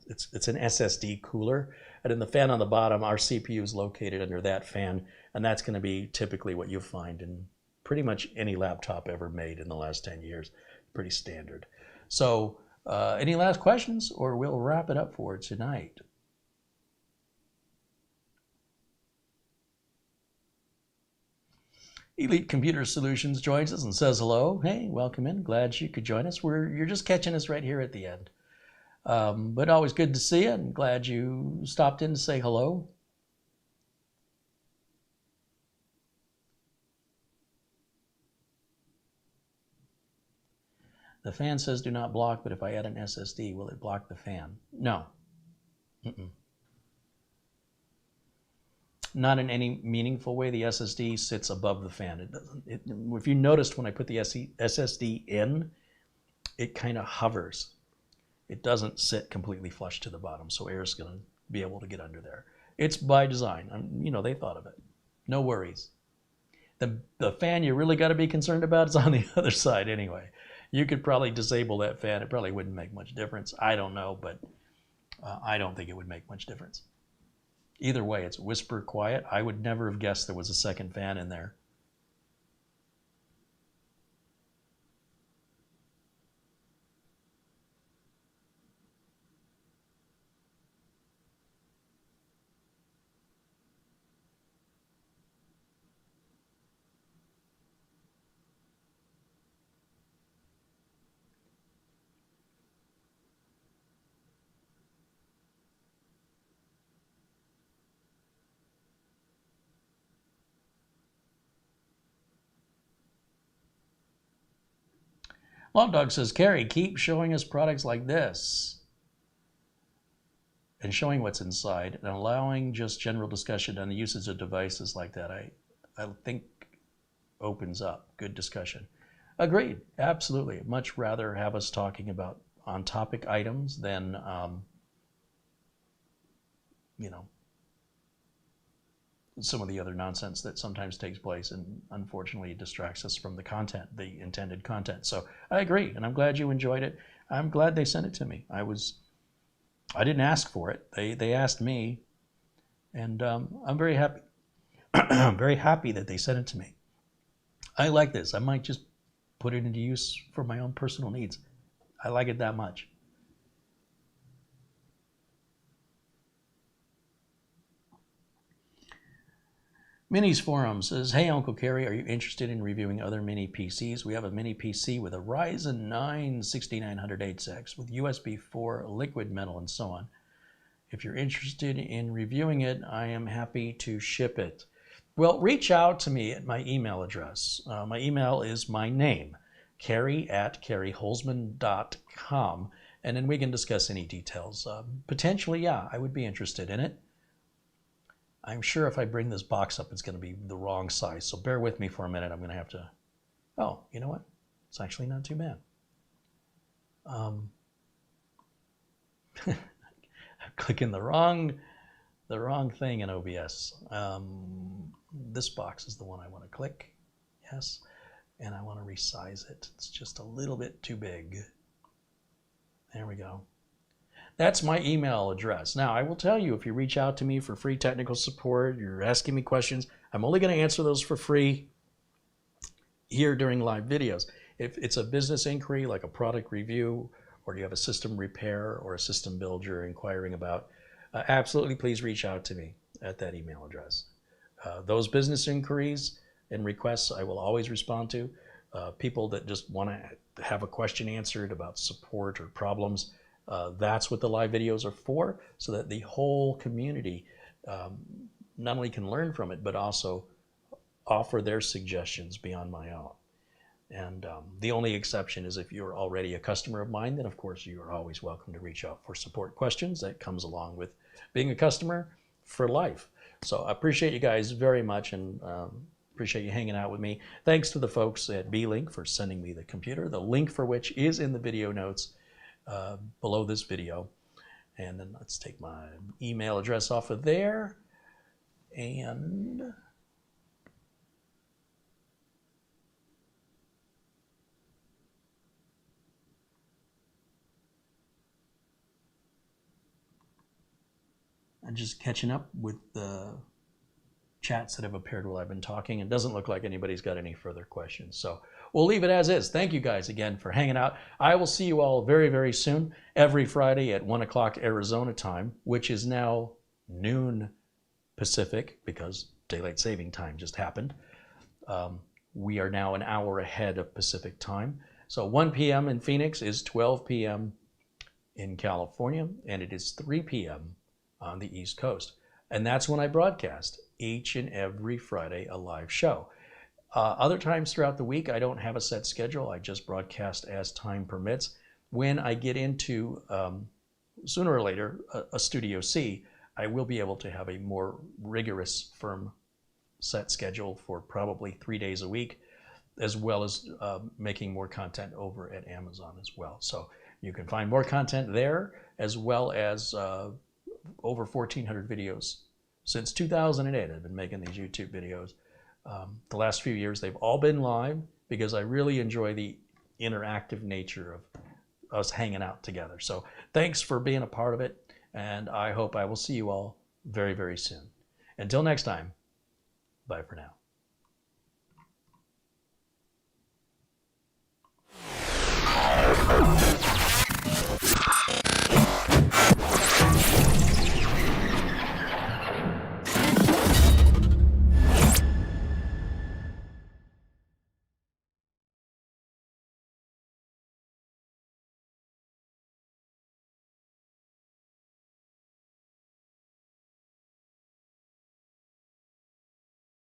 It's an SSD cooler. And then the fan on the bottom, our CPU is located under that fan. And that's going to be typically what you'll find in pretty much any laptop ever made in the last 10 years. Pretty standard. So any last questions, or we'll wrap it up for tonight? Elite Computer Solutions joins us and says hello. Hey, welcome in. Glad you could join us. You're just catching us right here at the end. But always good to see you, and glad you stopped in to say hello. The fan says do not block, but if I add an SSD, will it block the fan? No. not in any meaningful way. The SSD sits above the fan. It doesn't. If you noticed when I put the SSD in, it kind of hovers. It doesn't sit completely flush to the bottom, so air is going to be able to get under there. It's by design. You know, they thought of it. No worries. The fan you really got to be concerned about is on the other side anyway. You could probably disable that fan. It probably wouldn't make much difference. I don't know, but I don't think it would make much difference. Either way, it's whisper quiet. I would never have guessed there was a second fan in there. Long Dog says, Carrie, keep showing us products like this and showing what's inside and allowing just general discussion on the usage of devices like that. I think opens up good discussion. Agreed, absolutely. I'd much rather have us talking about on-topic items than, you know, some of the other nonsense that sometimes takes place and unfortunately distracts us from the content, the intended content. So I agree, and I'm glad you enjoyed it. I'm glad they sent it to me. I didn't ask for it. They asked me, and I'm very happy. I'm very happy that they sent it to me. I like this. I might just put it into use for my own personal needs. I like it that much. Minis Forum says, hey Uncle Carrie, are you interested in reviewing other mini PCs? We have a mini PC with a Ryzen 9 6900X with USB 4, liquid metal, and so on. If you're interested in reviewing it, I am happy to ship it. Well, reach out to me at my email address. My email is my name, carrie@carrieholzman.com, and then we can discuss any details. Potentially, yeah, I would be interested in it. I'm sure if I bring this box up, it's going to be the wrong size. So bear with me for a minute. I'm going to have to, oh, you know what? It's actually not too bad. I'm clicking the wrong thing in OBS. This box is the one I want to click. Yes. And I want to resize it. It's just a little bit too big. There we go. That's my email address. Now, I will tell you, if you reach out to me for free technical support, you're asking me questions, I'm only going to answer those for free here during live videos. If it's a business inquiry, like a product review, or you have a system repair or a system build you're inquiring about, absolutely please reach out to me at that email address. Those business inquiries and requests I will always respond to. People that just want to have a question answered about support or problems, that's what the live videos are for, so that the whole community not only can learn from it, but also offer their suggestions beyond my own. And the only exception is if you're already a customer of mine, then of course you are always welcome to reach out for support questions. That comes along with being a customer for life. So I appreciate you guys very much, and appreciate you hanging out with me. Thanks to the folks at Beelink for sending me the computer, the link for which is in the video notes below this video. And then let's take my email address off of there, and I'm just catching up with the chats that have appeared while I've been talking. It doesn't look like anybody's got any further questions, so we'll leave it as is. Thank you guys again for hanging out. I will see you all very, very soon, every Friday at 1 o'clock Arizona time, which is now noon Pacific because daylight saving time just happened. We are now an hour ahead of Pacific time. So 1 p.m. in Phoenix is 12 p.m. in California, and it is 3 p.m. on the East Coast. And that's when I broadcast each and every Friday a live show. Other times throughout the week, I don't have a set schedule. I just broadcast as time permits. When I get into, sooner or later, a Studio C, I will be able to have a more rigorous, firm set schedule for probably 3 days a week, as well as making more content over at Amazon as well. So you can find more content there, as well as over 1,400 videos. Since 2008, I've been making these YouTube videos. The last few years, they've all been live because I really enjoy the interactive nature of us hanging out together. So thanks for being a part of it, and I hope I will see you all very, very soon. Until next time, bye for now.